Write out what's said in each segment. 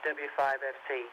W5FC.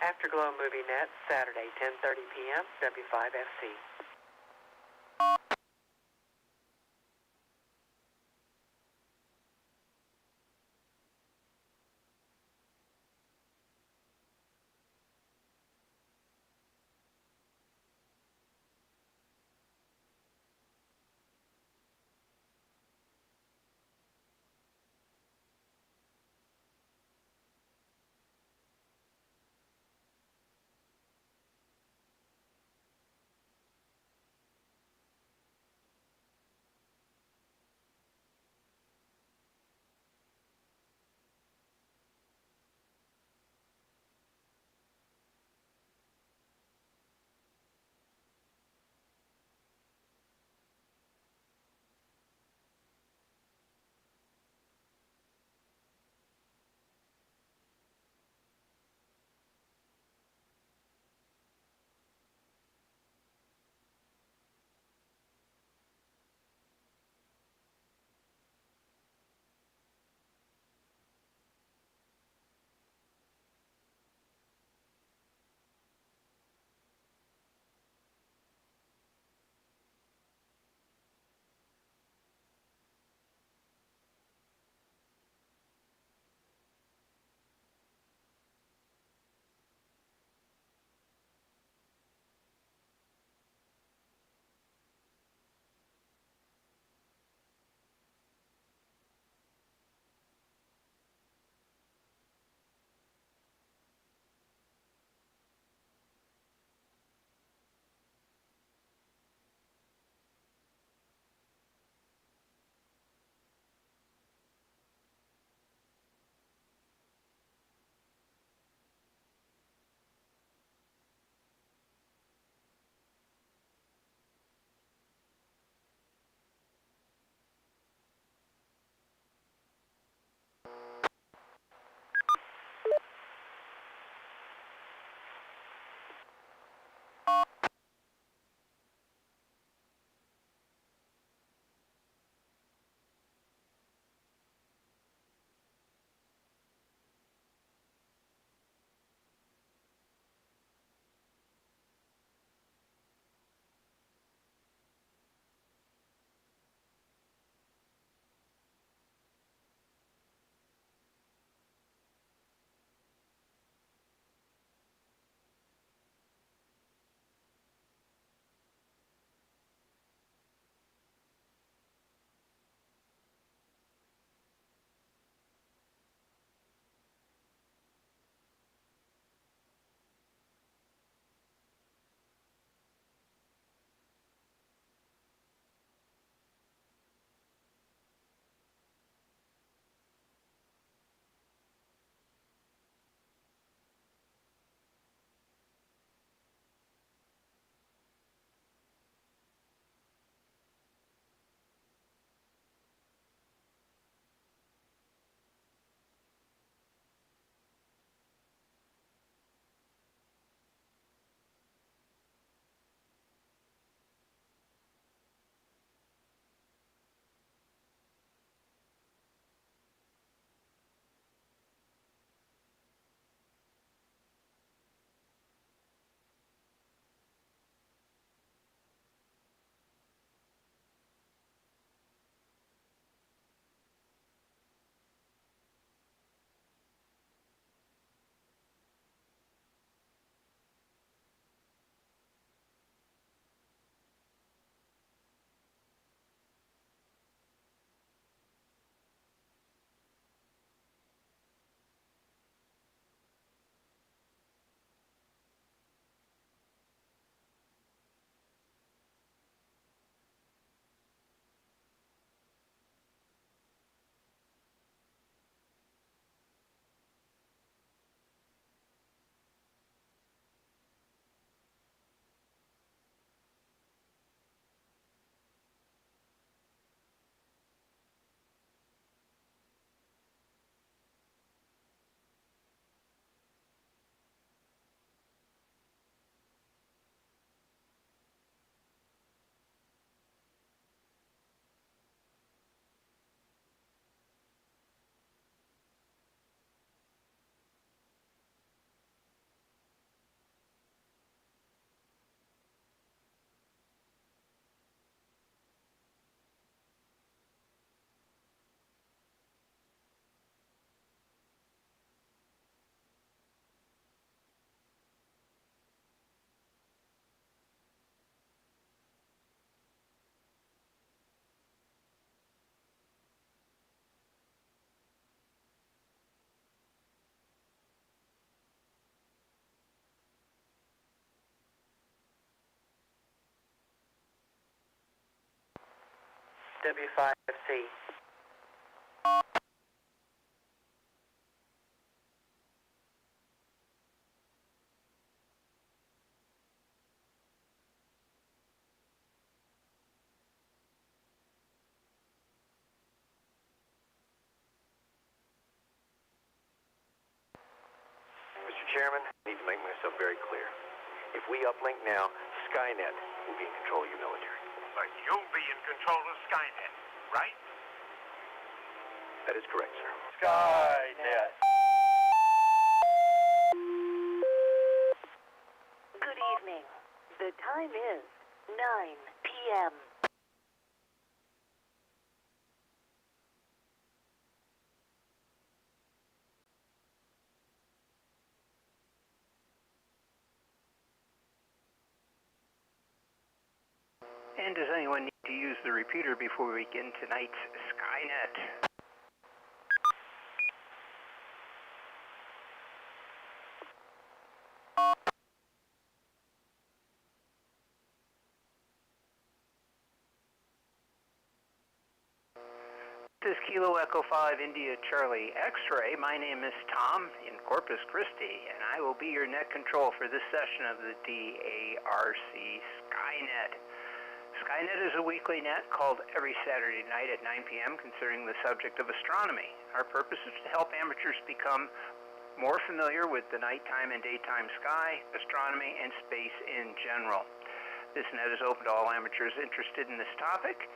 Afterglow Movie Net, Saturday, 10:30 p.m., W5FC. W5FC. Mr. Chairman, I need to make myself very clear. If we uplink now, Skynet will be in control of your military. But you'll be in control of Skynet, right? That is correct, sir. Skynet. Good evening. The time is 9 p.m. And does anyone need to use the repeater before we begin tonight's Skynet? This is Kilo Echo 5 India Charlie X-Ray. My name is Tom in Corpus Christi, and I will be your net control for this session of the DARC Skynet. Skynet is a weekly net called every Saturday night at 9 p.m. concerning the subject of astronomy. Our purpose is to help amateurs become more familiar with the nighttime and daytime sky, astronomy, and space in general. This net is open to all amateurs interested in this topic,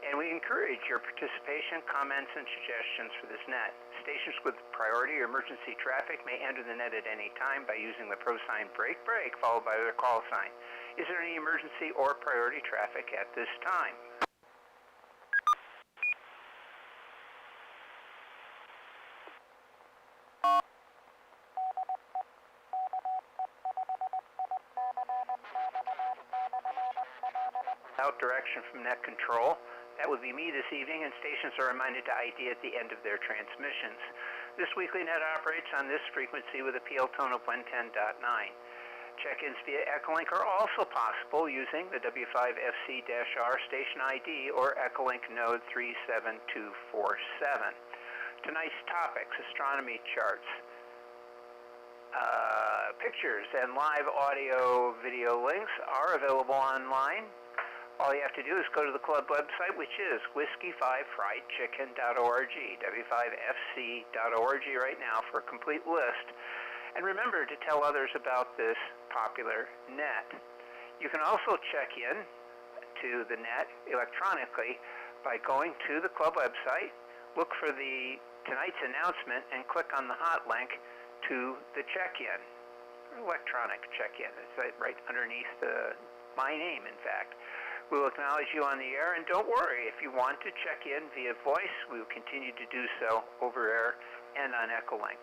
and we encourage your participation, comments, and suggestions for this net. Stations with priority or emergency traffic may enter the net at any time by using the pro sign break followed by their call sign. Is there any emergency or priority traffic at this time? Without direction from net control, that would be me this evening, and stations are reminded to ID at the end of their transmissions. This weekly net operates on this frequency with a PL tone of 110.9. Check-ins via Echolink are also possible using the W5FC-R station ID or Echolink node 37247. Tonight's topics: astronomy charts, pictures, and live audio video links are available online. All you have to do is go to the club website, which is whiskey5friedchicken.org, w5fc.org right now for a complete list. And remember to tell others about this popular net. You can also check in to the net electronically by going to the club website, look for tonight's announcement, and click on the hot link to the check-in, electronic check-in. It's right underneath my name, in fact. We will acknowledge you on the air, and don't worry, if you want to check in via voice, we will continue to do so over air and on Echolink.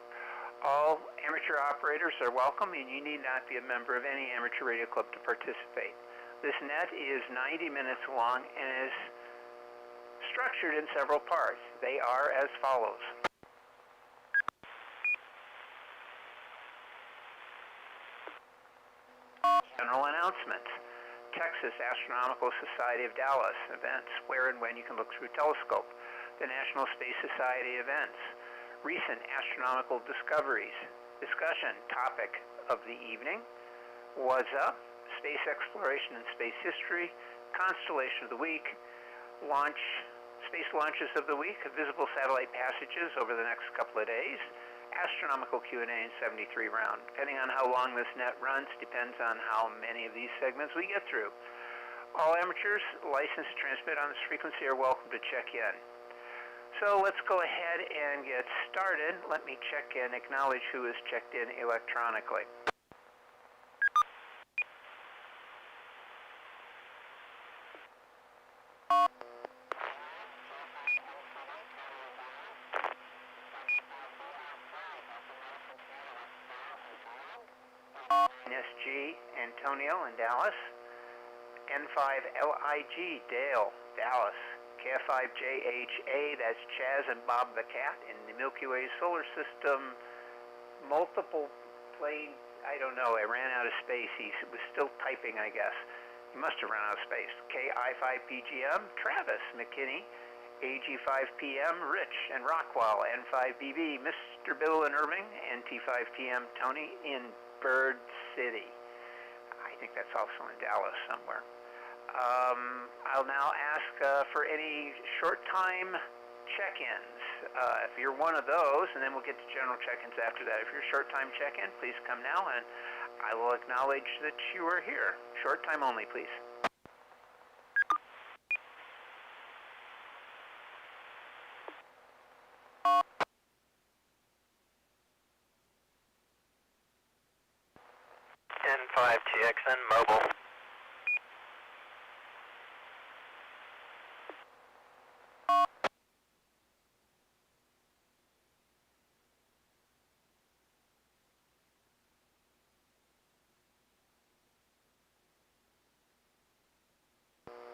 All amateur operators are welcome, and you need not be a member of any amateur radio club to participate. This net is 90 minutes long and is structured in several parts. They are as follows. General announcements. Texas Astronomical Society of Dallas events, where and when you can look through a telescope. The National Space Society events. Recent astronomical discoveries. Discussion topic of the evening. What's up? Space exploration and space history. Constellation of the week. Space launches of the week. Visible satellite passages over the next couple of days. Astronomical Q&A in 73 round. Depending on how long this net runs, depends on how many of these segments we get through. All amateurs licensed to transmit on this frequency are welcome to check in. So let's go ahead and get started. Let me check and acknowledge who is checked in electronically. SG Antonio in Dallas, N5LIG Dale, Dallas, K5JHA, that's Chaz and Bob the Cat in the Milky Way solar system, multiple plane, I don't know, I ran out of space, he was still typing, I guess, You must have run out of space. KI5PGM, Travis McKinney, AG5PM, Rich and Rockwell, N5BB, Mr. Bill in Irving, NT5PM, Tony in Bird City. I think that's also in Dallas somewhere. I'll now ask for any short time check-ins. If you're one of those, and then we'll get to general check-ins after that. If you're a short time check-in, please come now and I will acknowledge that you are here. Short time only, please. N5TXN mobile.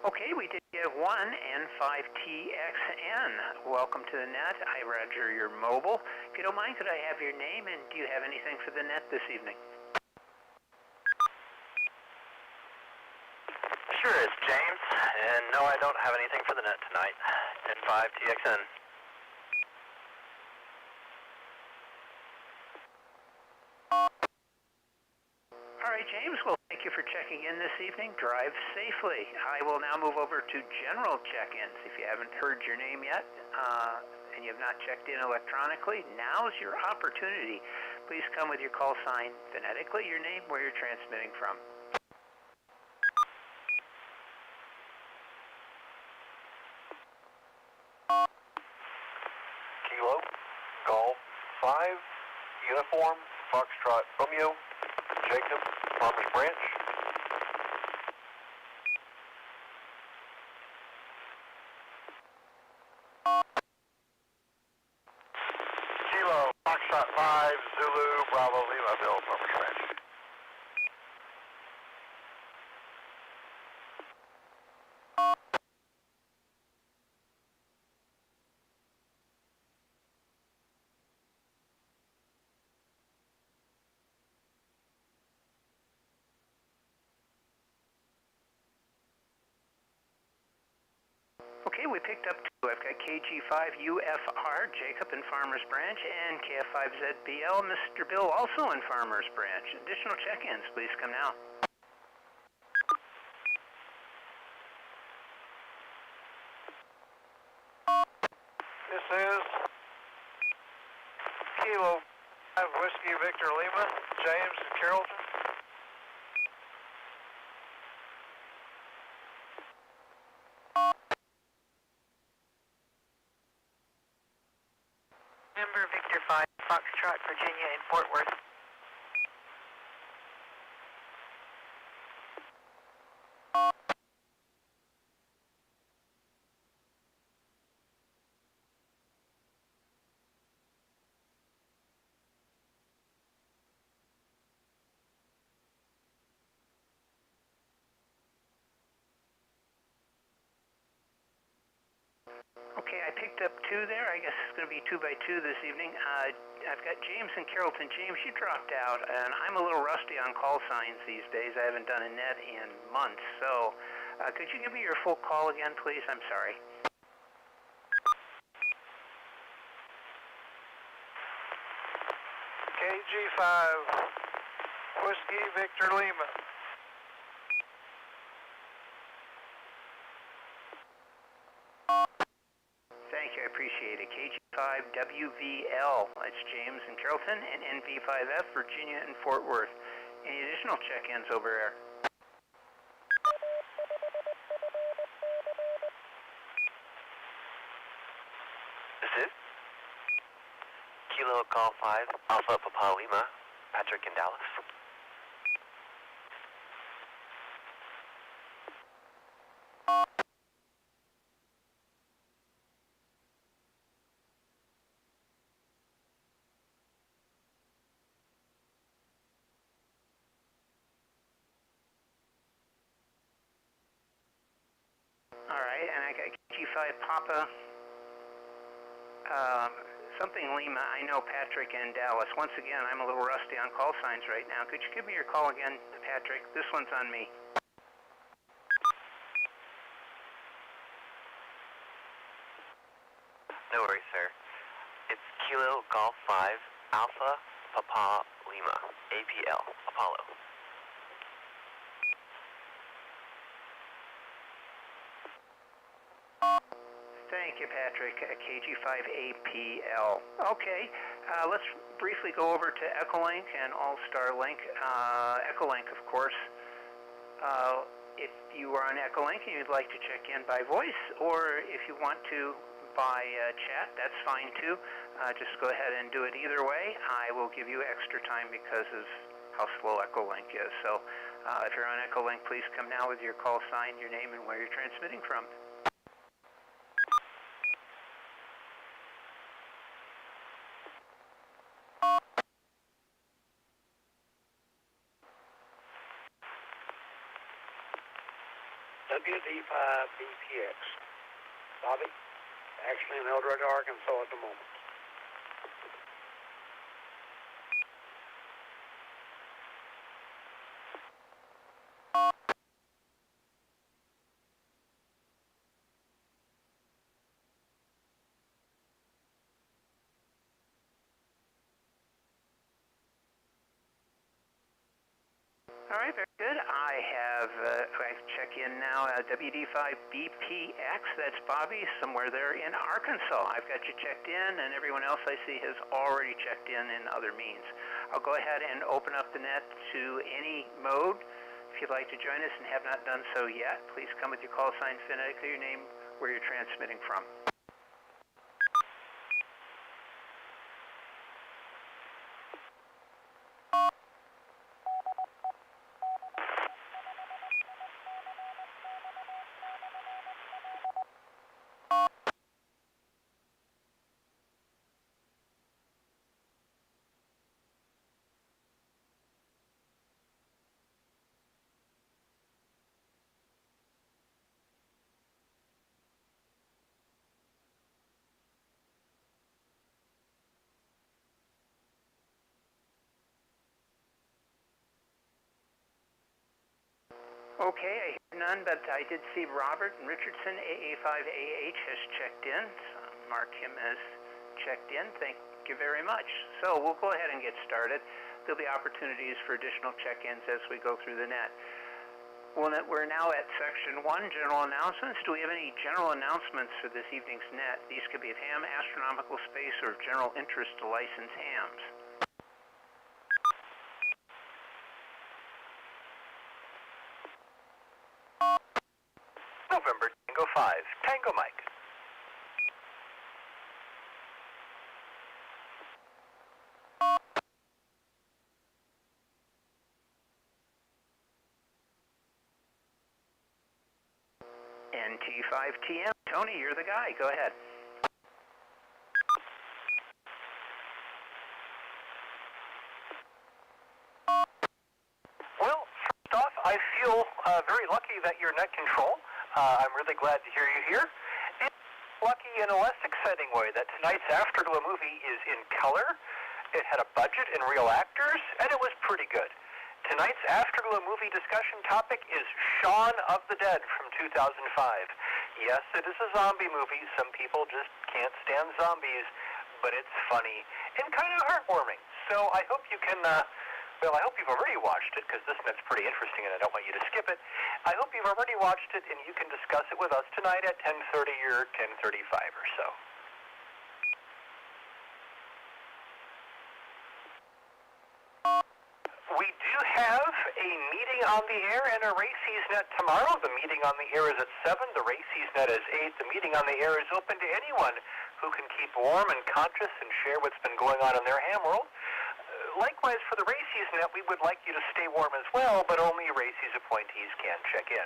Okay, we did get one N5TXN. Welcome to the net. Hi, Roger, your mobile. If you don't mind, could I have your name, and do you have anything for the net this evening? Sure, it's James, and no, I don't have anything for the net tonight. N5TXN. All right, James, well, thank you for checking in this evening. Drive safely. I will now move over to general check-ins. If you haven't heard your name yet, and you have not checked in electronically, now's your opportunity. Please come with your call sign phonetically, your name, where you're transmitting from. Kilo, Golf 5, Uniform, Foxtrot, Romeo, Jacob, Farmers Branch. Kilo, Foxtrot 5, Zulu, Bravo, Lima, Bill, Farmers Branch. Okay, we picked up two. I've got KG5UFR, Jacob in Farmers Branch, and KF5ZBL, Mr. Bill, also in Farmers Branch. Additional check-ins, please come now. This is Kilo 5, Whiskey, Victor, Lima, James, and Carrollton. Number Victor 5, Foxtrot, Virginia in Fort Worth. Okay, I picked up two there. I guess it's going to be 2 by 2 this evening. I've got James in Carrollton. James, you dropped out, and I'm a little rusty on call signs these days. I haven't done a net in months, so could you give me your full call again, please? I'm sorry. KG5, Whiskey, Victor, Lima. Thank you, I appreciate it. KG5WVL, that's James in Carrollton, and NV5F, Virginia and Fort Worth. Any additional check-ins over there? This is Kilo, Golf 5, Alpha, Papa, Lima, Patrick in Dallas. All right, and I got G5 Papa, something Lima. I know Patrick in Dallas. Once again, I'm a little rusty on call signs right now. Could you give me your call again, Patrick? This one's on me. No worries, sir. It's Kilo Golf 5, Alpha, Papa, Lima, APL, Apollo. Thank you, Patrick. KG5APL. Okay, let's briefly go over to Echolink and All-Star Link. Echolink, of course. If you are on Echolink and you'd like to check in by voice, or if you want to by chat, that's fine too. Just go ahead and do it either way. I will give you extra time because of how slow Echolink is. So if you're on Echolink, please come now with your call sign, your name, and where you're transmitting from. WD5BPX. Bobby, actually in El Dorado, Arkansas at the moment. All right, very good. I check in now, WD5BPX, that's Bobby, somewhere there in Arkansas. I've got you checked in, and everyone else I see has already checked in other means. I'll go ahead and open up the net to any mode. If you'd like to join us and have not done so yet, please come with your call sign, phonetically, your name, where you're transmitting from. Okay, I hear none, but I did see Robert Richardson, AA5AH, has checked in. So mark him as checked in. Thank you very much. So we'll go ahead and get started. There'll be opportunities for additional check-ins as we go through the net. Well, we're now at Section 1, General Announcements. Do we have any general announcements for this evening's net? These could be of ham, astronomical space, or of general interest to licensed hams. November Tango 5, Tango Mike. NT5TM, Tony, you're the guy. Go ahead. Well, first off, I feel very lucky that you're net control. I'm really glad to hear you here. And lucky in a less exciting way that tonight's Afterglow movie is in color. It had a budget and real actors, and it was pretty good. Tonight's Afterglow movie discussion topic is Shaun of the Dead from 2005. Yes, it is a zombie movie. Some people just can't stand zombies, but it's funny and kind of heartwarming. So I hope you can, well, I hope you've already watched it, because this net's pretty interesting and I don't want you to skip it. I hope you've already watched it and you can discuss it with us tonight at 10:30 or 10:35 or so. We do have a meeting on the air and a Races Net tomorrow. The meeting on the air is at 7. The Races Net is 8. The meeting on the air is open to anyone who can keep warm and conscious and share what's been going on in their ham world. Likewise, for the Races Net, we would like you to stay warm as well, but only Races appointees can check in.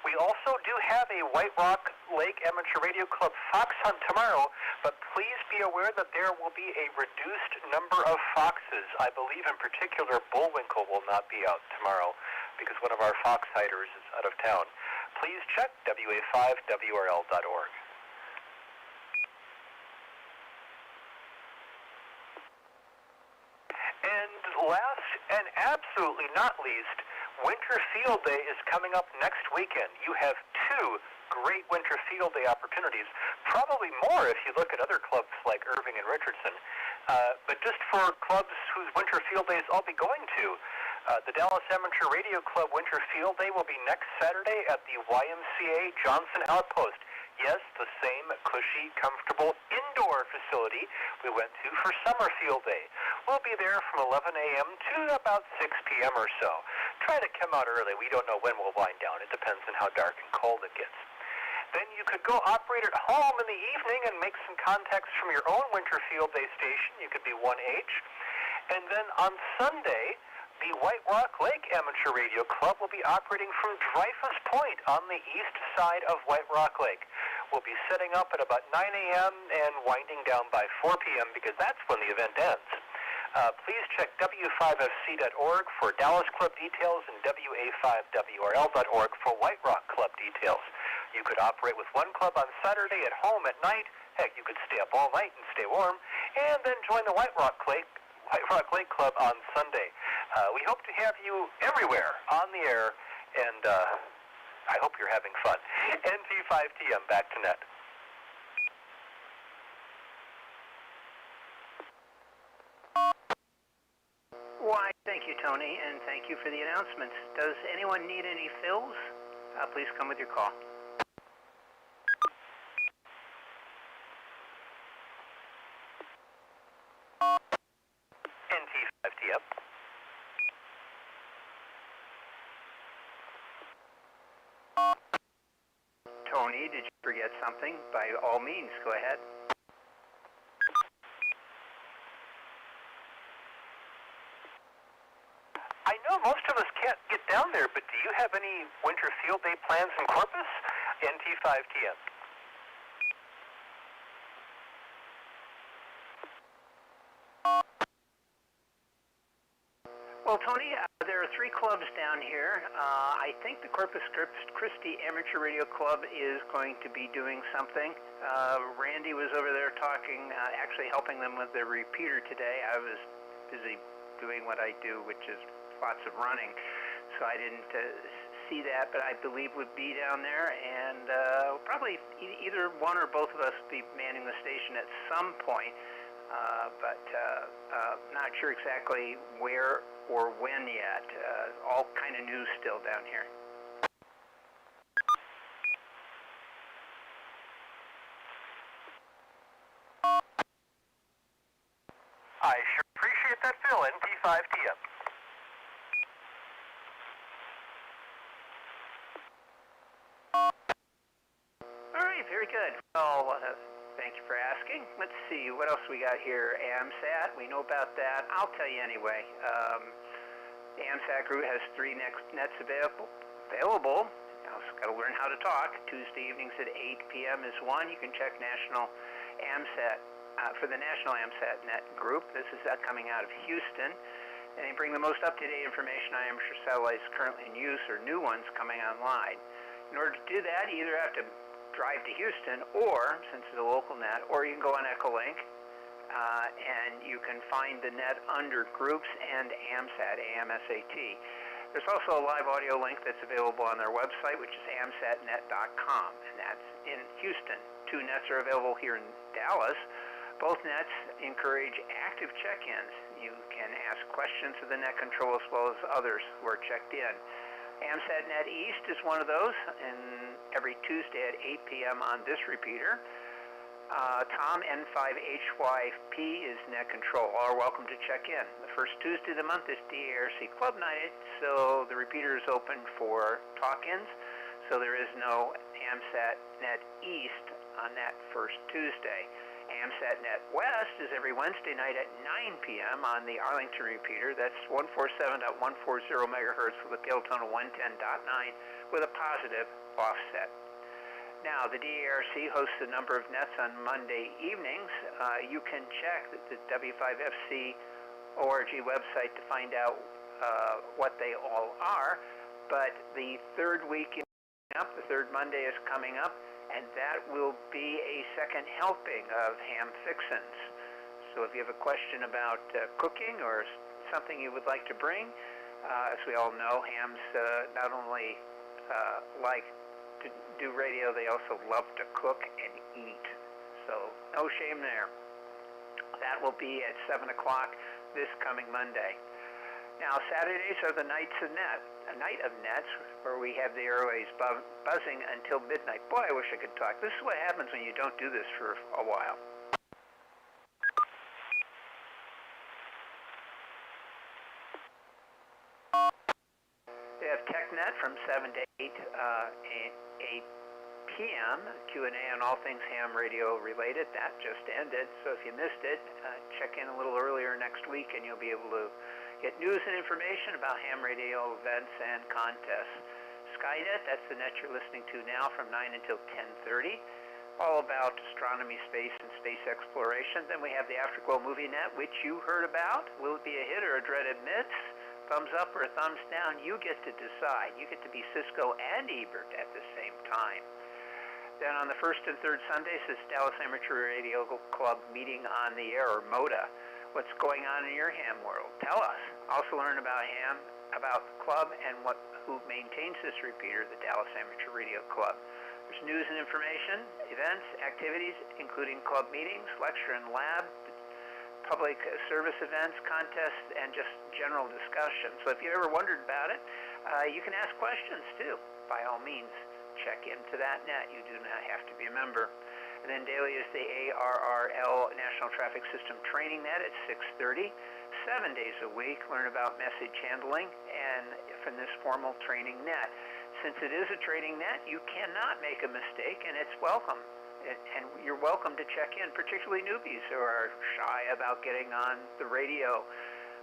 We also do have a White Rock Lake Amateur Radio Club fox hunt tomorrow, but please be aware that there will be a reduced number of foxes. I believe in particular Bullwinkle will not be out tomorrow because one of our fox hiders is out of town. Please check WA5WRL.org. And last and absolutely not least, Winter Field Day is coming up next weekend. You have 2 great Winter Field Day opportunities, probably more if you look at other clubs like Irving and Richardson. But just for clubs whose Winter Field Days I'll be going to, the Dallas Amateur Radio Club Winter Field Day will be next Saturday at the YMCA Johnson Outpost. Yes, the same cushy, comfortable indoor facility we went to for Summer Field Day. We'll be there from 11 a.m. to about 6 p.m. or so. Try to come out early. We don't know when we'll wind down. It depends on how dark and cold it gets. Then you could go operate at home in the evening and make some contacts from your own Winter Field Day station. You could be 1H. And then on Sunday, the White Rock Lake Amateur Radio Club will be operating from Dreyfus Point on the east side of White Rock Lake. We'll be setting up at about 9 a.m. and winding down by 4 p.m. because that's when the event ends. Please check W5FC.org for Dallas Club details and WA5WRL.org for White Rock Club details. You could operate with one club on Saturday at home at night. Heck, you could stay up all night and stay warm, and then join the White Rock Lake Club on Sunday. We hope to have you everywhere on the air, and I hope you're having fun. NT5TM, back to net. Why, thank you, Tony, and thank you for the announcements. Does anyone need any fills? Please come with your call. NT5TM. Tony, did you forget something? By all means, go ahead. I know most of us can't get down there, but do you have any Winter Field Day plans in Corpus? NT5TM. Well, Tony, there are 3 clubs down here. I think the Corpus Christi Amateur Radio Club is going to be doing something. Randy was over there talking, actually helping them with their repeater today. I was busy doing what I do, which is lots of running, so I didn't see that, but I believe would be down there, and probably either one or both of us will be manning the station at some point, but not sure exactly where or when yet. All kind of new still down here. I sure appreciate that, Phil. NT5TM. All right, very good. Well, thank you for asking. Let's see, what else we got here? AMSAT, we know about that. I'll tell you anyway. The AMSAT group has 3 nets available. You also got to learn how to talk. Tuesday evenings at 8 p.m. is one. You can check National AMSAT for the National AMSAT net group. This is coming out of Houston. And they bring the most up-to-date information on amateur satellites currently in use or new ones coming online. In order to do that, you either have to drive to Houston, or, since it's a local net, or you can go on Echolink, and you can find the net under Groups and AMSAT, AMSAT. There's also a live audio link that's available on their website, which is amsatnet.com, and that's in Houston. 2 nets are available here in Dallas. Both nets encourage active check-ins. You can ask questions of the net control as well as others who are checked in. AMSAT Net East is one of those, and every Tuesday at 8 p.m. on this repeater. Tom N5HYP is net control. All are welcome to check in. The first Tuesday of the month is DARC Club Night, so the repeater is open for talk-ins, so there is no AMSAT Net East on that first Tuesday. AMSAT Net West is every Wednesday night at 9 p.m. on the Arlington repeater. That's 147.140 megahertz with a tail tone of 110.9 with a positive offset. Now, the DARC hosts a number of nets on Monday evenings. You can check the W5FC ORG website to find out what they all are, but the third week up, the third Monday is coming up, and that will be a second helping of ham fixins. So if you have a question about cooking or something you would like to bring, As we all know, hams not only like to do radio, they also love to cook and eat. So no shame there. That will be at 7 o'clock this coming Monday. Now, Saturdays are the nights of net, a night of nets, where we have the airways buzzing until midnight. Boy, I wish I could talk. This is what happens when you don't do this for a while. They have TechNet from 7 to 8 p.m. Q&A on all things ham radio related. That just ended, so if you missed it, check in a little earlier next week and you'll be able to get news and information about ham radio events and contests. Skynet, that's the net you're listening to now from 9 until 10:30. All about astronomy, space, and space exploration. Then we have the Afterglow Movie Net, which you heard about. Will it be a hit or a dreaded miss? Thumbs up or a thumbs down? You get to decide. You get to be Cisco and Ebert at the same time. Then on the first and third Sundays is Dallas Amateur Radio Club Meeting on the Air, or MODA. What's going on in your ham world? Tell us. Also learn about ham, about the club, and who maintains this repeater, the Dallas Amateur Radio Club. There's news and information, events, activities, including club meetings, lecture and lab, public service events, contests, and just general discussion. So if you ever wondered about it, you can ask questions too. By all means, check into that net. You do not have to be a member. And then daily is the ARRL National Traffic System Training Net at 6:30. 7 days a week, learn about message handling and from this formal training net. Since it is a training net, you cannot make a mistake, and it's welcome. And you're welcome to check in, particularly newbies who are shy about getting on the radio.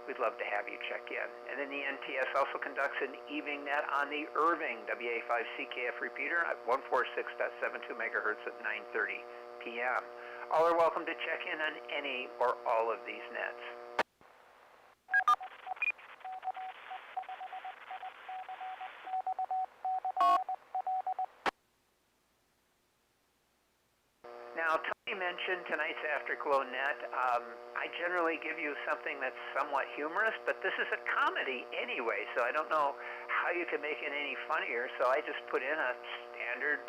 We'd love to have you check in. And then the NTS also conducts an evening net on the Irving WA5CKF repeater at 146.72 megahertz at 9:30 p.m. All are welcome to check in on any or all of these nets. Now, Tony mentioned tonight's Afterglow Net. I generally give you something that's somewhat humorous, but this is a comedy anyway, so I don't know how you can make it any funnier, so I just put in a standard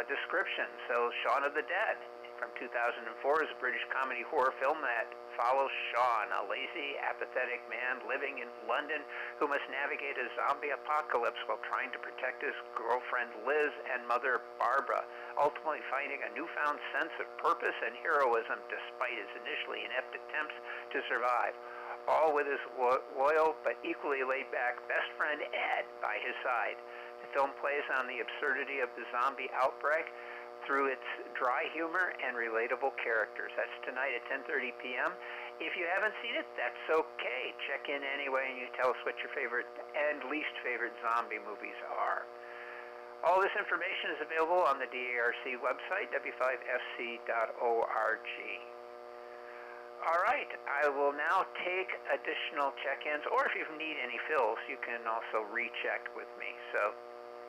description. So, Shaun of the Dead from 2004 is a British comedy horror film that follows Shaun, a lazy, apathetic man living in London who must navigate a zombie apocalypse while trying to protect his girlfriend Liz and mother Barbara, ultimately finding a newfound sense of purpose and heroism despite his initially inept attempts to survive, all with his loyal but equally laid-back best friend Ed by his side. The film plays on the absurdity of the zombie outbreak through its dry humor and relatable characters. That's tonight at 10:30 p.m. If you haven't seen it, that's okay. Check in anyway and you tell us what your favorite and least favorite zombie movies are. All this information is available on the DARC website, w5fc.org. All right, I will now take additional check-ins, or if you need any fills, you can also recheck with me. So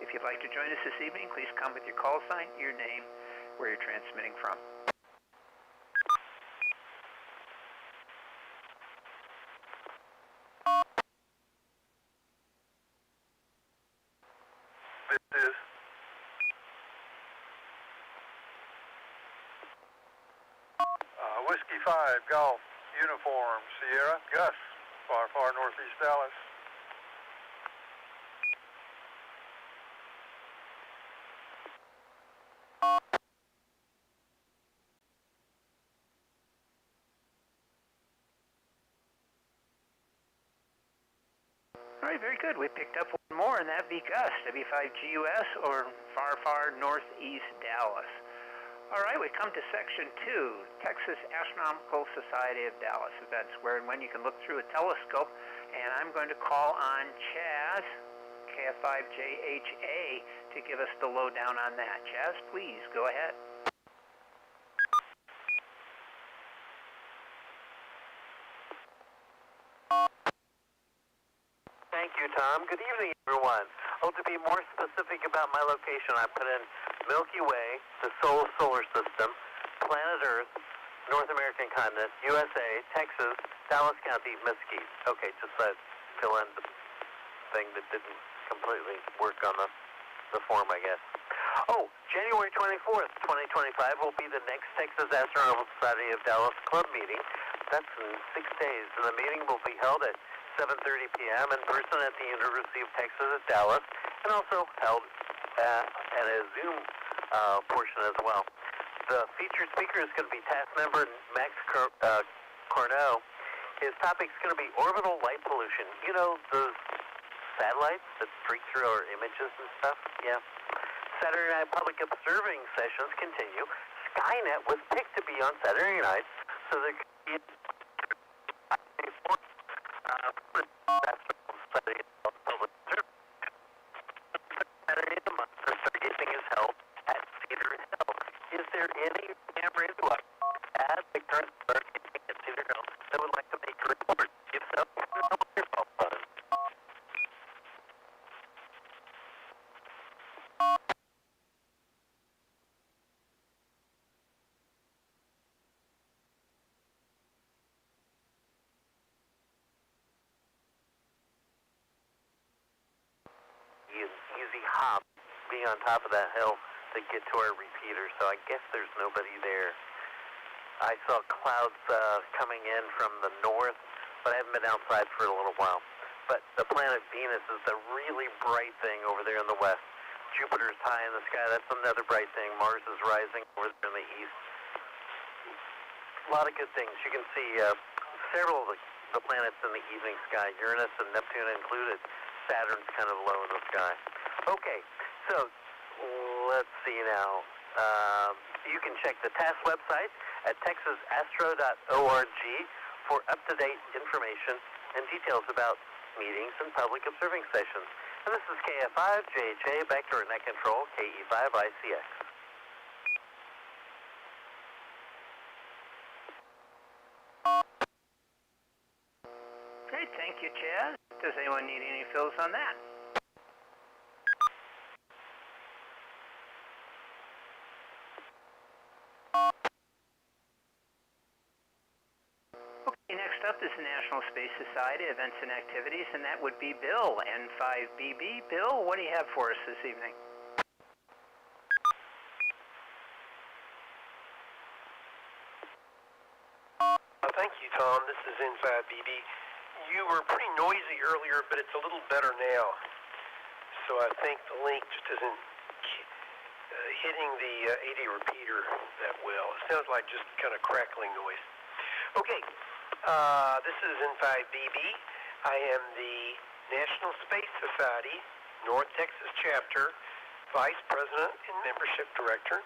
if you'd like to join us this evening, please come with your call sign, your name, where you're transmitting from. This is Whiskey 5, Golf, Uniform, Sierra, Gus, far northeast Dallas. All right, very good. We picked up one more, and that'd be Gus, W5GUS, or far northeast Dallas. All right, we come to Section 2, Texas Astronomical Society of Dallas events, where and when you can look through a telescope. And I'm going to call on Chaz, KF5JHA, to give us the lowdown on that. Chaz, please, go ahead. Thank you, Tom. Good evening, everyone. Oh, to be more specific about my location, I put in Milky Way, the solar system, planet Earth, North American continent, USA, Texas, Dallas County, Mesquite. Okay, just fill in the thing that didn't completely work on the form, I guess. Oh, January 24th, 2025 will be the next Texas Astronomical Society of Dallas Club meeting. That's in 6 days, and the meeting will be held at 7:30 p.m. in person at the University of Texas at Dallas, and also held at a Zoom portion as well. The featured speaker is going to be task member Max Cornell. His topic is going to be orbital light pollution. You know, those satellites that streak through our images and stuff? Yeah. Saturday night public observing sessions continue. Skynet was picked to be on Saturday night, so there could be Saturday of the month, the stargazing is held at Cedar Hill. Is there any cameras at the current stargazing at Cedar Hill that would like to make a report? If so, your cell phone. Easy hop being on top of that hill to get to our repeater, so I guess there's nobody there. I saw clouds coming in from the north, but I haven't been outside for a little while. But the planet Venus is the really bright thing over there in the west. Jupiter's high in the sky, that's another bright thing. Mars is rising over there in the east. A lot of good things. You can see several of the planets in the evening sky, Uranus and Neptune included. Saturn's kind of low in the sky. Okay, so let's see now. You can check the TASS website at texasastro.org for up-to-date information and details about meetings and public observing sessions. And this is KF5JHA, back to our net control, KE5ICX. Great, thank you, Chaz. Does anyone need any fills on that? Okay, next up is the National Space Society Events and Activities, and that would be Bill, N5BB. Bill, what do you have for us this evening? Thank you, Tom. This is N5BB. You were pretty noisy earlier, but it's a little better now. So I think the link just isn't hitting the 80 repeater that well. It sounds like just kind of crackling noise. Okay, this is N5BB. I am the National Space Society, North Texas Chapter, Vice President and Membership Director.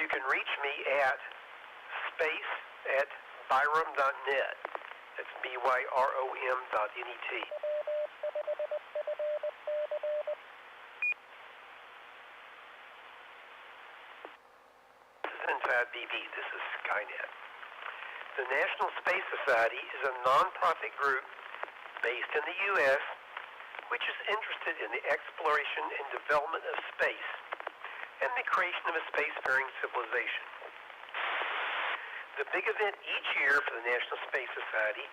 You can reach me at space@byrom.net. That's BYROM.net. This is N5BB. This is Skynet. The National Space Society is a non-profit group based in the U.S. which is interested in the exploration and development of space and the creation of a spacefaring civilization. The big event each year for the National Space Society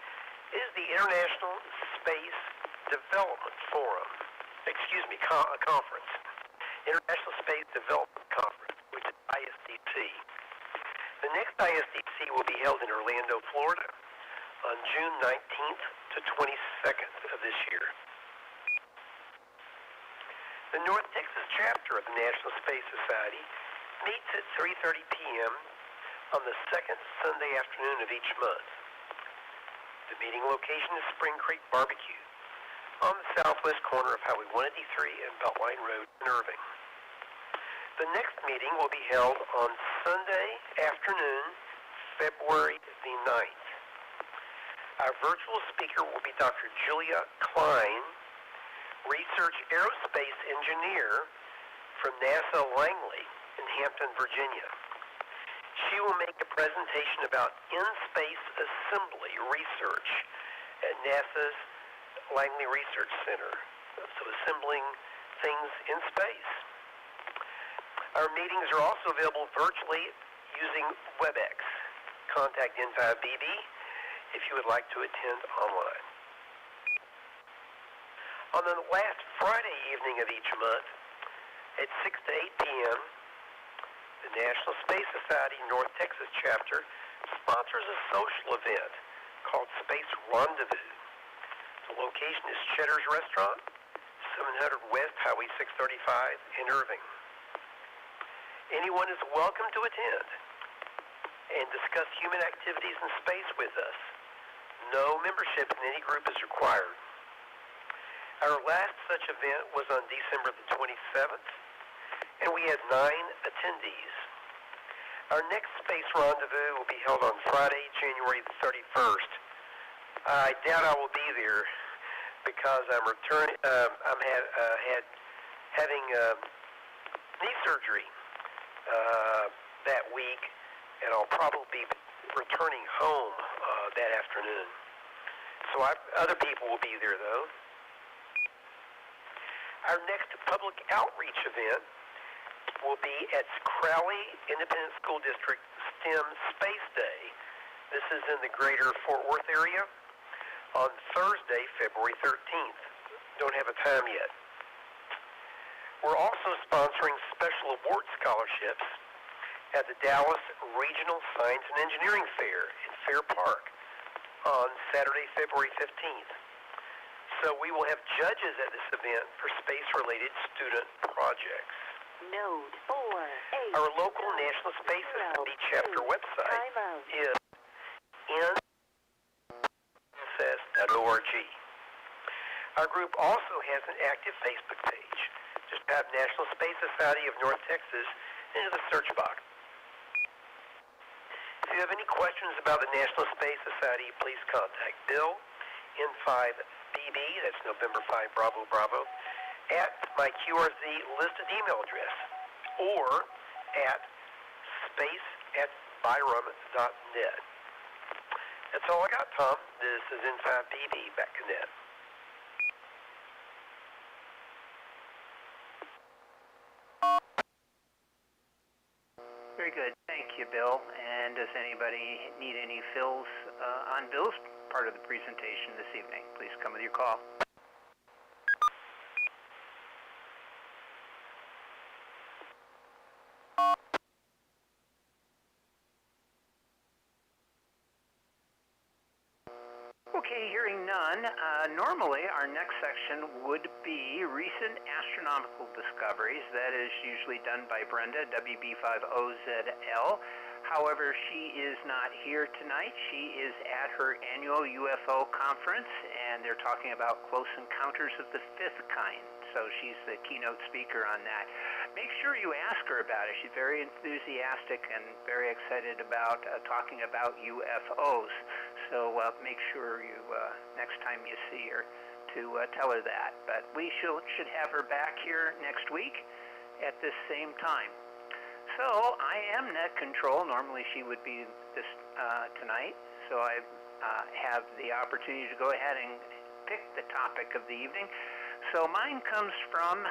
is the International Space Development Conference. International Space Development Conference, which is ISDC. The next ISDC will be held in Orlando, Florida on June 19th to 22nd of this year. The North Texas chapter of the National Space Society meets at 3:30 p.m. on the second Sunday afternoon of each month. The meeting location is Spring Creek Barbecue on the southwest corner of Highway 183 and Beltline Road in Irving. The next meeting will be held on Sunday afternoon, February the 9th. Our virtual speaker will be Dr. Julia Klein, research aerospace engineer from NASA Langley in Hampton, Virginia. She will make a presentation about in-space assembly research at NASA's Langley Research Center, so assembling things in space. Our meetings are also available virtually using WebEx. Contact N5BB if you would like to attend online. On the last Friday evening of each month, at 6 to 8 p.m., the National Space Society North Texas chapter sponsors a social event called Space Rendezvous. The location is Cheddar's Restaurant, 700 West Highway 635 in Irving. Anyone is welcome to attend and discuss human activities in space with us. No membership in any group is required. Our last such event was on December the 27th, and we had 9 attendees. Our next Space Rendezvous will be held on Friday, January the 31st. I doubt I will be there because I'm returning. Having knee surgery that week, and I'll probably be returning home that afternoon. So other people will be there, though. Our next public outreach event will be at Crowley Independent School District STEM Space Day. This is in the greater Fort Worth area on Thursday, February 13th. Don't have a time yet. We're also sponsoring special award scholarships at the Dallas Regional Science and Engineering Fair in Fair Park on Saturday, February 15th. So we will have judges at this event for space-related student projects. Node 4, 8. Our local National Space Society chapter website is nss.org. Our group also has an active Facebook page. Just type National Space Society of North Texas into the search box. If you have any questions about the National Space Society, please contact Bill, N5BB, that's November 5 Bravo Bravo, at my QRZ listed email address, or at space@byram.net. That's all I got, Tom. This is N5BB, back to net. Very good. Thank you, Bill. And does anybody need any fills on Bill's part of the presentation this evening? Please come with your call. Okay, hearing none. Normally, our next section would be recent astronomical discoveries. That is usually done by Brenda, WB50ZL. However, she is not here tonight. She is at her annual UFO conference, and they're talking about close encounters of the fifth kind. So she's the keynote speaker on that. Make sure you ask her about it. She's very enthusiastic and very excited about talking about UFOs. So make sure you, next time you see her, to tell her that. But we should have her back here next week at this same time. So I am net control. Normally she would be this tonight. So I have the opportunity to go ahead and pick the topic of the evening. So mine comes from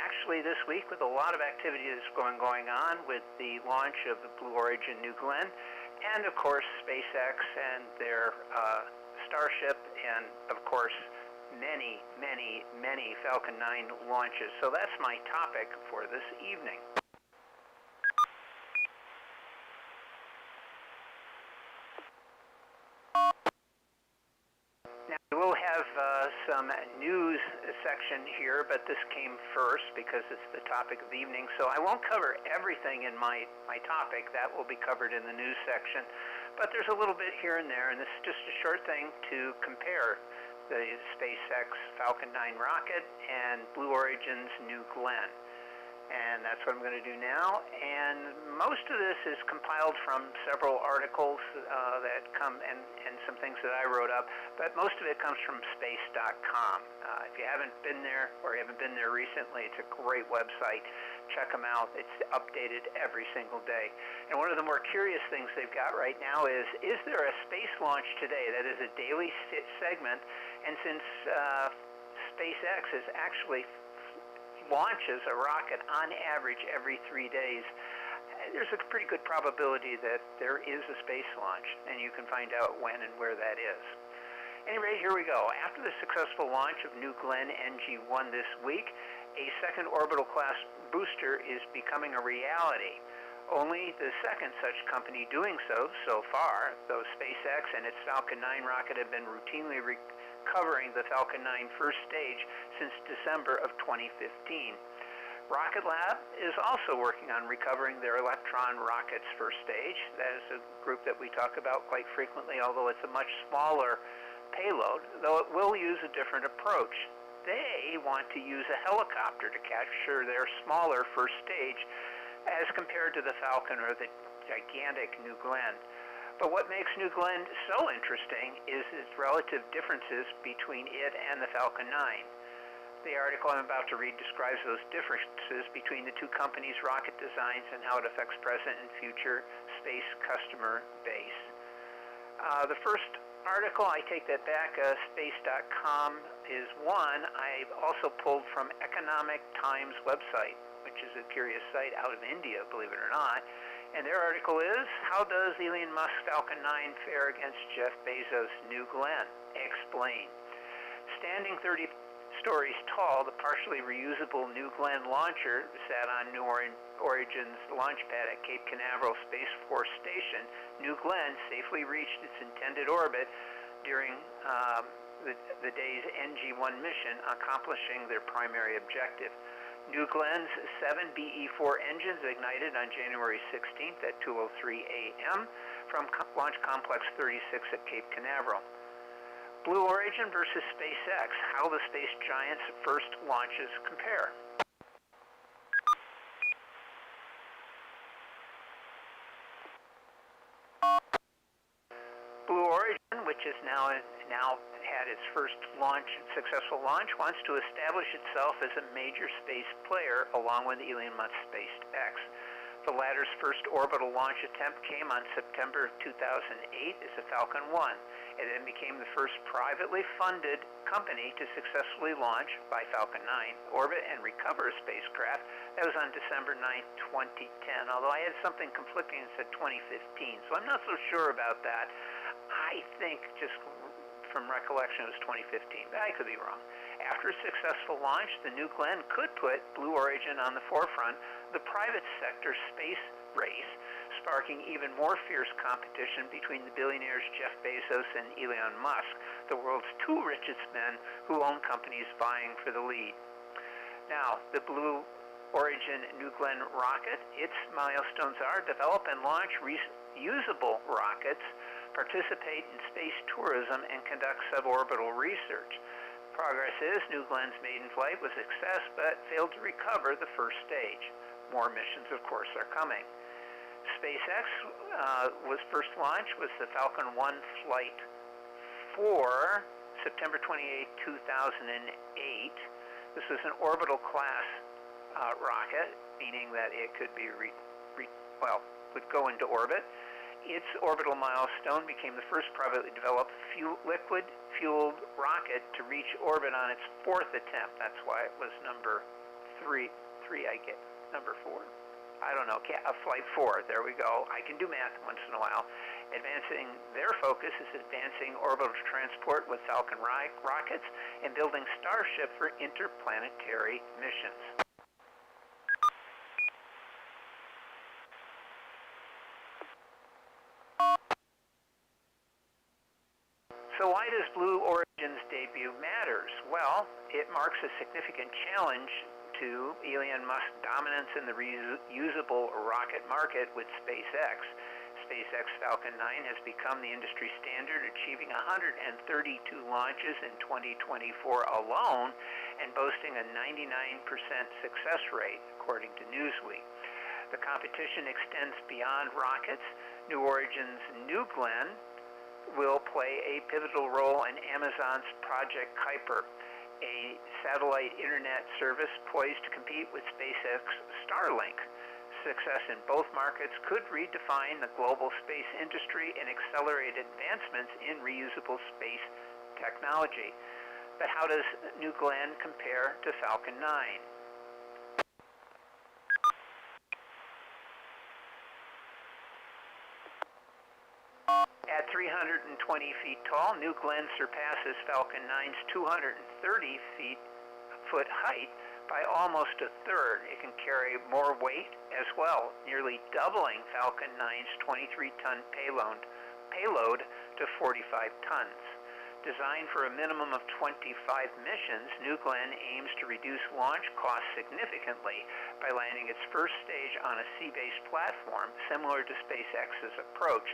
actually this week with a lot of activity that's going on with the launch of the Blue Origin New Glenn, and of course SpaceX and their Starship, and of course many Falcon 9 launches. So that's my topic for this evening. Now, we'll have some news section here, but this came first because it's the topic of the evening. So I won't cover everything in my topic. That will be covered in the news section. But there's a little bit here and there, and this is just a short thing to compare the SpaceX Falcon 9 rocket and Blue Origin's New Glenn. And that's what I'm going to do now. And most of this is compiled from several articles that come and some things that I wrote up, but most of it comes from space.com. If you haven't been there or you haven't been there recently, it's a great website. Check them out. It's updated every single day. And one of the more curious things they've got right now is there a space launch today? That is a daily segment. And since SpaceX is actually launches a rocket on average every 3 days, there's a pretty good probability that there is a space launch, and you can find out when and where that is. Any rate, here we go. After the successful launch of New Glenn NG-1 this week, a second orbital class booster is becoming a reality. Only the second such company doing so far, though SpaceX and its Falcon 9 rocket have been routinely recovering the Falcon 9 first stage since December of 2015. Rocket Lab is also working on recovering their Electron rocket's first stage. That is a group that we talk about quite frequently, although it's a much smaller payload, though it will use a different approach. They want to use a helicopter to capture their smaller first stage as compared to the Falcon or the gigantic New Glenn. But what makes New Glenn so interesting is its relative differences between it and the Falcon 9. The article I'm about to read describes those differences between the two companies' rocket designs and how it affects present and future space customer base. The first article, I take that back, space.com is one I've also pulled from Economic Times website, which is a curious site out of India, believe it or not. And their article is, how does Elon Musk's Falcon 9 fare against Jeff Bezos' New Glenn? Explain. Standing 30 stories tall, the partially reusable New Glenn launcher sat on New Origin's launch pad at Cape Canaveral Space Force Station. New Glenn safely reached its intended orbit during the day's NG-1 mission, accomplishing their primary objective. New Glenn's 7 BE-4 engines ignited on January 16th at 2:03 a.m. from Launch Complex 36 at Cape Canaveral. Blue Origin versus SpaceX, how the space giant's first launches compare. Blue Origin, which has now had its first successful launch, wants to establish itself as a major space player along with Elon Musk's SpaceX. The latter's first orbital launch attempt came on September of 2008 as the Falcon 1. It then became the first privately funded company to successfully launch by Falcon 9 orbit and recover a spacecraft. That was on December 9, 2010, although I had something conflicting that said 2015, so I'm not so sure about that. I think, just from recollection, it was 2015, but I could be wrong. After a successful launch, the New Glenn could put Blue Origin on the forefront of the private sector space race, sparking even more fierce competition between the billionaires Jeff Bezos and Elon Musk, the world's two richest men who own companies vying for the lead. Now, the Blue Origin New Glenn rocket, its milestones are develop and launch reusable rockets, participate in space tourism, and conduct suborbital research. Progress is New Glenn's maiden flight was a success, but failed to recover the first stage. More missions, of course, are coming. SpaceX was first launched was the Falcon 1 Flight 4, September 28, 2008. This was an orbital class rocket, meaning that it could be would go into orbit. Its orbital milestone became the first privately developed liquid-fueled rocket to reach orbit on its fourth attempt. That's why it was number 3. I get number 4. I don't know, flight 4. There we go. I can do math once in a while. Their focus is advancing orbital transport with Falcon rockets and building Starship for interplanetary missions. So why does Blue Origin's debut matters? Well, it marks a significant challenge to Elon Musk's dominance in the reusable rocket market with SpaceX. SpaceX Falcon 9 has become the industry standard, achieving 132 launches in 2024 alone and boasting a 99% success rate, according to Newsweek. The competition extends beyond rockets. New Origin's New Glenn will play a pivotal role in Amazon's Project Kuiper, a satellite internet service poised to compete with SpaceX Starlink. Success in both markets could redefine the global space industry and accelerate advancements in reusable space technology. But how does New Glenn compare to Falcon 9? At 3 320 feet tall, New Glenn surpasses Falcon 9's 230 foot height by almost a third. It can carry more weight as well, nearly doubling Falcon 9's 23-ton payload to 45 tons. Designed for a minimum of 25 missions, New Glenn aims to reduce launch costs significantly by landing its first stage on a sea-based platform, similar to SpaceX's approach.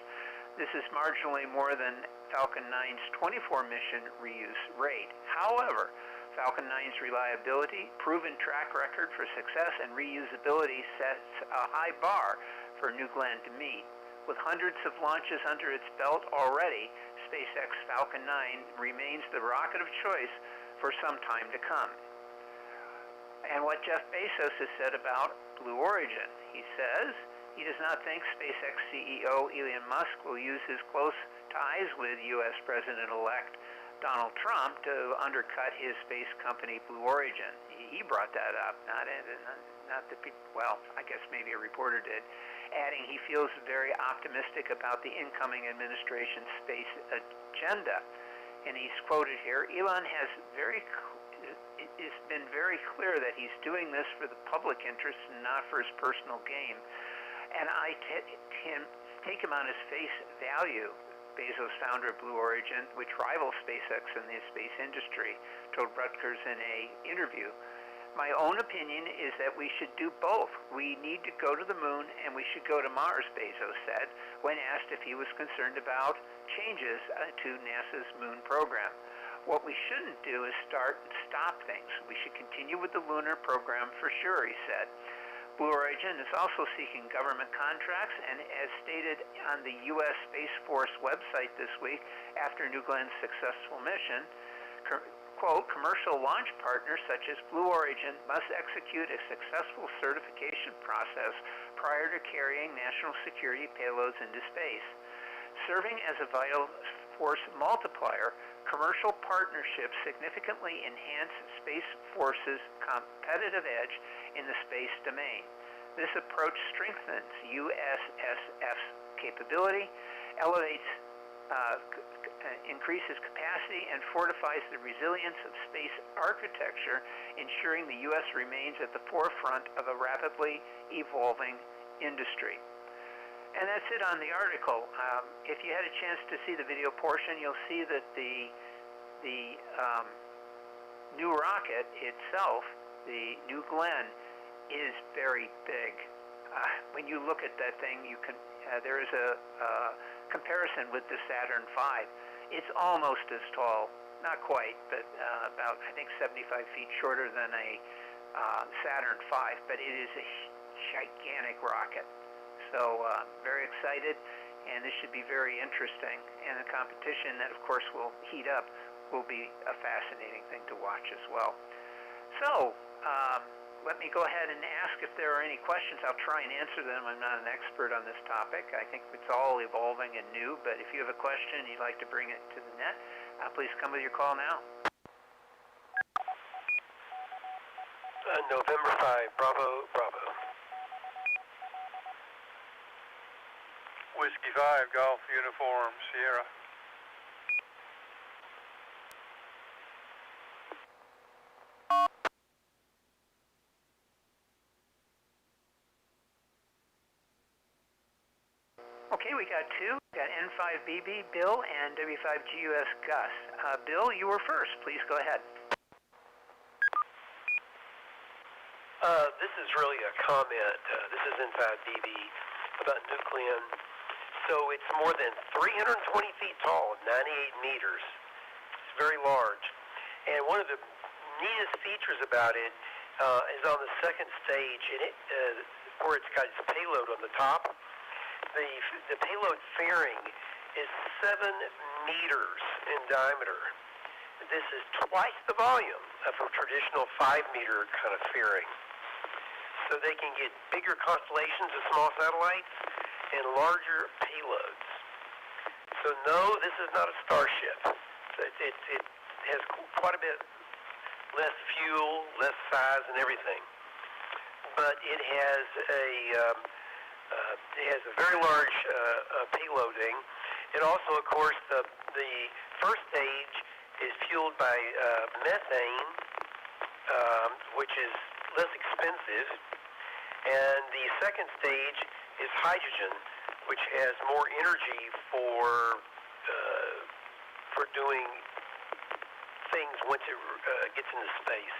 This is marginally more than Falcon 9's 24-mission reuse rate. However, Falcon 9's reliability, proven track record for success, and reusability sets a high bar for New Glenn to meet. With hundreds of launches under its belt already, SpaceX Falcon 9 remains the rocket of choice for some time to come. And what Jeff Bezos has said about Blue Origin. He says he does not think SpaceX CEO Elon Musk will use his close ties with U.S. President-elect Donald Trump to undercut his space company Blue Origin. He brought that up, not the people. Well, I guess maybe a reporter did, adding he feels very optimistic about the incoming administration's space agenda. And he's quoted here, Elon has it's been very clear that he's doing this for the public interest and not for his personal gain. And I take him on his face value. Bezos, founder of Blue Origin, which rivals SpaceX in the space industry, told Rutgers in an interview. My own opinion is that we should do both. We need to go to the moon and we should go to Mars, Bezos said, when asked if he was concerned about changes to NASA's moon program. What we shouldn't do is start and stop things. We should continue with the lunar program for sure, he said. Blue Origin is also seeking government contracts, and as stated on the U.S. Space Force website this week after New Glenn's successful mission, quote, commercial launch partners such as Blue Origin must execute a successful certification process prior to carrying national security payloads into space. Serving as a vital force multiplier, commercial partnerships significantly enhance Space Force's competitive edge in the space domain. This approach strengthens USSF's capability, elevates, increases capacity, and fortifies the resilience of space architecture, ensuring the U.S. remains at the forefront of a rapidly evolving industry. And that's it on the article. If you had a chance to see the video portion, you'll see that the new rocket itself, the New Glenn, is very big. When you look at that thing, you can there is a comparison with the Saturn V. It's almost as tall, not quite, but about, I think, 75 feet shorter than a Saturn V, but it is a gigantic rocket. So very excited, and this should be very interesting. And the competition that, of course, will heat up will be a fascinating thing to watch as well. So let me go ahead and ask if there are any questions. I'll try and answer them. I'm not an expert on this topic. I think it's all evolving and new, but if you have a question and you'd like to bring it to the net, please come with your call now. November 5, Bravo, Bravo. Whiskey 5, Golf Uniform, Sierra. Okay, we got two. We got N5BB, Bill, and W5GUS, Gus. Bill, you were first. Please go ahead. This is really a comment. This is N5BB about nucleon. So it's more than 320 feet tall, 98 meters. It's very large. And one of the neatest features about it is on the second stage, where it's got its payload on the top. The payload fairing is 7 meters in diameter. This is twice the volume of a traditional 5-meter kind of fairing. So they can get bigger constellations of small satellites and larger payloads. So no, this is not a Starship. It has quite a bit less fuel, less size, and everything. But it has a very large payloading, And also, of course, the first stage is fueled by methane, which is less expensive, and the second stage is hydrogen, which has more energy for doing things once it gets into space.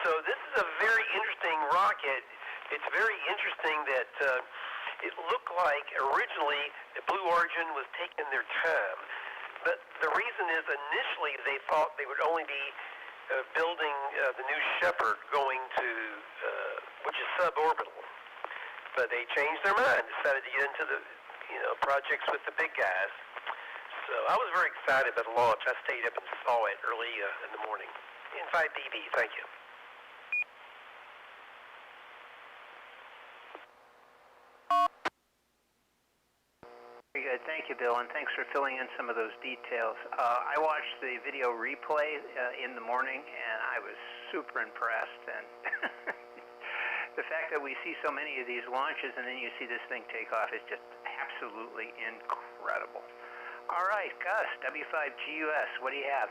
So this is a very interesting rocket. It's very interesting that it looked like originally Blue Origin was taking their time. But the reason is initially they thought they would only be building the New Shepard going to, which is suborbital. But they changed their mind, decided to get into the projects with the big guys. So I was very excited about the launch. I stayed up and saw it early in the morning. In 5BB, thank you. Very good. Thank you, Bill, and thanks for filling in some of those details. I watched the video replay in the morning, and I was super impressed. And the fact that we see so many of these launches and then you see this thing take off is just absolutely incredible. All right, Gus, W5GUS, what do you have?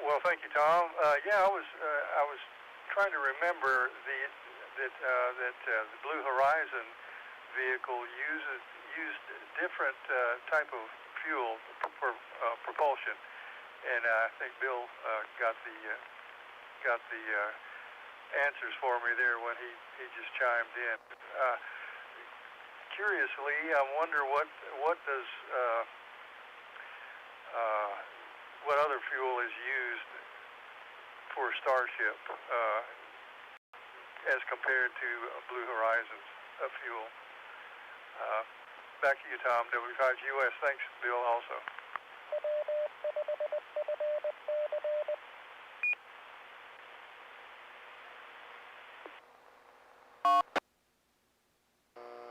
Well, thank you, Tom. Yeah, I was trying to remember that the Blue Horizon vehicle used different type of fuel for propulsion, and I think Bill got the answers for me there when he just chimed in. Curiously, I wonder what does what other fuel is used for Starship as compared to Blue Horizon's fuel. Back to you, Tom. W5GUS. Thanks, Bill, also.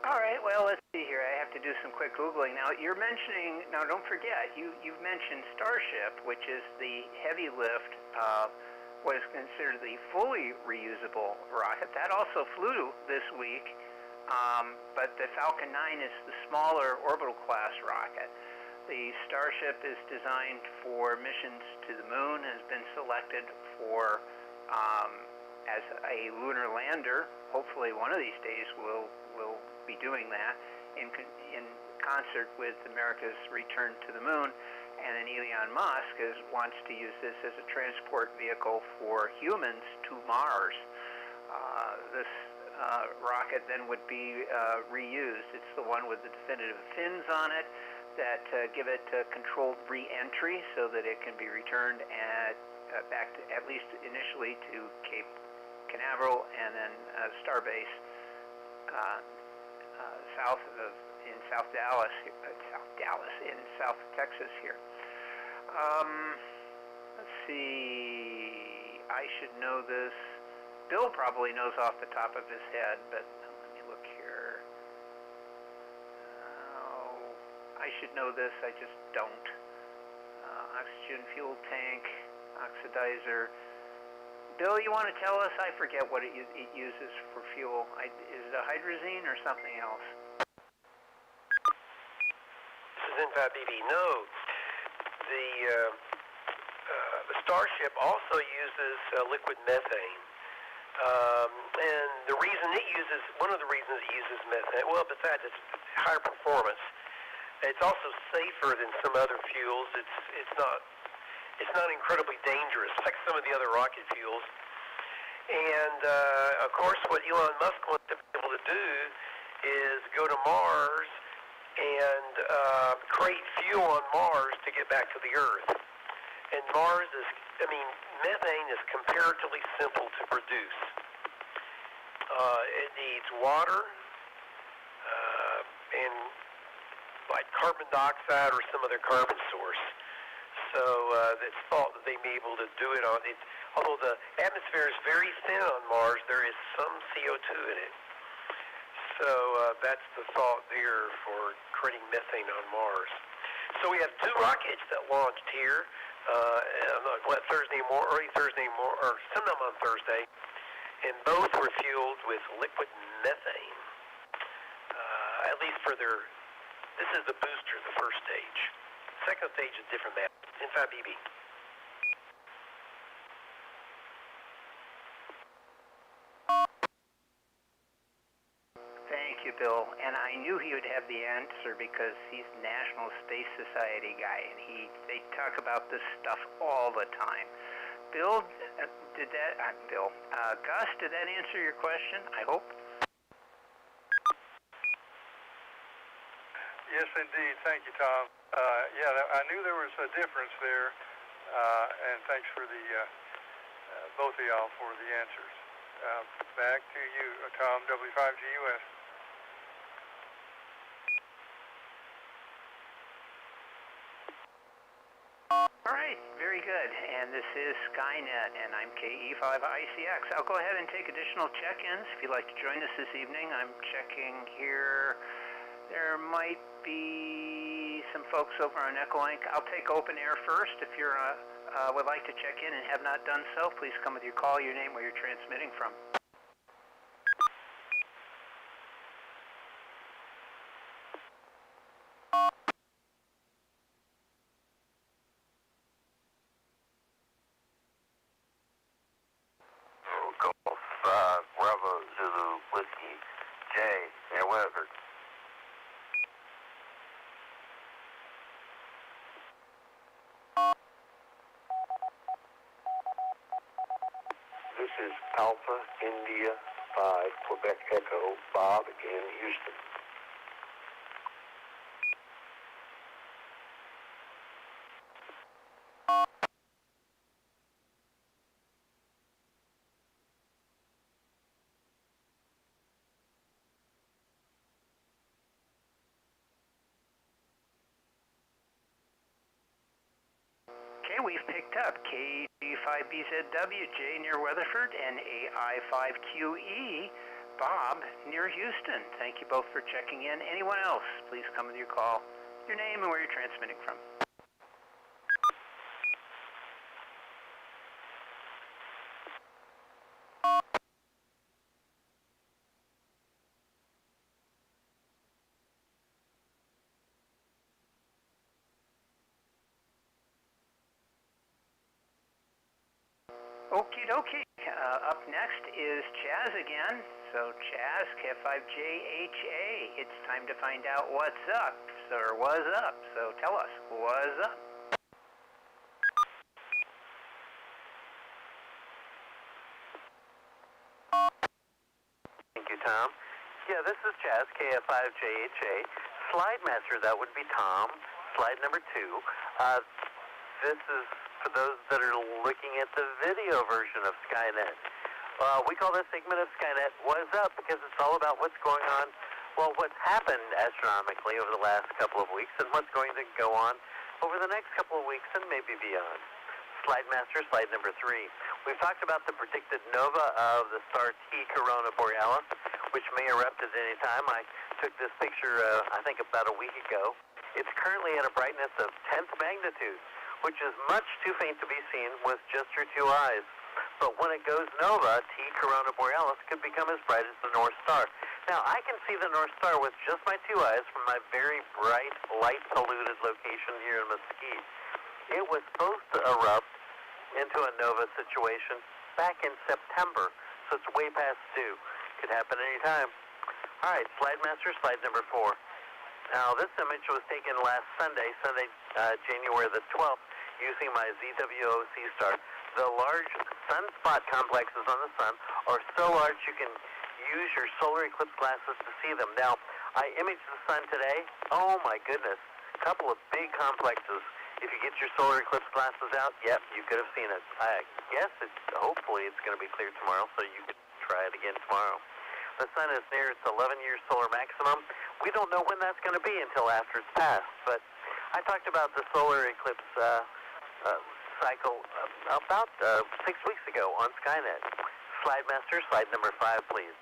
All right, well, let's see here. I have to do some quick Googling. Now, you're mentioning, now don't forget, you've mentioned Starship, which is the heavy lift, what is considered the fully reusable rocket. That also flew this week, but the Falcon 9 is the smaller orbital class rocket. The Starship is designed for missions to the moon, has been selected for as a lunar lander. Hopefully one of these days we'll be doing that in concert with America's return to the moon. And then Elon Musk wants to use this as a transport vehicle for humans to Mars. This rocket then would be reused. It's the one with the definitive fins on it that give it controlled re-entry so that it can be returned back to, at least initially, to Cape Canaveral and then Starbase in South Texas here. Let's see. I should know this. Bill probably knows off the top of his head, but let me look here. I should know this. I just don't. Oxygen fuel tank, oxidizer. Bill, you want to tell us? I forget what it uses for fuel. Is it a hydrazine or something else? This is N5BB. No. The Starship also uses liquid methane. And the reason one of the reasons it uses methane, well, besides its higher performance, it's also safer than some other fuels. It's not incredibly dangerous like some of the other rocket fuels. And of course, what Elon Musk wants to be able to do is go to Mars and create fuel on Mars to get back to the Earth. And methane is comparatively simple to produce. It needs water and like carbon dioxide or some other carbon source. So it's thought that they may be able to do it on it. Although the atmosphere is very thin on Mars, there is some CO2 in it. So that's the thought there for creating methane on Mars. So we have two rockets that launched here. early Thursday or sometime on Thursday, and both were fueled with liquid methane. At least for this is the booster, the first stage. Second stage is different map, N5BB. Thank you, Bill. And I knew he would have the answer because he's National Space Society guy, and they talk about this stuff all the time. Bill, Gus, did that answer your question? I hope. Yes, indeed. Thank you, Tom. I knew there was a difference there, and thanks for the both of y'all for the answers. Back to you, Tom, W5GUS. All right, very good. And this is Skynet, and I'm KE5ICX. I'll go ahead and take additional check-ins if you'd like to join us this evening. I'm checking here. There might be some folks over on Echolink. I'll take open air first. If you would like to check in and have not done so, please come with your call, your name, where you're transmitting from. Bravo Zulu Whiskey J, Air Weather. This is Alpha India 5, Quebec Echo, Bob in Houston. Okay, we've picked up KG5BZWJ near Weatherford and AI5QE Bob near Houston. Thank you both for checking in. Anyone else, please come with your call, your name, and where you're transmitting from. Okie dokie. Up next is Chaz again. So Chaz, K5JHA. It's time to find out what's up, or was up. So tell us, what's up? Thank you, Tom. Yeah, this is Chaz, KF5JHA. Slide master, that would be Tom. Slide number 2. This is for those that are looking at the video version of Skynet. We call this segment of Skynet What's Up because it's all about what's going on, well, what's happened astronomically over the last couple of weeks and what's going to go on over the next couple of weeks and maybe beyond. Slide master, slide number 3. We've talked about the predicted nova of the star T Corona Borealis, which may erupt at any time. I took this picture, I think, about a week ago. It's currently at a brightness of 10th magnitude, which is much too faint to be seen with just your 2 eyes. But when it goes nova, T Corona Borealis could become as bright as the North Star. Now, I can see the North Star with just my 2 eyes from my very bright, light-polluted location here in Mesquite. It was supposed to erupt into a nova situation back in September, so it's way past due. Could happen anytime. All right, slide master, slide number 4. Now, this image was taken last Sunday, January the 12th, using my ZWO-C star. The large sunspot complexes on the sun are so large you can use your solar eclipse glasses to see them. Now, I imaged the sun today. Oh my goodness, a couple of big complexes. If you get your solar eclipse glasses out, yep, you could have seen it. I guess hopefully it's going to be clear tomorrow, so you can try it again tomorrow. The sun is near its 11-year solar maximum. We don't know when that's going to be until after it's passed, but I talked about the solar eclipse cycle about 6 weeks ago on Skynet. Slide master, slide number 5, please.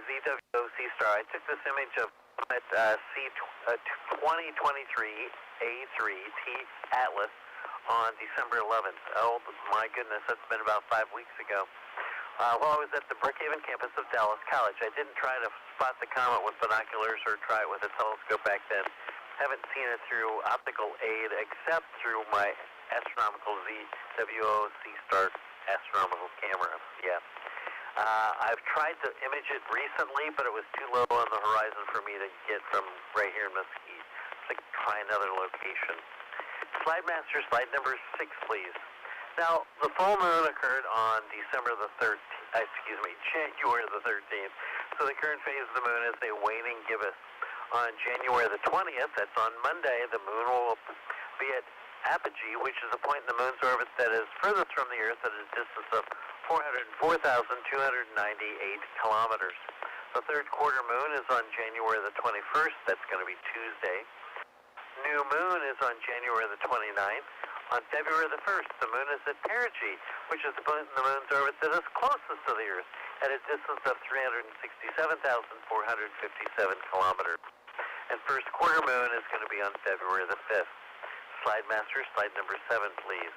ZWO Star. I took this image of comet C2023A3T Atlas on December 11th. Oh my goodness, that's been about 5 weeks ago. While I was at the Brookhaven campus of Dallas College, I didn't try to spot the comet with binoculars or try it with a telescope back then. Haven't seen it through optical aid except through my astronomical ZWO Star astronomical camera. Yeah. I've tried to image it recently, but it was too low on the horizon for me to get from right here in Mesquite. So try another location. Slide master, slide number 6, please. Now, the full moon occurred on January the 13th. So the current phase of the moon is a waning gibbous. On January the 20th, that's on Monday, the moon will be at apogee, which is a point in the moon's orbit that is furthest from the Earth at a distance of 404,298 kilometers. The third quarter moon is on January the 21st. That's going to be Tuesday. New moon is on January the 29th. On February the 1st, the moon is at perigee, which is the point in the moon's orbit that is closest to the Earth at a distance of 367,457 kilometers. And first quarter moon is going to be on February the 5th. Slide master, slide number 7, please.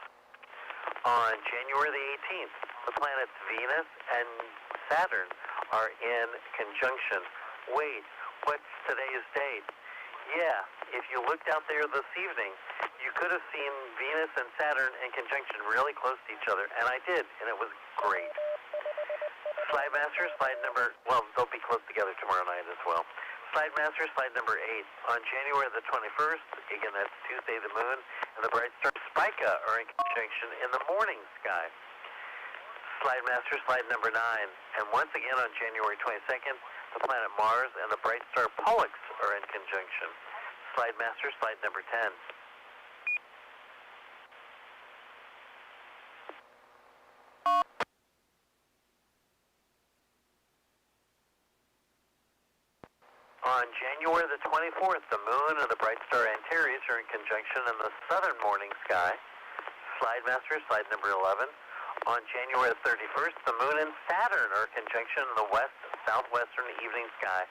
On January the 18th, the planets Venus and Saturn are in conjunction. Wait, what's today's date? Yeah, if you looked out there this evening, you could have seen Venus and Saturn in conjunction really close to each other, and I did, and it was great. Slide master, slide number, well, they'll be close together tomorrow night as well. Slide master, slide number 8. On January the 21st, again, that's Tuesday, the moon and the bright star Spica are in conjunction in the morning sky. Slide master, slide number 9. And once again on January 22nd, the planet Mars and the bright star Pollux are in conjunction. Slide master, slide number 10. On January the 24th, the moon and the bright star Antares are in conjunction in the southern morning sky. Slide master, slide number 11. On January the 31st, the moon and Saturn are in conjunction in the southwestern evening sky.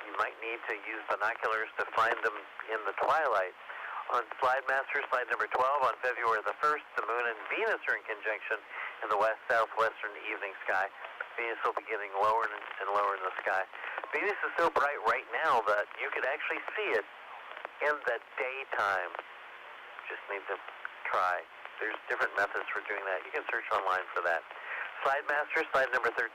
You might need to use binoculars to find them in the twilight. On slide master, slide number 12, on February the 1st, the moon and Venus are in conjunction in the west-southwestern evening sky. Venus will be getting lower and lower in the sky. Venus is so bright right now that you could actually see it in the daytime. Just need to try. There's different methods for doing that. You can search online for that. Slide master, slide number 13.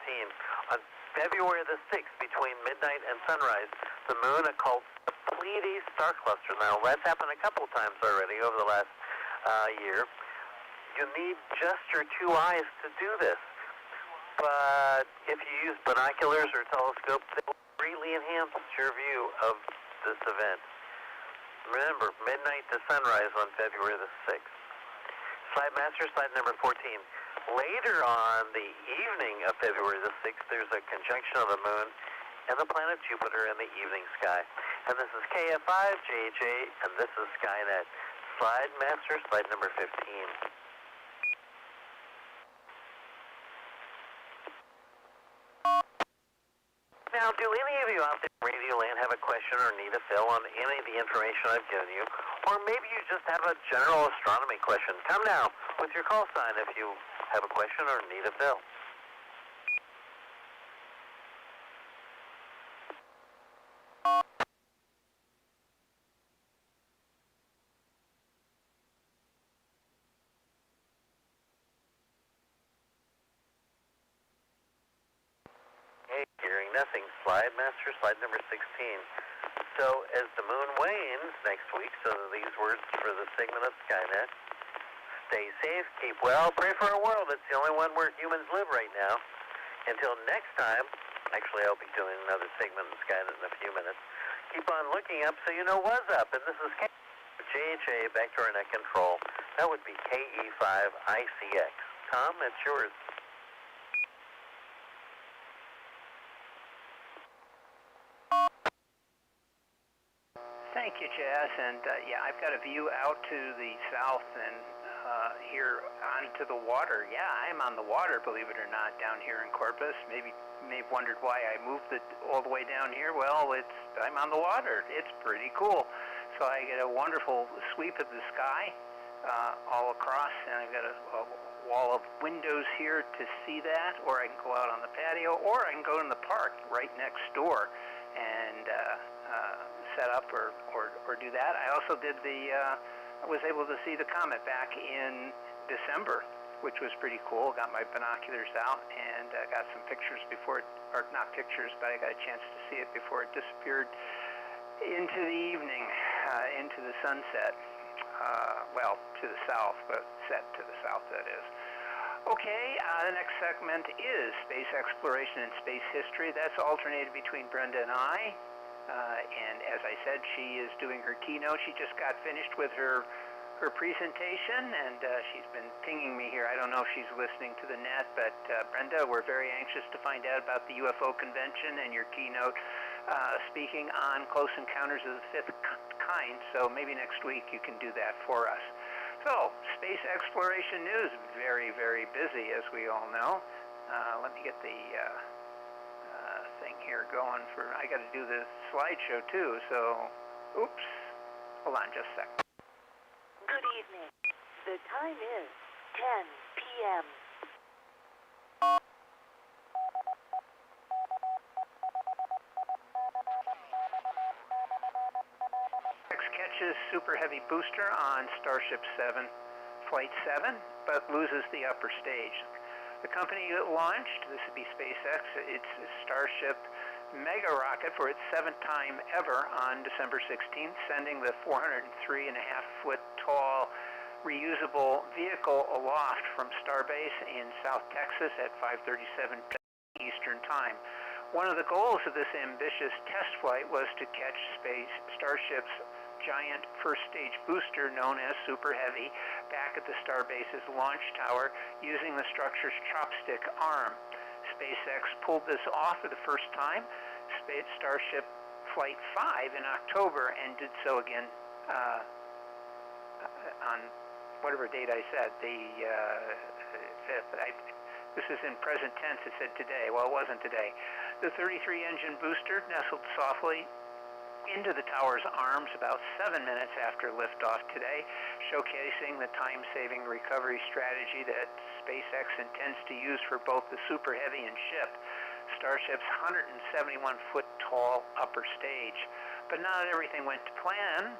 On February the 6th, between midnight and sunrise, the moon occults the Pleiades star cluster. Now, that's happened a couple times already over the last year. You need just your 2 eyes to do this. But if you use binoculars or telescopes, they will greatly enhance your view of this event. Remember, midnight to sunrise on February the 6th. Slide master, slide number 14. Later on the evening of February the 6th, there's a conjunction of the moon and the planet Jupiter in the evening sky. And this is KF5JJ, and this is Skynet. Slide master, slide number 15. Now, do any of you out there in Radio Land have a question or need a fill on any of the information I've given you? Or maybe you just have a general astronomy question. Come now with your call sign if you have a question or need a fill. Hearing nothing. Slide master, slide number 16. So as the moon wanes next week, so these words for the segment of Skynet: stay safe, keep well, pray for a world that's the only one where humans live right now. Until next time, actually I'll be doing another segment of Skynet in a few minutes. Keep on looking up so you know what's up. And this is JHA back to our net control. That would be KE5ICX. Tom, it's yours. Thank you, Jazz. And yeah, I've got a view out to the south and here onto the water. Yeah, I'm on the water, believe it or not, down here in Corpus. Maybe you may have wondered why I moved it all the way down here. Well, I'm on the water. It's pretty cool. So I get a wonderful sweep of the sky all across, and I've got a wall of windows here to see that, or I can go out on the patio, or I can go in the park right next door and set up or do that. I also did I was able to see the comet back in December, which was pretty cool. Got my binoculars out and got some pictures before or not pictures, but I got a chance to see it before it disappeared into the evening, into the sunset. Well, to the south, but set to the south, that is. Okay, the next segment is space exploration and space history. That's alternated between Brenda and I. And as I said, she is doing her keynote. She just got finished with her presentation, and she's been pinging me here. I don't know if she's listening to the net, but Brenda, we're very anxious to find out about the UFO convention and your keynote speaking on close encounters of the fifth kind. So maybe next week you can do that for us. So, space exploration news, very, very busy, as we all know. Let me get the thing here going I got to do the slideshow too, so, oops, hold on just a second. Good evening. The time is 10 p.m. Catches Super Heavy booster on Starship 7, Flight 7, but loses the upper stage. The company that launched, this would be SpaceX, its Starship mega rocket for its 7th time ever on December 16th, sending the 403.5-foot tall reusable vehicle aloft from Starbase in South Texas at 5:37 Eastern Time. One of the goals of this ambitious test flight was to catch Starship's giant first-stage booster known as Super Heavy back at the Starbase's launch tower using the structure's chopstick arm. SpaceX pulled this off for the first time, Starship Flight 5 in October, and did so again on whatever date I said, the 5th. This is in present tense. It said today. Well, it wasn't today. The 33-engine booster nestled softly into the tower's arms about 7 minutes after liftoff today, showcasing the time-saving recovery strategy that SpaceX intends to use for both the Super Heavy and ship Starship's 171-foot tall upper stage. But not everything went to plan.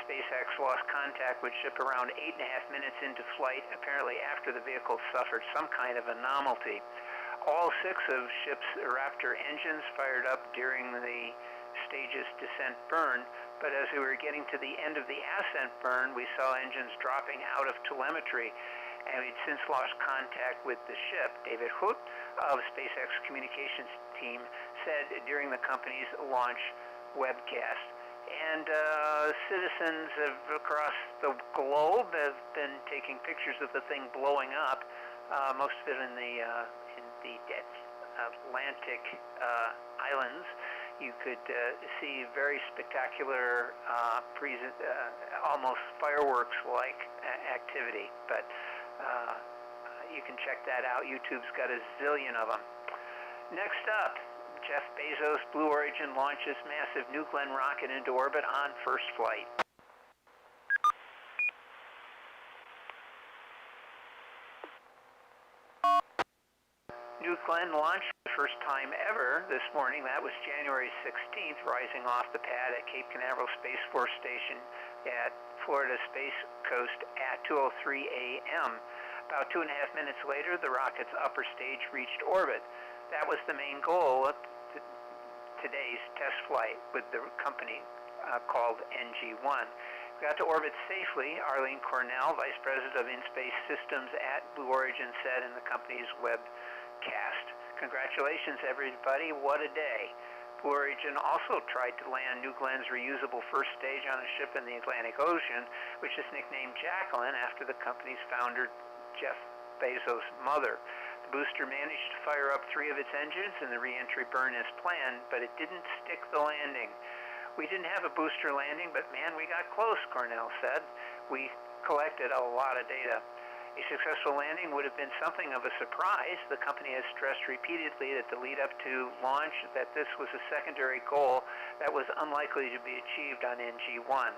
SpaceX lost contact with ship around 8.5 minutes into flight, apparently after the vehicle suffered some kind of anomaly. All 6 of ship's Raptor engines fired up during the stage's descent burn, but as we were getting to the end of the ascent burn, we saw engines dropping out of telemetry, and we'd since lost contact with the ship. David Hoot of SpaceX communications team said during the company's launch webcast. And citizens across the globe have been taking pictures of the thing blowing up, most of it in the Atlantic islands. You could see very spectacular, almost fireworks-like activity. But you can check that out. YouTube's got a zillion of them. Next up, Jeff Bezos' Blue Origin launches massive New Glenn rocket into orbit on first flight. New Glenn launched for the first time ever this morning. That was January 16th, rising off the pad at Cape Canaveral Space Force Station at Florida Space Coast at 2:03 a.m. About 2.5 minutes later, the rocket's upper stage reached orbit. That was the main goal of today's test flight with the company called NG-1. We got to orbit safely, Arlene Cornell, Vice President of In-Space Systems at Blue Origin, said in the company's webcast. Congratulations, everybody. What a day. Blue Origin also tried to land New Glenn's reusable first stage on a ship in the Atlantic Ocean, which is nicknamed Jacqueline after the company's founder, Jeff Bezos' mother. The booster managed to fire up 3 of its engines and the re-entry burn as planned, but it didn't stick the landing. We didn't have a booster landing, but man, we got close, Cornell said. We collected a lot of data. A successful landing would have been something of a surprise. The company has stressed repeatedly that the lead up to launch that this was a secondary goal that was unlikely to be achieved on NG-1.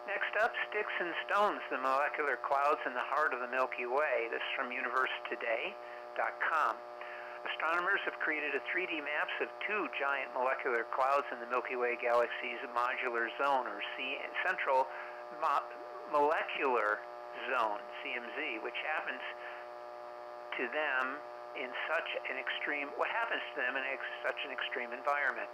Next up, Sticks and Stones, the molecular clouds in the heart of the Milky Way. This is from universetoday.com. Astronomers have created a 3D maps of two giant molecular clouds in the Milky Way galaxy's modular zone, or Central Molecular Zone, CMZ, which happens to them in such an extreme environment.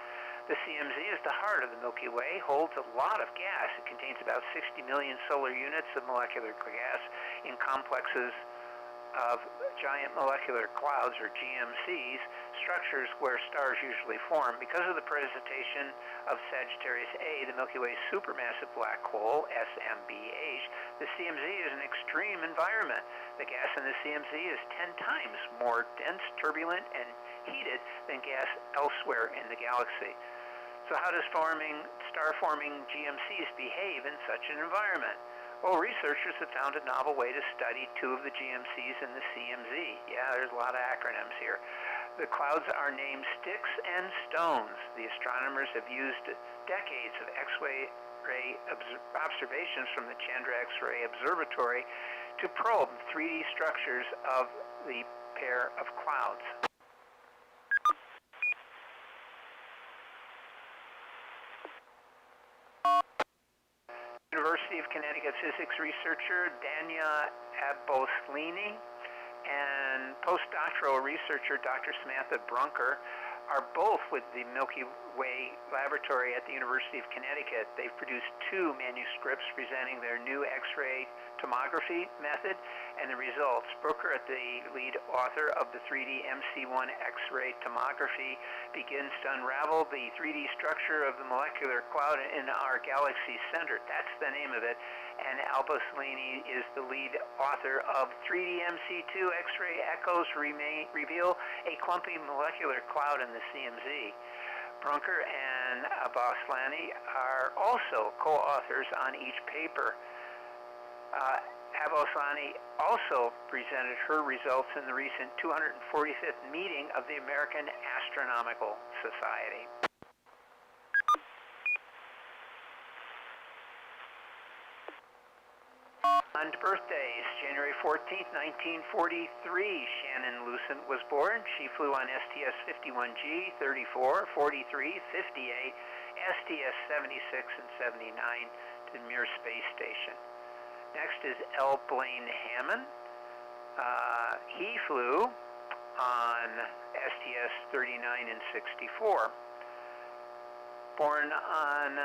The CMZ is the heart of the Milky Way, holds a lot of gas. It contains about 60 million solar units of molecular gas in complexes of giant molecular clouds, or GMCs, structures where stars usually form. Because of the precipitation of Sagittarius A, the Milky Way's supermassive black hole, SMBH, the CMZ is an extreme environment. The gas in the CMZ is 10 times more dense, turbulent, and heated than gas elsewhere in the galaxy. So how does star-forming GMCs behave in such an environment? Well, researchers have found a novel way to study two of the GMCs in the CMZ. Yeah, there's a lot of acronyms here. The clouds are named Sticks and Stones. The astronomers have used decades of X-ray observations from the Chandra X-ray Observatory to probe 3D structures of the pair of clouds. University of Connecticut physics researcher Dania Aboslini and postdoctoral researcher Dr. Samantha Brunker are both with the Milky Way Laboratory at the University of Connecticut. They've produced two manuscripts presenting their new X-ray tomography method and the results. Brooker, the lead author of the 3D MC1 X-ray tomography, begins to unravel the 3D structure of the molecular cloud in our galaxy center. That's the name of it. And Alboslini is the lead author of 3D MC2 X-ray echoes reveal a clumpy molecular cloud in the CMZ. Brunker and Aboslani are also co-authors on each paper. Aboslani also presented her results in the recent 245th meeting of the American Astronomical Society. On birthdays, January 14th, 1943, Shannon Lucent was born. She flew on STS-51G, 34, 43, 58, STS-76, and 79 to the Mir Space Station. Next is L. Blaine Hammond. He flew on STS-39 and 64. Born on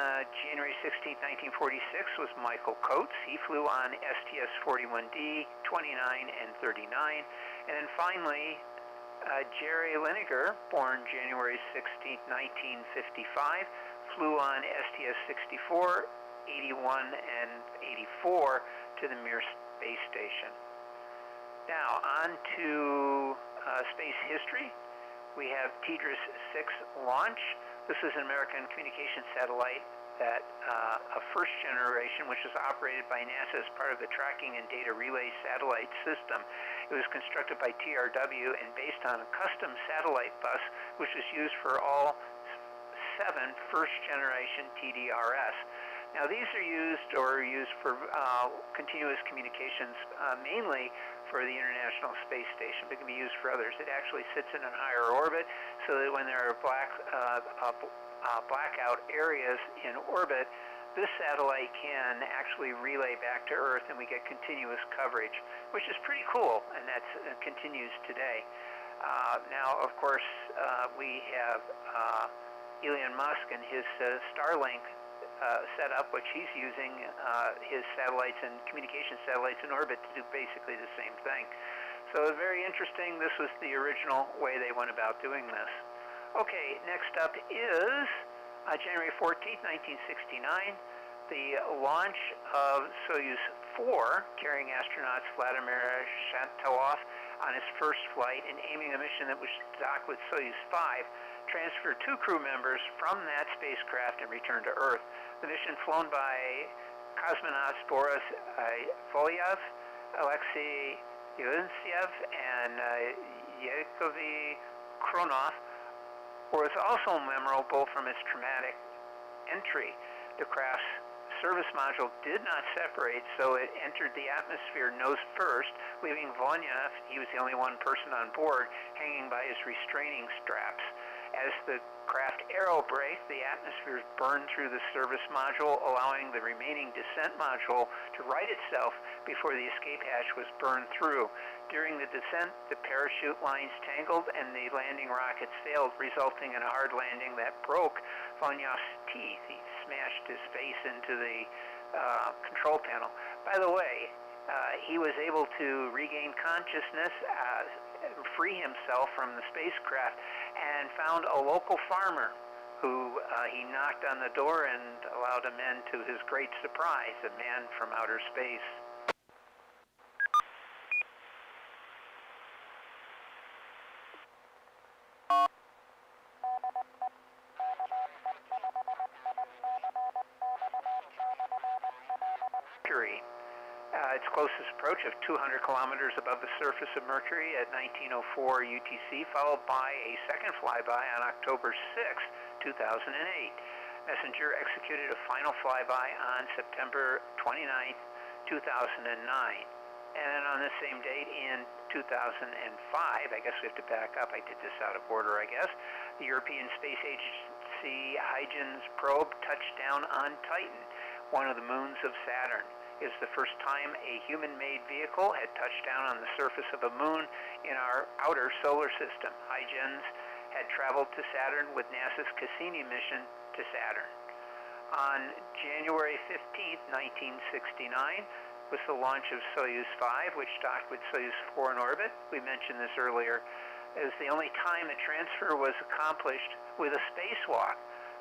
January 16, 1946, was Michael Coates. He flew on STS-41D, 29, and 39. And then finally, Jerry Liniger, born January 16, 1955, flew on STS-64, 81, and 84 to the Mir Space Station. Now, on to space history. We have TDRS 6 launch. This is an American communication satellite that a first generation, which was operated by NASA as part of the Tracking and Data Relay Satellite System. It was constructed by TRW and based on a custom satellite bus, which was used for all 7 first generation TDRS. Now these are used for continuous communications, mainly for the International Space Station, but can be used for others. It actually sits in a higher orbit, so that when there are blackout areas in orbit, this satellite can actually relay back to Earth, and we get continuous coverage, which is pretty cool, and that continues today. Now, of course, we have Elon Musk and his Starlink set up, which he's using his satellites and communication satellites in orbit to do basically the same thing. So it's very interesting. This was the original way they went about doing this. Okay, next up is January 14th, 1969, the launch of Soyuz 4, carrying astronauts Vladimir Shatov on his first flight and aiming a mission that was docked with Soyuz 5 transfer 2 crew members from that spacecraft and return to Earth. The mission flown by cosmonauts Boris Volyev, Alexei Yeltsev, and Yevgeny Kronov was also memorable from its traumatic entry. The craft's service module did not separate, so it entered the atmosphere nose first, leaving Volyev, he was the only one person on board, hanging by his restraining straps. As the craft aerobraked, the atmosphere burned through the service module, allowing the remaining descent module to right itself before the escape hatch was burned through. During the descent, the parachute lines tangled and the landing rockets failed, resulting in a hard landing that broke Vonyev's teeth. He smashed his face into the control panel. By the way, he was able to regain consciousness, free himself from the spacecraft, and found a local farmer who he knocked on the door and allowed him in, to his great surprise, a man from outer space. Mercury. Its closest approach of 200 kilometers above the surface of Mercury at 1904 UTC, followed by a second flyby on October 6, 2008. Messenger executed a final flyby on September 29, 2009. And then on the same date in 2005, I guess we have to back up, I did this out of order, I guess, the European Space Agency Huygens probe touched down on Titan, one of the moons of Saturn. Is the first time a human-made vehicle had touched down on the surface of a moon in our outer solar system. Huygens had traveled to Saturn with NASA's Cassini mission to Saturn. On January 15, 1969, was the launch of Soyuz 5, which docked with Soyuz 4 in orbit. We mentioned this earlier. It was the only time a transfer was accomplished with a spacewalk.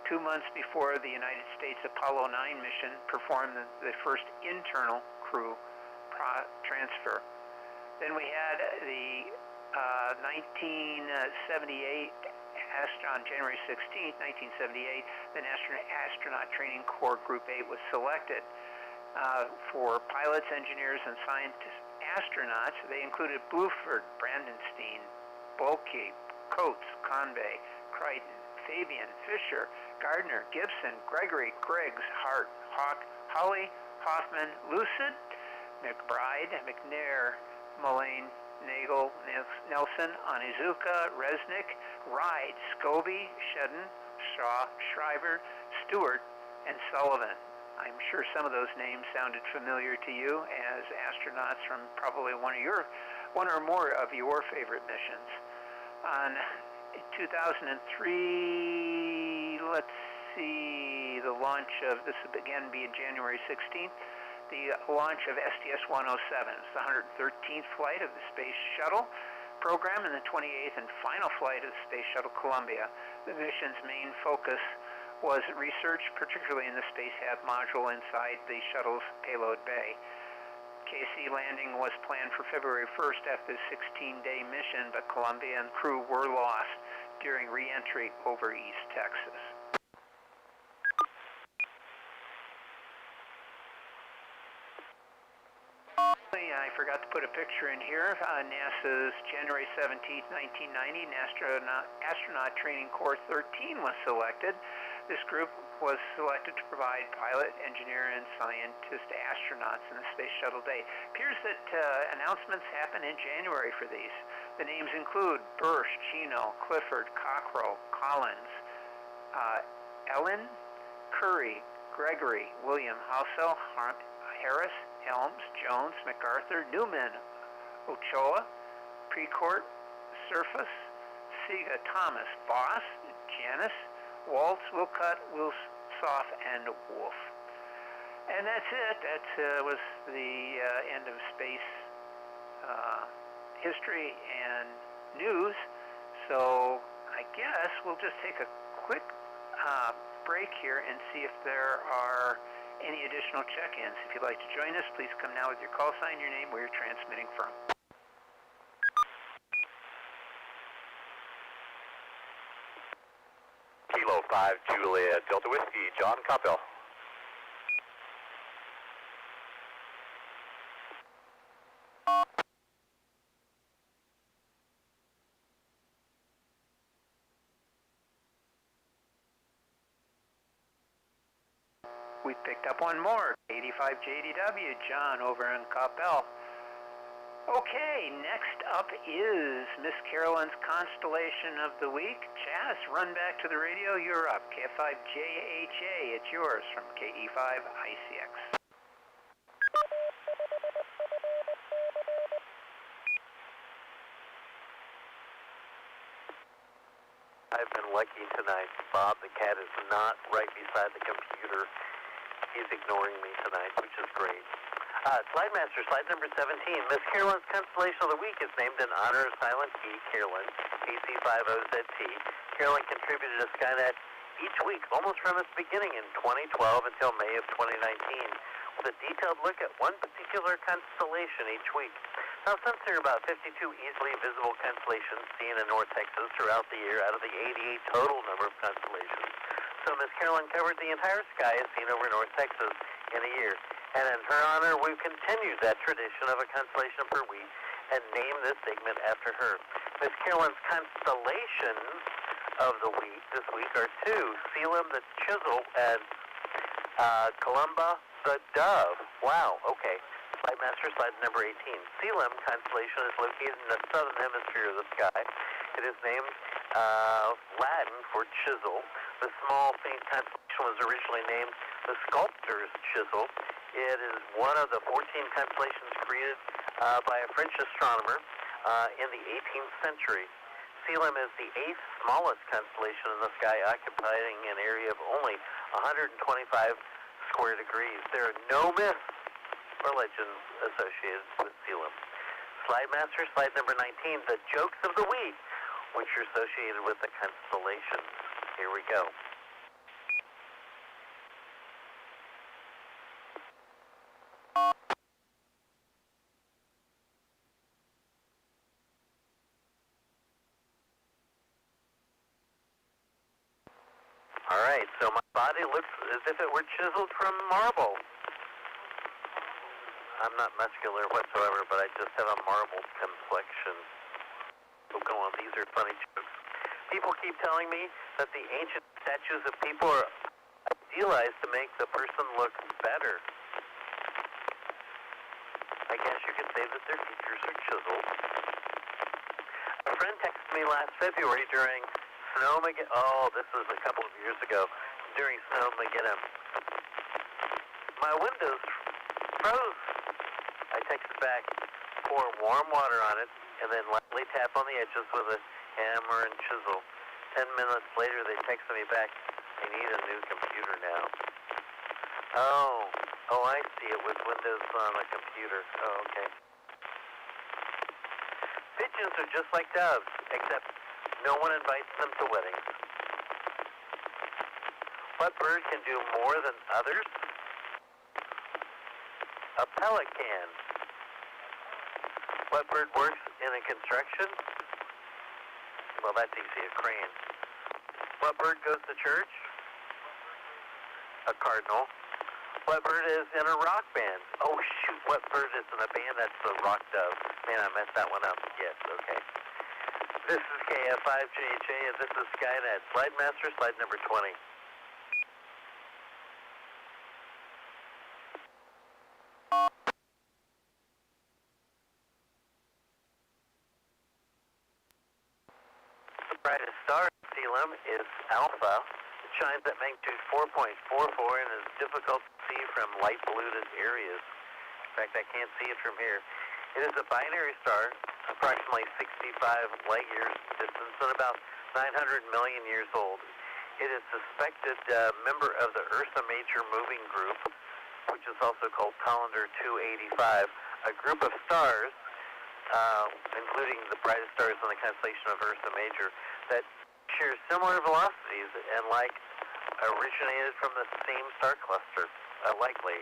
2 months before the United States Apollo 9 mission performed the first internal crew transfer. Then we had the 1978, on January 16, 1978, the Astronaut Training Corps Group 8 was selected. For pilots, engineers, and scientists, astronauts, they included Bluford, Brandenstein, Bulke, Coates, Convey, Crichton, Fabian, Fisher, Gardner, Gibson, Gregory, Griggs, Hart, Hawk, Holly, Hoffman, Lucid, McBride, McNair, Mullane, Nagel, Nelson, Onizuka, Resnick, Ride, Scobie, Shedden, Shaw, Shriver, Stewart, and Sullivan. I'm sure some of those names sounded familiar to you as astronauts from probably one or more of your favorite missions. On 2003, let's see, the launch of, this would again be January 16th, the launch of STS-107. It's the 113th flight of the Space Shuttle program and the 28th and final flight of the Space Shuttle Columbia. The mission's main focus was research, particularly in the Space Hab module inside the shuttle's payload bay. KC landing was planned for February 1st after the 16-day mission, but Columbia and crew were lost during re-entry over East Texas. I forgot to put a picture in here. NASA's January 17th, 1990, Astronaut Training Corps 13 was selected. This group was selected to provide pilot, engineer, and scientist astronauts in the Space Shuttle Day. Appears that announcements happen in January for these. The names include Bursch, Chino, Clifford, Cockrell, Collins, Ellen, Curry, Gregory, William, Housel, Harris, Helms, Jones, MacArthur, Newman, Ochoa, Precourt, Surface, Siga, Thomas, Voss, Janis, Waltz, Wilcott, Wilsoff, and Wolf. And that's it. That was the end of space history and news. So I guess we'll just take a quick break here and see if there are any additional check-ins. If you'd like to join us, please come now with your call sign, your name, where you're transmitting from. 5 Juliet Delta Whiskey, John Coppell. We picked up one more, 85 JDW, John over in Coppell. Okay, next up is Miss Carolyn's Constellation of the Week. Chaz, run back to the radio. You're up. KF5JHA, it's yours from KE5ICX. I've been lucky tonight. Bob the cat is not right beside the computer. He's ignoring me tonight, which is great. Slide Master, slide number 17. Miss Carolyn's Constellation of the Week is named in honor of Silent P. Carolyn, PC50ZT. Carolyn contributed to Skynet each week, almost from its beginning in 2012 until May of 2019, with a detailed look at one particular constellation each week. Now, since there are about 52 easily visible constellations seen in North Texas throughout the year out of the 88 total number of constellations, so Miss Caelum covered the entire sky as seen over North Texas in a year. And in her honor, we've continued that tradition of a constellation per week and named this segment after her. Miss Caelum's constellations of the week this week are two: Caelum the Chisel and Columba the Dove. Wow, okay. Slide Master, slide number 18. Caelum constellation is located in the southern hemisphere of the sky. It is named Latin for chisel. The small faint constellation was originally named the Sculptor's Chisel. It is one of the 14 constellations created by a French astronomer in the 18th century. Caelum is the 8th smallest constellation in the sky, occupying an area of only 125 square degrees. There are no myths or legends associated with Caelum. Slide Master, slide number 19, the jokes of the week, which are associated with the constellations. Here we go. All right, so my body looks as if it were chiseled from marble. I'm not muscular whatsoever, but I just have a marble complexion. Oh, go on, these are funny jokes. People keep telling me that the ancient statues of people are idealized to make the person look better. I guess you could say that their features are chiseled. A friend texted me last February during Snowmageddon. Oh, this was a couple of years ago. During Snowmageddon. My windows froze. I texted back, pour warm water on it, and then lightly tap on the edges with a hammer and chisel. 10 minutes later, they texted me back, they need a new computer now. Oh, I see it with Windows on a computer. Oh, okay. Pigeons are just like doves, except no one invites them to weddings. What bird can do more than others? A pelican. What bird works in a construction? Well, that's easy, a crane. What bird goes to church? A cardinal. What bird is in a rock band? Oh, shoot, what bird is in a band? That's the rock dove. Man, I messed that one up. Yes, okay. This is KF5JHA, and this is Skynet. Slide Master, slide number 20. The brightest star in Caelum is Alpha. It shines at magnitude 4.44 and is difficult to see from light-polluted areas. In fact, I can't see it from here. It is a binary star, approximately 65 light years distance and about 900 million years old. It is suspected member of the Ursa Major moving group, which is also called Colander 285, a group of stars, including the brightest stars in the constellation of Ursa Major, that share similar velocities and originated from the same star cluster, likely.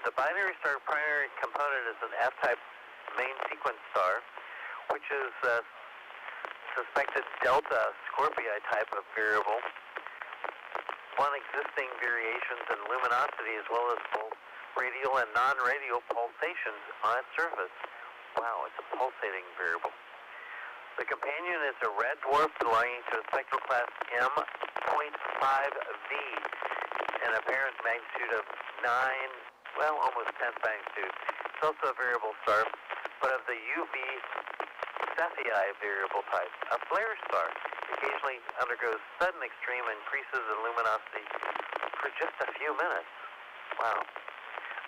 The binary star primary component is an F-type main sequence star, which is suspected delta Scorpii type of variable one existing variations in luminosity as well as both radial and non-radial pulsations on its surface. Wow, it's a pulsating variable. The companion is a red dwarf belonging to the spectral class M.5V, an apparent magnitude of 9, well, almost 10th magnitude. It's also a variable star, but of the UV Cephei variable type. A flare star occasionally undergoes sudden extreme increases in luminosity for just a few minutes. Wow.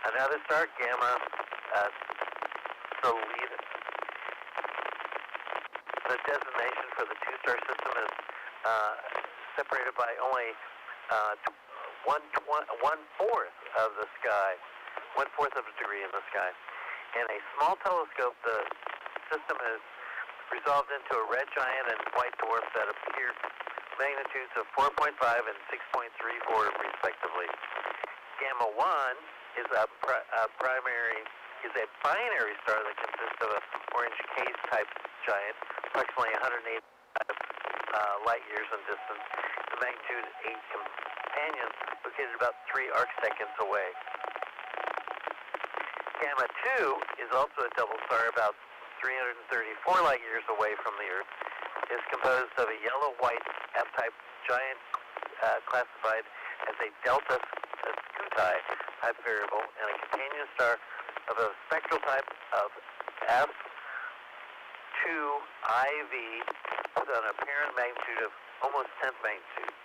Another star, Gamma Solidae. The designation for the two-star system is separated by only one-fourth of the sky, one-fourth of a degree in the sky. In a small telescope, the system is resolved into a red giant and white dwarf that appear magnitudes of 4.5 and 6.34 respectively. Gamma 1 is a binary star that consists of an orange case-type giant, approximately 185 light years in distance, the magnitude 8 companion located about 3 arcseconds away. Gamma 2 is also a double star about 334 light years away from the Earth. It is composed of a yellow-white F-type giant classified as a delta Scuti type variable and a companion star of a spectral type of F2IV with an apparent magnitude of almost 10th magnitude.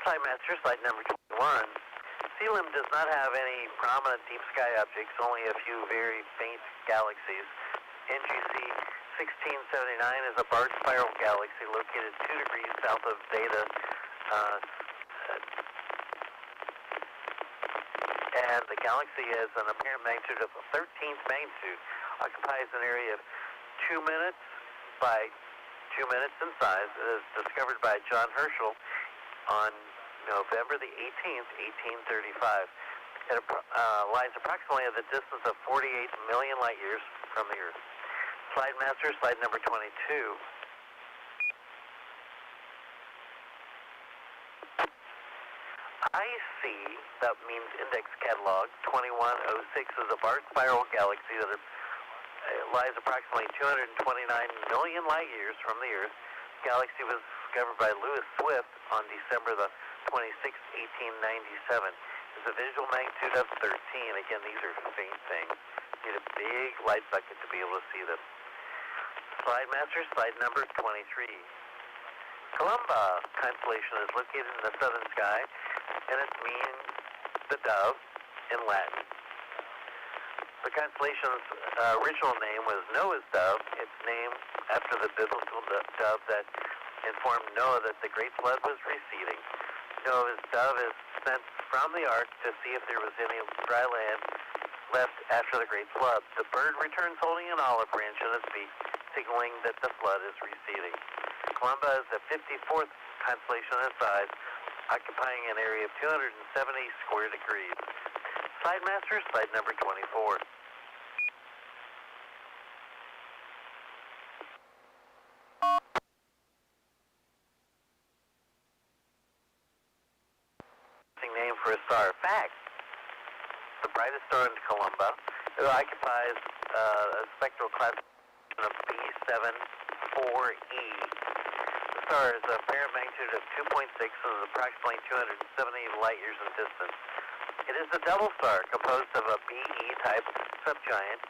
Slide master, slide number 21. Caelum does not have any prominent deep sky objects, only a few very faint galaxies. NGC 1679 is a barred spiral galaxy located 2 degrees south of Beta, and the galaxy has an apparent magnitude of 13th magnitude, occupies an area of 2 minutes by 2 minutes in size. It was discovered by John Herschel on November the 18th, 1835. It lies approximately at the distance of 48 million light years from the Earth. Slide master, slide number 22. IC, that means index catalog, 2106 is a barred spiral galaxy that lies approximately 229 million light years from the Earth. The galaxy was discovered by Lewis Swift on December the 26th, 1897. It's a visual magnitude of 13. Again, these are faint things. You need a big light bucket to be able to see them. Slide master, slide number 23. Columba constellation is located in the southern sky, and it means the dove in Latin. The constellation's original name was Noah's dove. It's named after the biblical dove that informed Noah that the great flood was receding. Noah's dove is sent from the ark to see if there was any dry land left after the great flood. The bird returns holding an olive branch in its beak, signaling that the flood is receding. Columba is the 54th constellation in size, occupying an area of 270 square degrees. Slide master, slide number 24. Name for a star. Fact: the brightest star in Columba, it occupies a spectral classification of B74E. The star is a apparent magnitude of 2.6 and is approximately 270 light years in distance. It is a double star composed of a BE-type subgiant,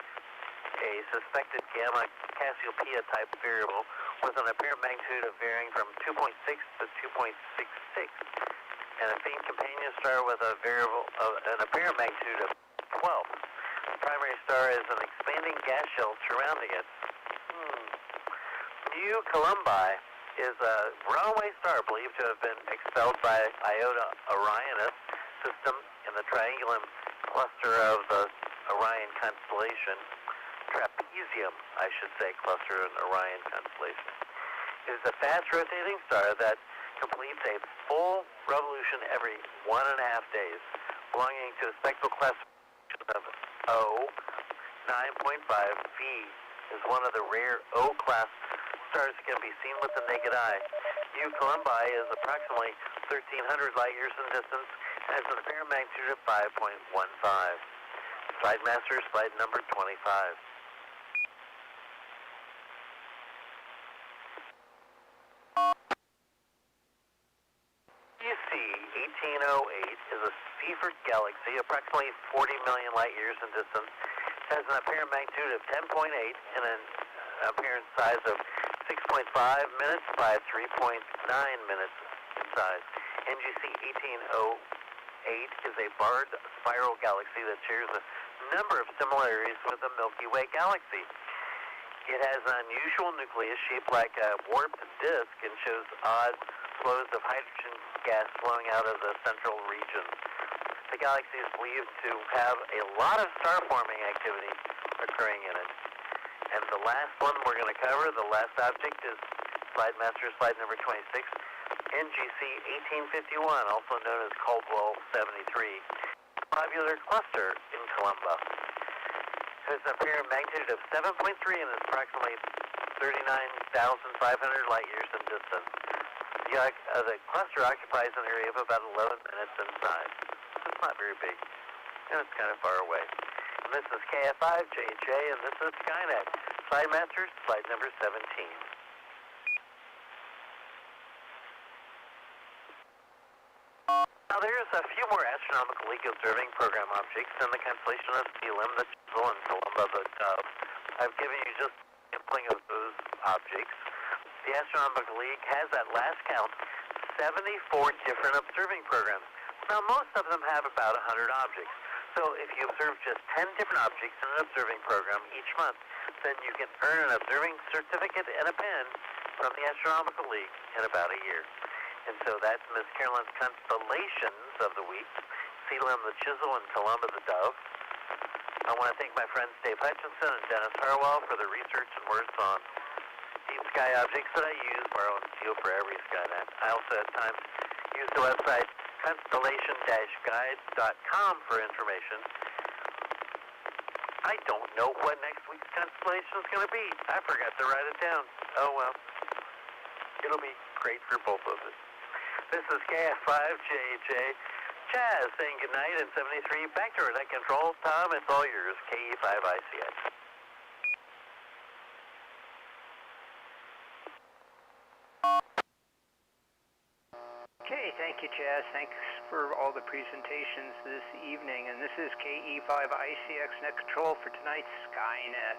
a suspected Gamma Cassiopeia type variable with an apparent magnitude of varying from 2.6 to 2.66. And a faint companion star with a variable an apparent magnitude of 12. The primary star is an expanding gas shell surrounding it. New Columbi is a runaway star believed to have been expelled by Iota Orionis system in the triangulum cluster of the Orion constellation. Trapezium, I should say, cluster in Orion constellation. It is a fast rotating star that completes a full revolution every 1.5 days, belonging to a spectral classification of O, 9.5 V is one of the rare O-class stars that can be seen with the naked eye. Columba is approximately 1,300 light years in distance and has an apparent magnitude of 5.15. Slide master, slide number 25. You see, 1808 is a Seaford galaxy, approximately 40 million light years in distance. It has an apparent magnitude of 10.8 and an apparent size of 6.5 minutes by 3.9 minutes in size. NGC 1808 is a barred spiral galaxy that shares a number of similarities with the Milky Way galaxy. It has an unusual nucleus shaped like a warped disk and shows odd flows of hydrogen gas flowing out of the central region. The galaxy is believed to have a lot of star-forming activity occurring in it. And the last one we're going to cover, the last object, is slide master, slide number 26, NGC 1851, also known as Caldwell 73, globular cluster in Columba. It has an apparent magnitude of 7.3 and is approximately 39,500 light years in distance. The cluster occupies an area of about 11 minutes in size. So it's not very big, and it's kind of far away. And this is KF5JJ, and this is Skynet. Slide master, slide number 17. Now there's a few more Astronomical League observing program objects in the constellation of Caelum, the Chisel, and Columba, the Dove. I've given you just a sampling of those objects. The Astronomical League has, at last count, 74 different observing programs. Now most of them have about 100 objects. So if you observe just 10 different objects in an observing program each month, then you can earn an observing certificate and a pen from the Astronomical League in about a year. And so that's Ms. Carolyn's Constellations of the week, Caelum the Chisel and Columba the Dove. I want to thank my friends Dave Hutchinson and Dennis Harwell for the research and words on deep sky objects that I use, borrow and steal for every Skynet. I also at times use the website constellation-guide.com for information. I don't know what next week's constellation is going to be. I forgot to write it down. Oh well. It'll be great for both of us. This is KF5JJ. Chaz saying goodnight in 73. Back to our net control. Tom, it's all yours. KE5ICX. Okay, thank you, Chaz. Thanks for all the presentations this evening. And this is KE5ICX Net Control for tonight's Skynet.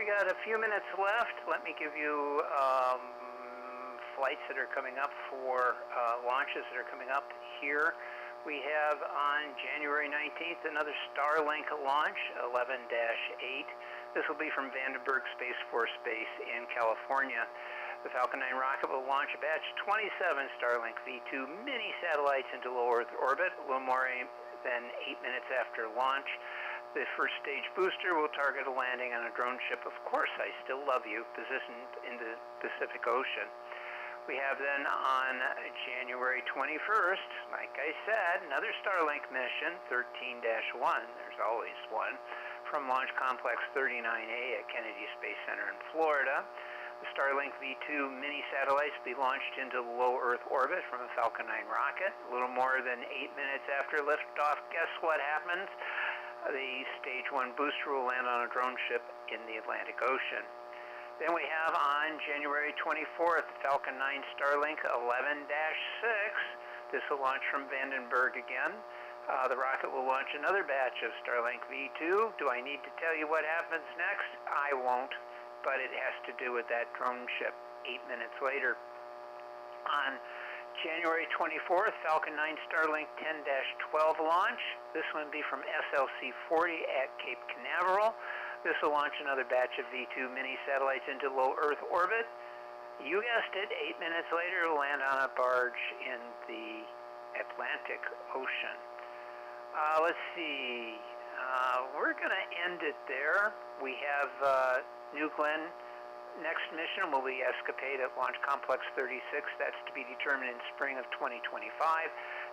We got a few minutes left. Let me give you flights that are coming up for launches that are coming up here. We have on January 19th another Starlink launch, 11-8. This will be from Vandenberg Space Force Base in California. The Falcon 9 rocket will launch a batch 27 Starlink V2 mini satellites into low Earth orbit, a little more than 8 minutes after launch. The first stage booster will target a landing on a drone ship, Of Course I Still Love You, positioned in the Pacific Ocean. We have then on January 21st, like I said, another Starlink mission, 13-1, there's always one, from Launch Complex 39A at Kennedy Space Center in Florida. The Starlink V2 mini satellites will be launched into low Earth orbit from a Falcon 9 rocket. A little more than 8 minutes after liftoff, guess what happens? The Stage 1 booster will land on a drone ship in the Atlantic Ocean. Then we have on January 24th, Falcon 9 Starlink 11-6. This will launch from Vandenberg again. The rocket will launch another batch of Starlink V2. Do I need to tell you what happens next? I won't, but it has to do with that drone ship 8 minutes later. On January 24th, Falcon 9 Starlink 10-12 launch. This one will be from SLC-40 at Cape Canaveral. This will launch another batch of V2 mini satellites into low Earth orbit. You guessed it, 8 minutes later, it will land on a barge in the Atlantic Ocean. Let's see. We're going to end it there. We have New Glenn. Next mission will be Escapade at Launch Complex 36. That's to be determined in spring of 2025.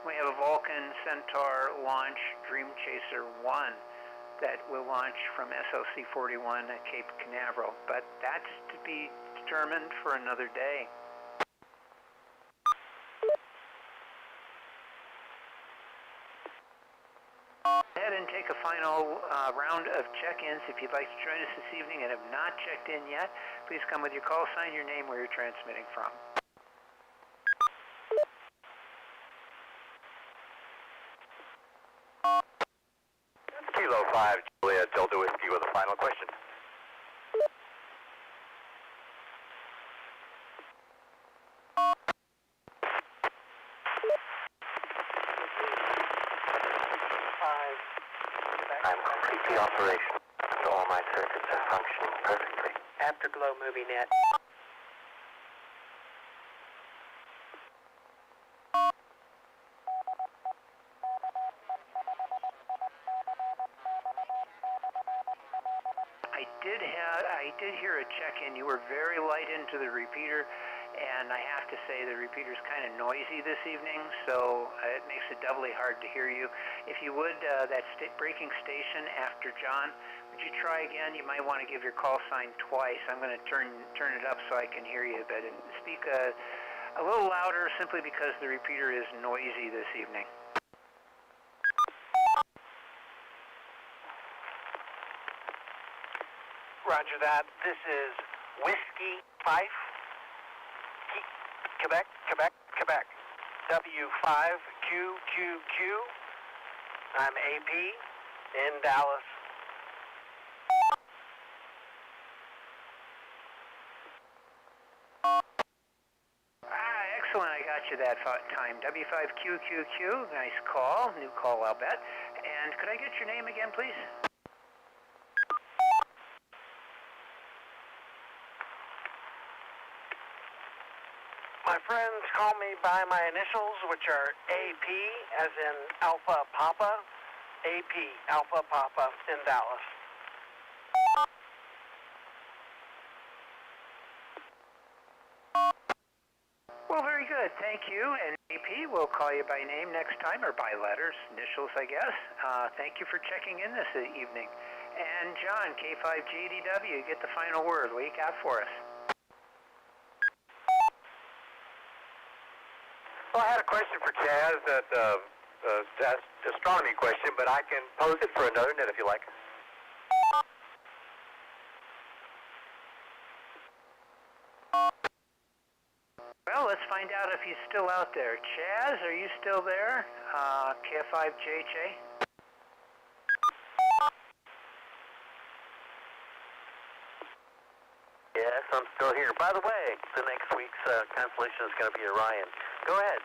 We have a Vulcan Centaur launch, Dream Chaser 1. that will launch from SLC 41 at Cape Canaveral, but that's to be determined for another day. Go ahead and take a final round of check-ins. If you'd like to join us this evening and have not checked in yet, please come with your call sign, your name, where you're transmitting from. Kilo 5, Juliet Delta Whiskey with a final question. I'm completely operational, so all my circuits are functioning perfectly. Afterglow Movie Net. I did hear a check-in. You were very light into the repeater, and I have to say the repeater's kind of noisy this evening, so it makes it doubly hard to hear you. If you would, that breaking station after John, would you try again? You might want to give your call sign twice. I'm going to turn it up so I can hear you, but speak a little louder simply because the repeater is noisy this evening. Roger that. This is Whiskey Fife, Quebec, Quebec, Quebec. W5QQQ. I'm AP in Dallas. Excellent. I got you that time. W5QQQ. Nice call. New call, I'll bet. And could I get your name again, please? My friends call me by my initials, which are AP, as in Alpha Papa. AP, Alpha Papa, in Dallas. Well, very good. Thank you. And AP, we'll call you by name next time, or by letters, initials, I guess. Thank you for checking in this evening. And John, K5GDW, you get the final word. What do you got for us? Well, I had a question for Chaz, astronomy question, but I can pose it for another net if you like. Well, let's find out if he's still out there. Chaz, are you still there? K5JJ? Yes, I'm still here. By the way, the next week's constellation is going to be Orion. Go ahead.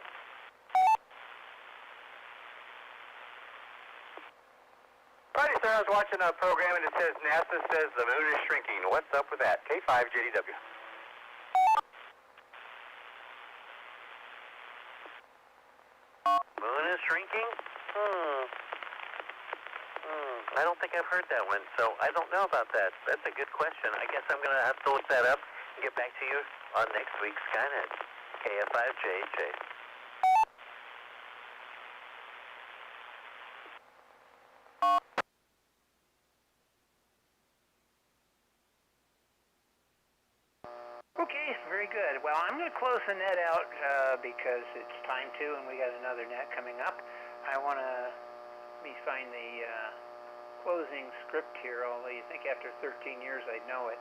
Righty, sir, I was watching a program and it says NASA says the moon is shrinking. What's up with that? K5JDW. Moon is shrinking? I don't think I've heard that one, so I don't know about that. That's a good question. I guess I'm going to have to look that up and get back to you on next week's Skynet. KF5JJ. Okay, very good. Well, I'm going to close the net out because it's time to, and we got another net coming up. I want to find the closing script here, although you think after 13 years I'd know it.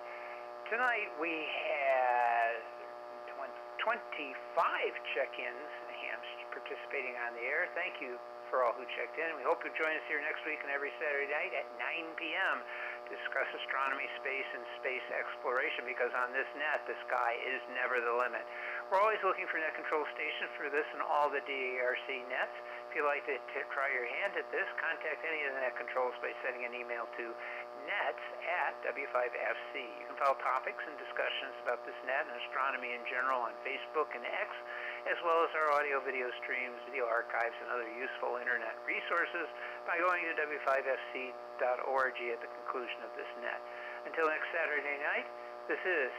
Tonight we had 25 check-ins, hams participating on the air. Thank you for all who checked in. We hope you'll join us here next week and every Saturday night at 9 p.m. to discuss astronomy, space, and space exploration, because on this net, the sky is never the limit. We're always looking for net control stations for this and all the DARC nets. If you'd like to try your hand at this, contact any of the net controls by sending an email to nets@W5FC. You can follow topics and discussions about this net and astronomy in general on Facebook and X, as well as our audio, video streams, video archives, and other useful internet resources by going to W5FC.org at the conclusion of this net. Until next Saturday night, this is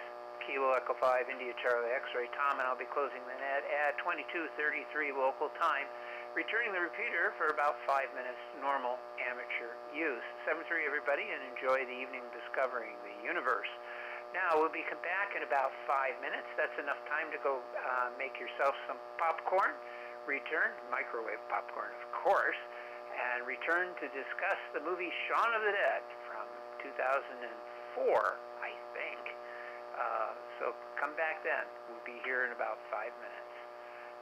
Kilo Echo 5 India Charlie X-Ray Tom, and I'll be closing the net at 22:33 local time. returning the repeater for about 5 minutes normal amateur use. 7-3 everybody, and enjoy the evening discovering the universe. Now, we'll be back in about 5 minutes. That's enough time to go make yourself some popcorn. Return, microwave popcorn, of course, and return to discuss the movie Shaun of the Dead from 2004, I think. So come back then. We'll be here in about 5 minutes.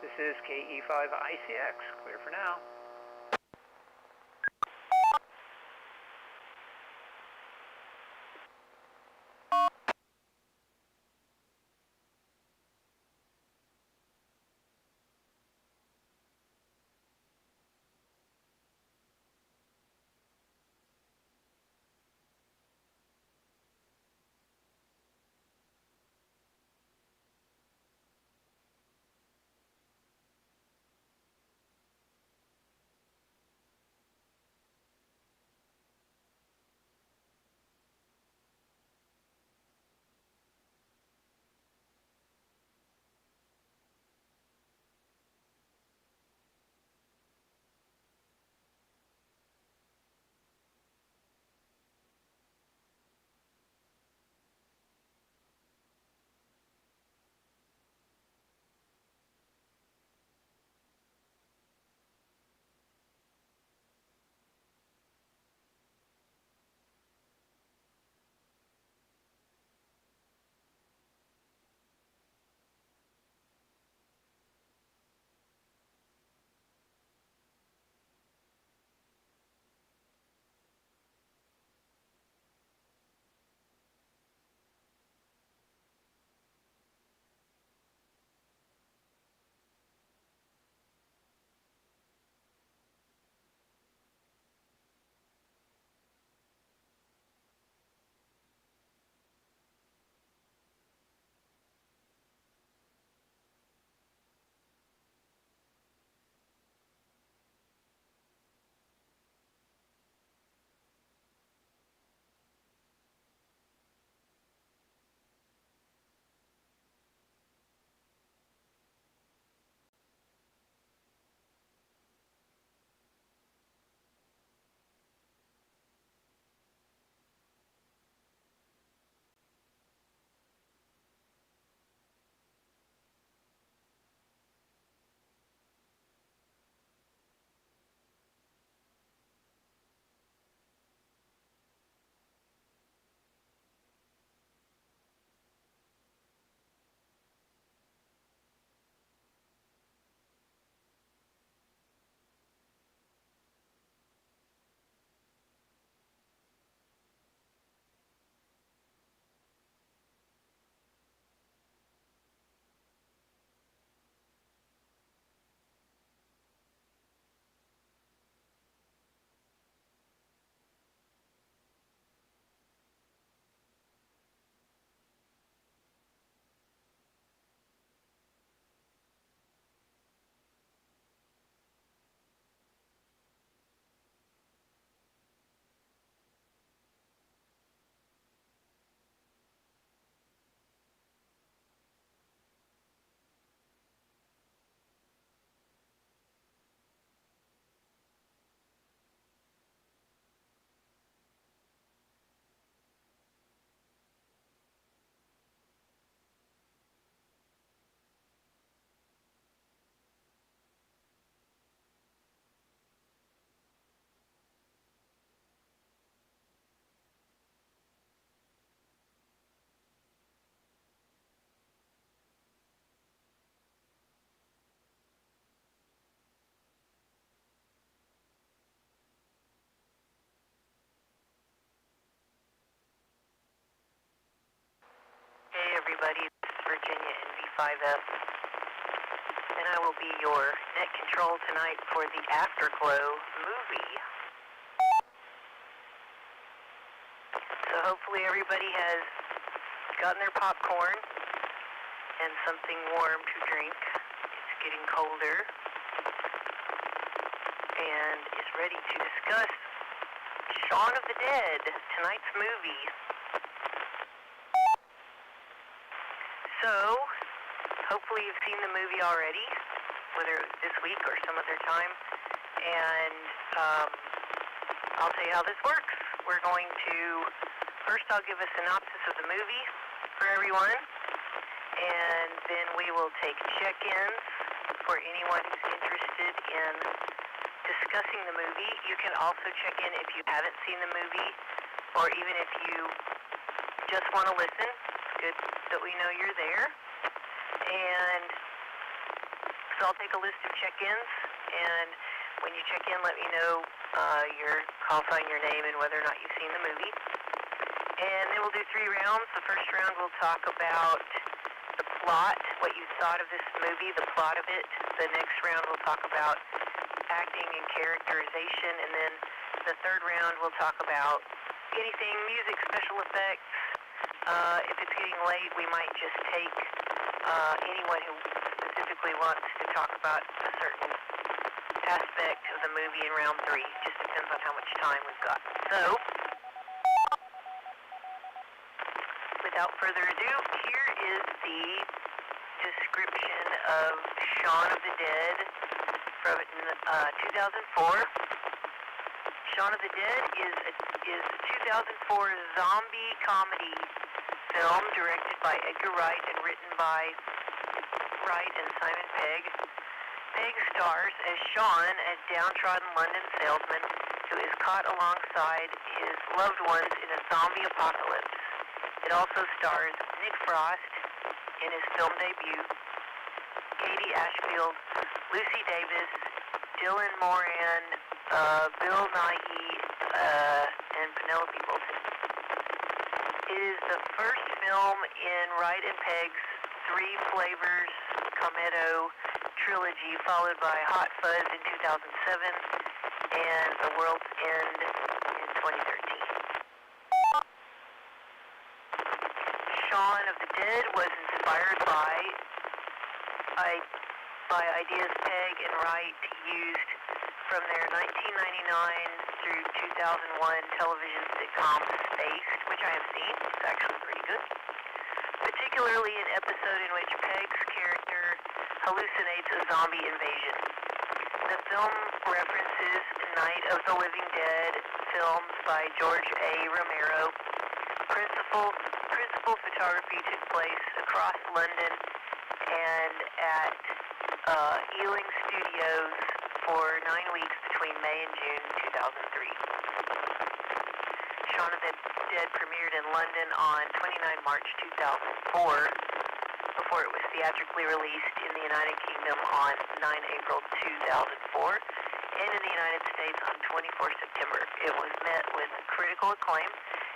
This is KE5ICX. Clear for now. Hey everybody, this is Virginia NV5F, and I will be your net control tonight for the Afterglow movie. So hopefully everybody has gotten their popcorn and something warm to drink. It's getting colder, and is ready to discuss Shaun of the Dead, tonight's movie. So, hopefully you've seen the movie already, whether it was this week or some other time. And I'll tell you how this works. We're going to, first I'll give a synopsis of the movie for everyone, and then we will take check-ins for anyone who's interested in discussing the movie. You can also check in if you haven't seen the movie, or even if you just want to listen. It's good that we know you're there. And so I'll take a list of check-ins, and when you check in, let me know your call sign, your name, and whether or not you've seen the movie. And then we'll do 3 rounds. The first round we'll talk about the plot, what you thought of this movie, the plot of it. The next round we'll talk about acting and characterization, and then the third round we'll talk about anything, music, special effects. If it's getting late, we might just take anyone who specifically wants to talk about a certain aspect of the movie in round 3. Just depends on how much time we've got. So, without further ado, here is the description of Shaun of the Dead from 2004. Shaun of the Dead is a 2004 zombie comedy film directed by Edgar Wright and written by Wright and Simon Pegg. Pegg stars as Shaun, a downtrodden London salesman who is caught alongside his loved ones in a zombie apocalypse. It also stars Nick Frost in his film debut, Katie Ashfield, Lucy Davis, Dylan Moran, Bill Nighy, and Penelope Bolton. It is the first film in Wright and Pegg's 3 Flavors Comedо trilogy, followed by Hot Fuzz in 2007 and The World's End in 2013. Shaun of the Dead was inspired by ideas Pegg and Wright used from their 1999 through 2001 television sitcom Spaced, which I have seen. It's actually pretty good. Particularly an episode in which Pegg's character hallucinates a zombie invasion. The film references Night of the Living Dead films by George A. Romero. Principal photography took place across London and at Ealing Studios for 9 weeks between May and June 2003. Shaun of the Dead premiered in London on 29 March 2004 before it was theatrically released in the United Kingdom on 9 April 2004 and in the United States on 24 September. It was met with critical acclaim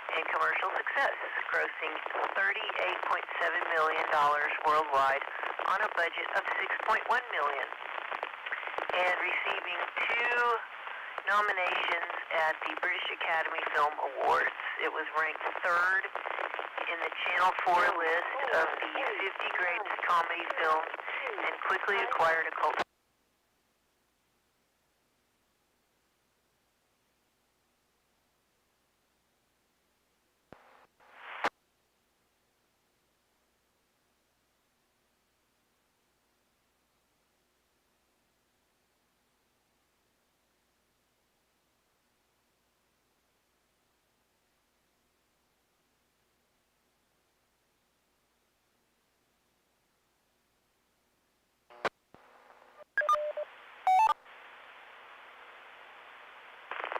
and commercial success, grossing $38.7 million worldwide on a budget of $6.1 million, and receiving 2 nominations at the British Academy Film Awards. It was ranked 3rd in the Channel 4 list of the 50 greatest comedy films and quickly acquired a cult.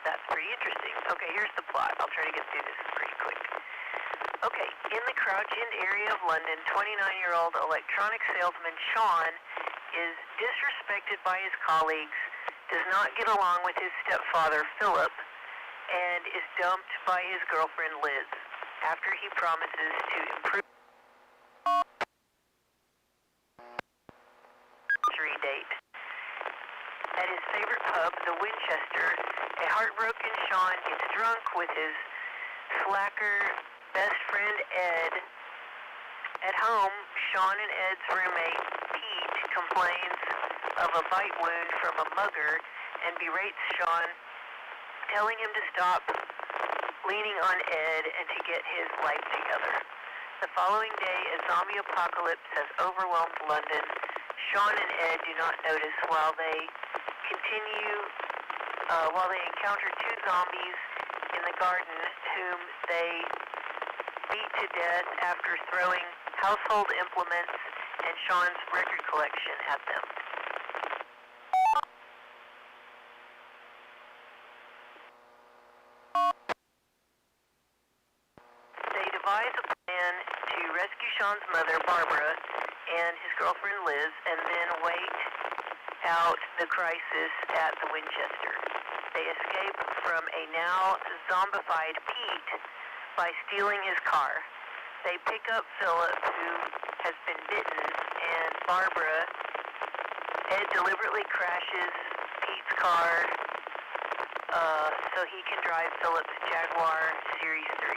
That's pretty interesting. Okay, here's the plot. I'll try to get through this pretty quick. Okay, in the Crouch End area of London, 29-year-old electronic salesman Shaun is disrespected by his colleagues, does not get along with his stepfather Philip, and is dumped by his girlfriend Liz after he promises to improve date. At his favorite pub, the Winchester, a heartbroken Shaun gets drunk with his slacker best friend Ed. At home, Shaun and Ed's roommate Pete complains of a bite wound from a mugger and berates Shaun, telling him to stop leaning on Ed and to get his life together. The following day, a zombie apocalypse has overwhelmed London. Sean and Ed do not notice while they encounter two zombies in the garden whom they beat to death after throwing household implements and Sean's record collection at them. They devise a plan to rescue Sean's mother, Barbara, and his girlfriend, Liz, and then wait out the crisis at the Winchester. They escape from a now zombified Pete by stealing his car. They pick up Philip, who has been bitten, and Barbara. Ed deliberately crashes Pete's car so he can drive Philip's Jaguar Series 3.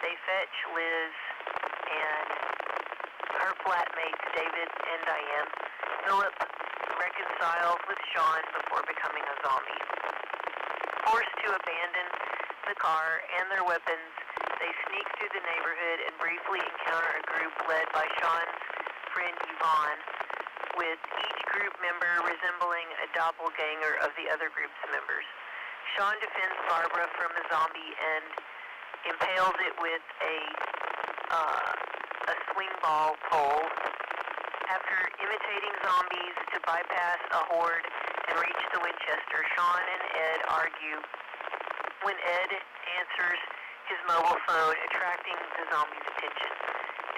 They fetch Liz and her flatmates, David and Diane. Philip reconciles with Sean before becoming a zombie. Forced to abandon the car and their weapons, they sneak through the neighborhood and briefly encounter a group led by Sean's friend Yvonne, with each group member resembling a doppelganger of the other group's members. Sean defends Barbara from a zombie and impales it with a swing ball pole. After imitating zombies to bypass a horde and reach the Winchester, Sean and Ed argue when Ed answers his mobile phone, attracting the zombies' attention.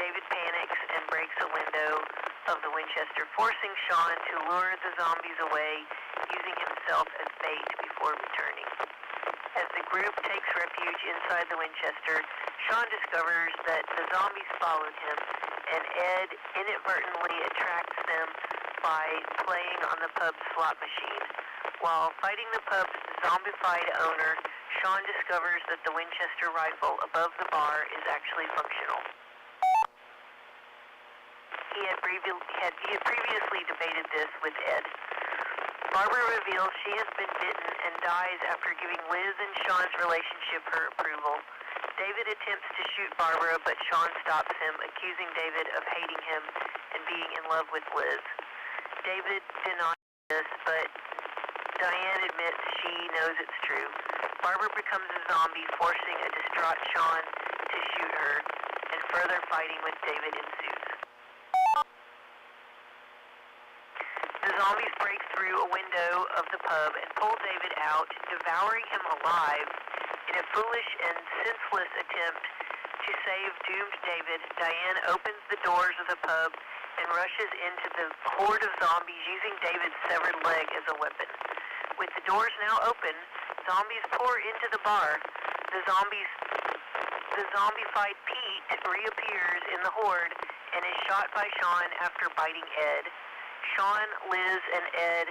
David panics and breaks a window of the Winchester, forcing Sean to lure the zombies away, using himself as bait before returning. As the group takes refuge inside the Winchester, Sean discovers that the zombies followed him, and Ed inadvertently attracts them by playing on the pub's slot machine. While fighting the pub's zombified owner, Sean discovers that the Winchester rifle above the bar is actually functional. He had previously debated this with Ed. Barbara reveals she has been bitten and dies after giving Liz and Sean's relationship her approval. David attempts to shoot Barbara, but Sean stops him, accusing David of hating him and being in love with Liz. David denies this, but Diane admits she knows it's true. Barbara becomes a zombie, forcing a distraught Sean to shoot her, and further fighting with David ensues. The zombies break through a window of the pub and pull David out, devouring him alive. In a foolish and senseless attempt to save doomed David, Diane opens the doors of the pub and rushes into the horde of zombies, using David's severed leg as a weapon. With the doors now open, zombies pour into the bar. The zombified Pete reappears in the horde and is shot by Sean after biting Ed. Sean, Liz, and Ed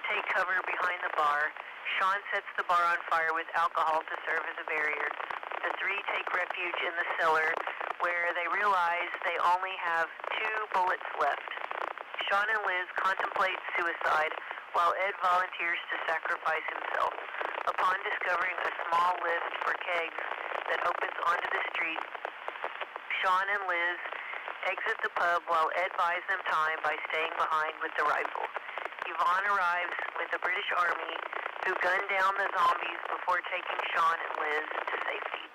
take cover behind the bar. Sean sets the bar on fire with alcohol to serve as a barrier. The three take refuge in the cellar, where they realize they only have 2 bullets left. Sean and Liz contemplate suicide, while Ed volunteers to sacrifice himself. Upon discovering a small lift for kegs that opens onto the street, Sean and Liz exit the pub while Ed buys them time by staying behind with the rifle. Yvonne arrives with the British Army, who gun down the zombies before taking Sean and Liz to safety.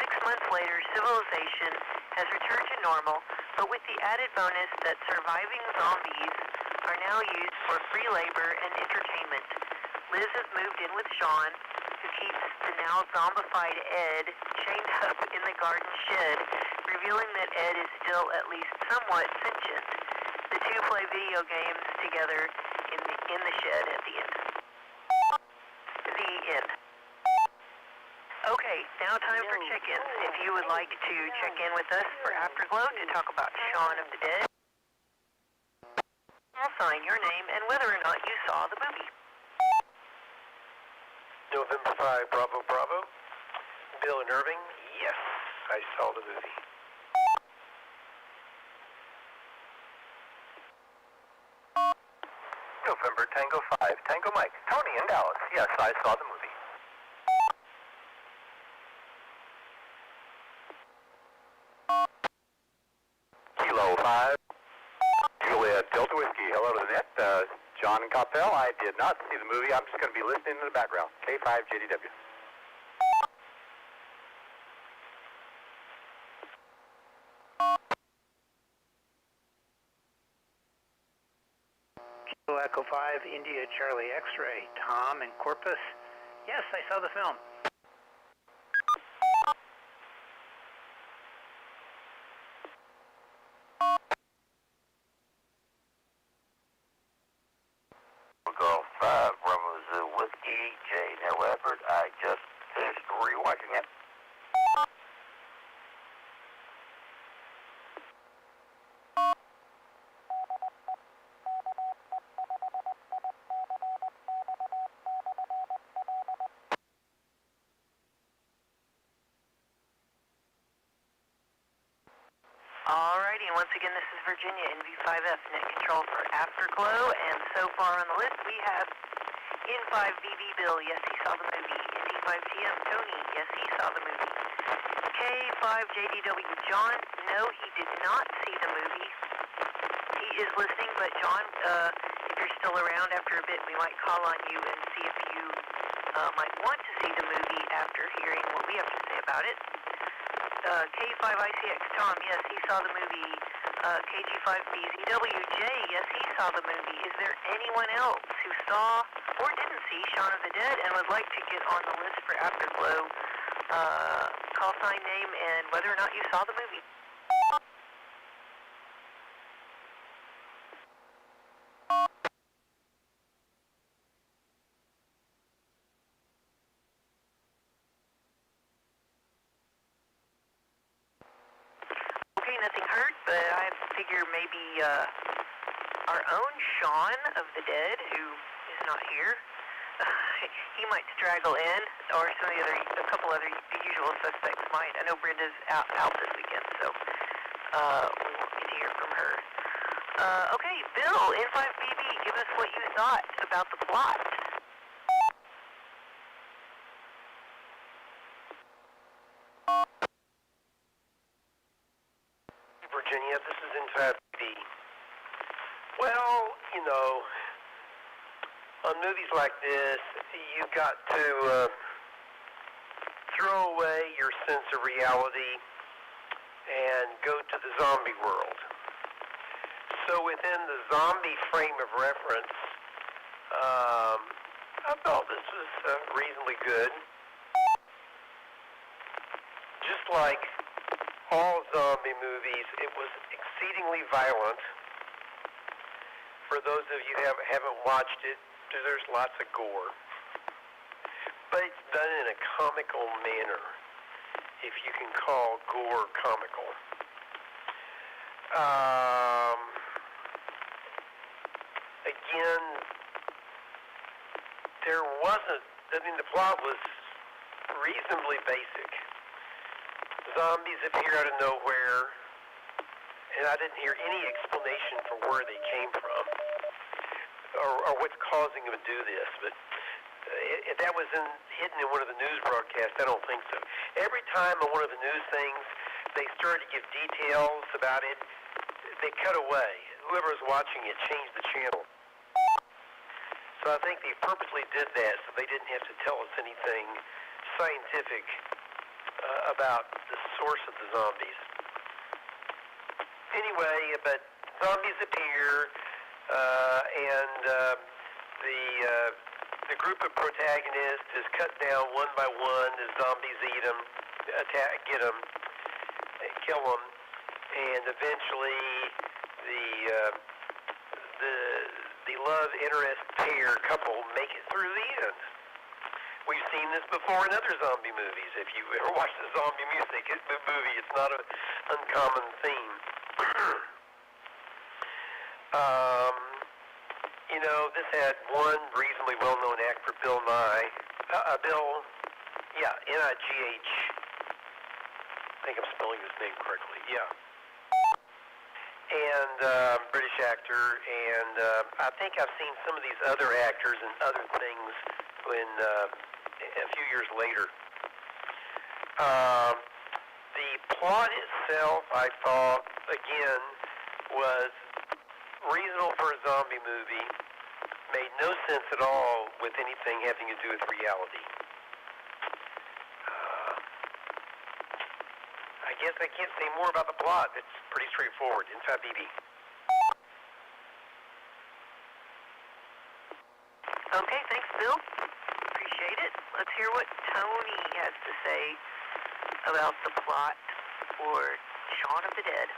6 months later, civilization has returned to normal, but with the added bonus that surviving zombies are now used for free labor and entertainment. Liz has moved in with Sean, who keeps the now zombified Ed chained up in the garden shed, revealing that Ed is still at least somewhat sentient. The two play video games together in the shed at the end. The end. Okay, now time for check-ins. If you would like to check in with us for Afterglow to talk about Shaun of the Dead, I'll sign your name and whether or not you saw the movie. November 5, Bravo, Bravo. Bill and Irving, yes, I saw the movie. November Tango 5, Tango Mike. Tony in Dallas, yes, I saw the movie. Kilo 5, Juliet Delta Whiskey, hello to the net. John and Coppell, I did not see the movie. I'm just going to be listening in the background. K5JDW. Kilo Echo 5, India Charlie X-Ray, Tom and Corpus. Yes, I saw the film. Golf 5, Bravo Zoo Whiskey, J. Nell Edward. I just finished rewatching it. Alrighty, and once again, this is Virginia, NV5F, net control for Afterglow, and so far on the list we have N5BB Bill, yes he saw the movie, ND5TM Tony, yes he saw the movie, K5JDW John, no he did not see the movie, he is listening, but John, if you're still around after a bit, we might call on you and see if you might want to see the movie after hearing what we have to say about it. K5ICX, Tom, yes, he saw the movie. KG5BZWJ, yes, he saw the movie. Is there anyone else who saw or didn't see Shaun of the Dead and would like to get on the list for Afterglow? Call sign, name, and whether or not you saw the movie. Okay, nothing heard, but I figure maybe our own Shaun of the Dead, who is not here, he might straggle in, or a couple other usual suspects might. I know Brenda's out this weekend, so we'll get to hear from her. Okay, Bill, N5BB, give us what you thought about the plot. Virginia, this is N5BB. Well, you know, on movies like this, you've got to throw away your sense of reality and go to the zombie world. So within the zombie frame of reference, I thought this was reasonably good. Just like all zombie movies, it was exceedingly violent. For those of you who haven't watched it, there's lots of gore. But it's done in a comical manner, if you can call gore comical. Again, the plot was reasonably basic. Zombies appear out of nowhere, and I didn't hear any explanation for where they came from or what's causing them to do this. But if that was hidden in one of the news broadcasts, I don't think so. Every time on one of the news things they started to give details about it, they cut away. Whoever was watching it changed the channel. So I think they purposely did that so they didn't have to tell us anything scientific about the source of the zombies. Anyway, but zombies appear, and the group of protagonists is cut down one by one as zombies eat them, get them, kill them, and eventually the love interest pair couple make it through the end. We've seen this before in other zombie movies. If you ever watch the zombie movie, it's not an uncommon theme. You know, this had one reasonably well-known actor, Bill Nye. N-I-G-H. I think I'm spelling his name correctly. Yeah. And British actor, and I think I've seen some of these other actors in other things when a few years later. The plot itself, I thought, again, was reasonable for a zombie movie, made no sense at all with anything having to do with reality. I guess I can't say more about the plot. It's pretty straightforward. Inside BB. Okay, thanks, Bill. Appreciate it. Let's hear what Tony has to say about the plot for Shaun of the Dead.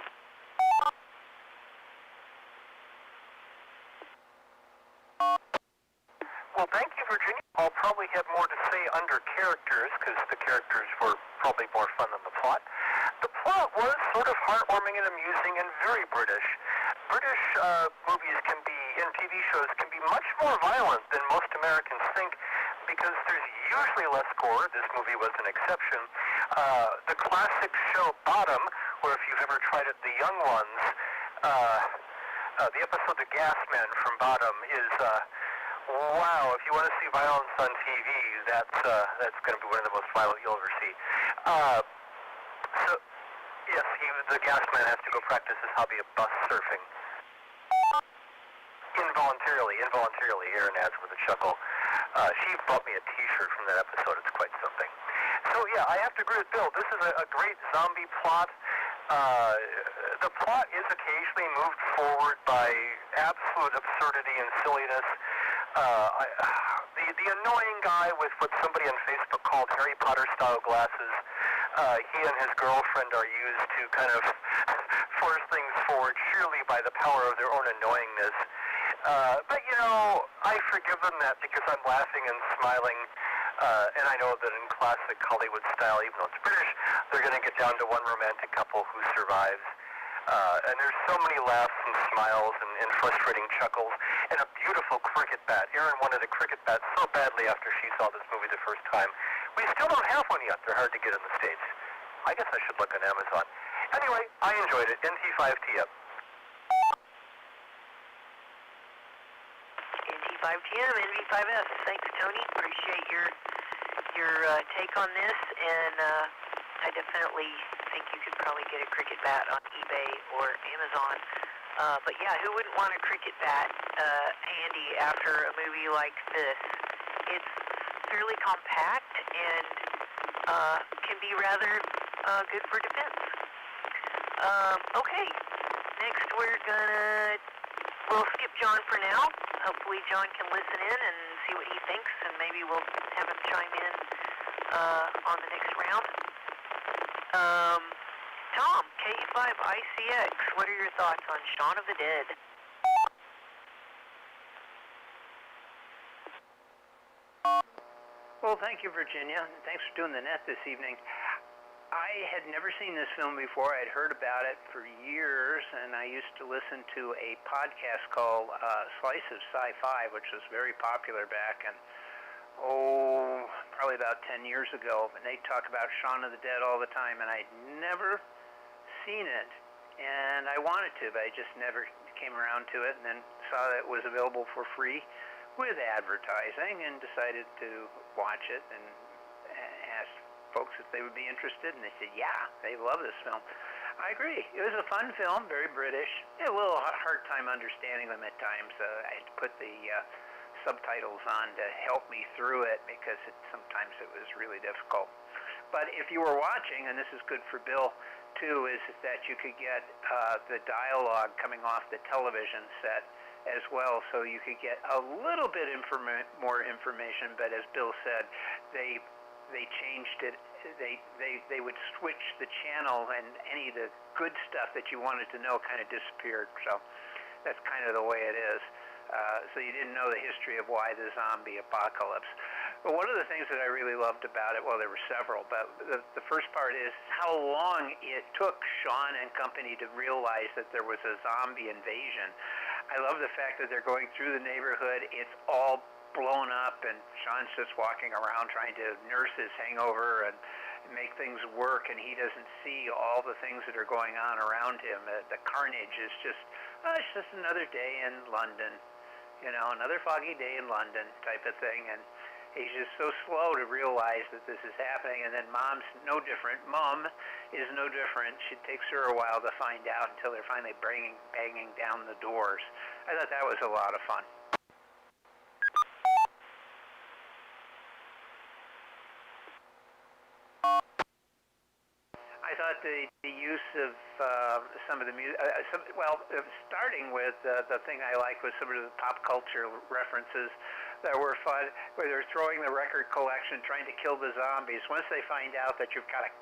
Well, thank you, Virginia. I'll probably have more to say under characters, because the characters were probably more fun than the plot. The plot was sort of heartwarming and amusing and very British. British movies can be, and TV shows can be much more violent than most Americans think, because there's usually less gore. This movie was an exception. The classic show Bottom, where if you've ever tried it, The Young Ones, the episode The Gas Men from Bottom is, wow, if you want to see violence on TV, that's going to be one of the most violent you'll ever see. So, yes, the gas man has to go practice his hobby of bus surfing. Involuntarily, Aaron adds with a chuckle. She bought me a t-shirt from that episode. It's quite something. So, yeah, I have to agree with Bill. This is a great zombie plot. The plot is occasionally moved forward by absolute absurdity and silliness. The annoying guy with what somebody on Facebook called Harry Potter-style glasses, he and his girlfriend are used to kind of force things forward sheerly by the power of their own annoyingness. But, you know, I forgive them that because I'm laughing and smiling, and I know that in classic Hollywood style, even though it's British, they're going to get down to one romantic couple who survives. And there's so many laughs and smiles and frustrating chuckles, and a beautiful cricket bat. Erin wanted a cricket bat so badly after she saw this movie the first time. We still don't have one yet. They're hard to get in the States. I guess I should look on Amazon. Anyway, I enjoyed it. NT5TM. NT5TM, NV5S. Thanks, Tony. Appreciate your take on this, and I definitely think you could probably get a cricket bat on eBay or Amazon. But yeah, who wouldn't want a cricket bat handy after a movie like this? It's fairly compact and can be rather good for defense. Okay, next we'll skip John for now. Hopefully John can listen in and see what he thinks, and maybe we'll have him chime in on the next round. Tom, K5ICX, what are your thoughts on Shaun of the Dead? Well, thank you, Virginia. Thanks for doing the net this evening. I had never seen this film before. I'd heard about it for years, and I used to listen to a podcast called Slice of Sci-Fi, which was very popular back in, probably about 10 years ago. And they'd talk about Shaun of the Dead all the time, and I'd never seen it. And I wanted to, but I just never came around to it, and then saw that it was available for free with advertising, and decided to watch it and asked folks if they would be interested, and they said, yeah, they love this film. I agree. It was a fun film, very British. A little hard time understanding them at times. I had to put the subtitles on to help me through it because sometimes it was really difficult. But if you were watching, and this is good for Bill too, is that you could get the dialogue coming off the television set as well, so you could get a little bit more information. But as Bill said, they changed it. They would switch the channel, and any of the good stuff that you wanted to know kind of disappeared. So that's kind of the way it is. So you didn't know the history of why the zombie apocalypse. But one of the things that I really loved about it, well, there were several, but the first part is how long it took Shaun and company to realize that there was a zombie invasion. I love the fact that they're going through the neighborhood. It's all blown up, and Shaun's just walking around trying to nurse his hangover and make things work, and he doesn't see all the things that are going on around him. The carnage is just, it's just another day in London, you know, another foggy day in London type of thing. And He's just so slow to realize that this is happening, and then Mom's no different. Mom is no different. It takes her a while to find out until they're finally banging down the doors. I thought that was a lot of fun. I thought the use of some of the music, starting with the thing I liked was some of the pop culture references that were fun, where they're throwing the record collection, trying to kill the zombies. Once they find out that you gotta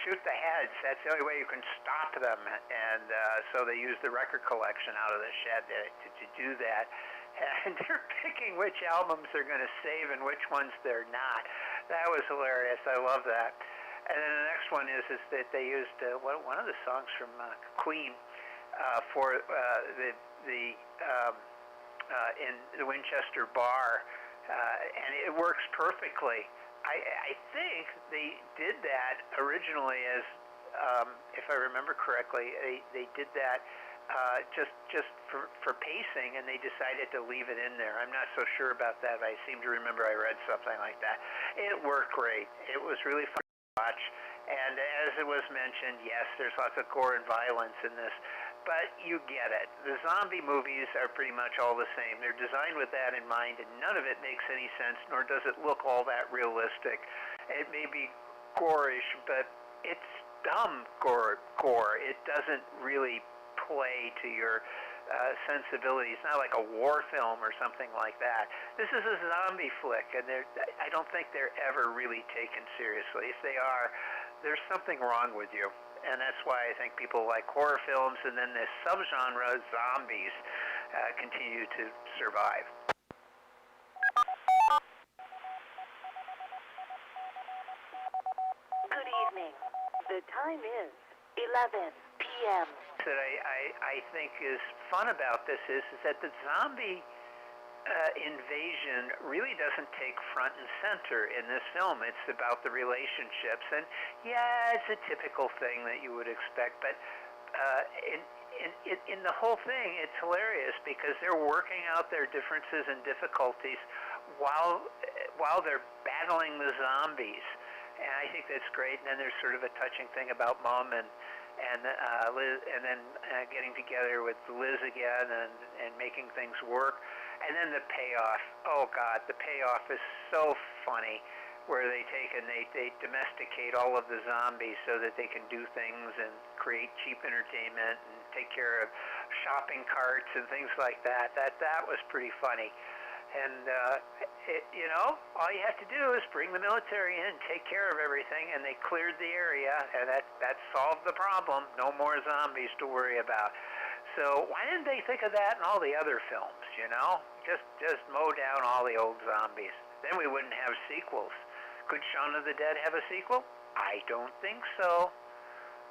shoot the heads. That's the only way you can stop them, and so they use the record collection out of the shed to do that. And they're picking which albums they're going to save and which ones they're not. That was hilarious. I love that. And then the next one is that they used one of the songs from Queen for in the Winchester Bar, and it works perfectly. I think they did that originally as, if I remember correctly, they did that just for pacing, and they decided to leave it in there. I'm not so sure about that. I seem to remember I read something like that. It worked great. It was really fun to watch, and as it was mentioned, yes, there's lots of gore and violence in this, but you get it. The zombie movies are pretty much all the same. They're designed with that in mind, and none of it makes any sense, nor does it look all that realistic. It may be gorish, but it's dumb gore. It doesn't really play to your sensibility. It's not like a war film or something like that. This is a zombie flick, and I don't think they're ever really taken seriously. If they are, there's something wrong with you. And that's why I think people like horror films, and then this subgenre, zombies, continue to survive. Good evening. The time is 11 p.m. That I think is fun about this is that the zombie invasion really doesn't take front and center in this film. It's about the relationships, and yeah, it's a typical thing that you would expect, but in the whole thing, it's hilarious because they're working out their differences and difficulties while they're battling the zombies, and I think that's great. And then there's sort of a touching thing about Mom and Liz, and then getting together with Liz again and making things work. And then the payoff. Oh God, the payoff is so funny, where they take and they domesticate all of the zombies so that they can do things and create cheap entertainment and take care of shopping carts and things like that. That was pretty funny. And all you have to do is bring the military in, take care of everything, and they cleared the area, and that solved the problem. No more zombies to worry about. So why didn't they think of that in all the other films? Just mow down all the old zombies. Then we wouldn't have sequels. Could Shaun of the Dead have a sequel? I don't think so.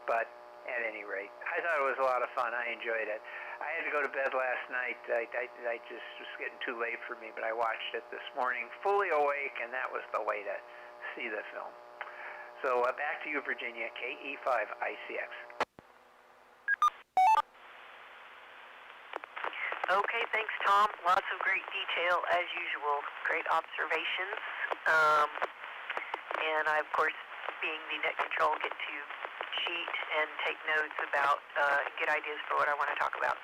But at any rate, I thought it was a lot of fun. I enjoyed it. I had to go to bed last night. I just was getting too late for me, but I watched it this morning fully awake, and that was the way to see the film. So back to you, Virginia, KE5ICX. Okay, thanks, Tom. Lots of great detail, as usual. Great observations. And I, of course, being the net control, get to cheat and take notes about, get ideas for what I want to talk about.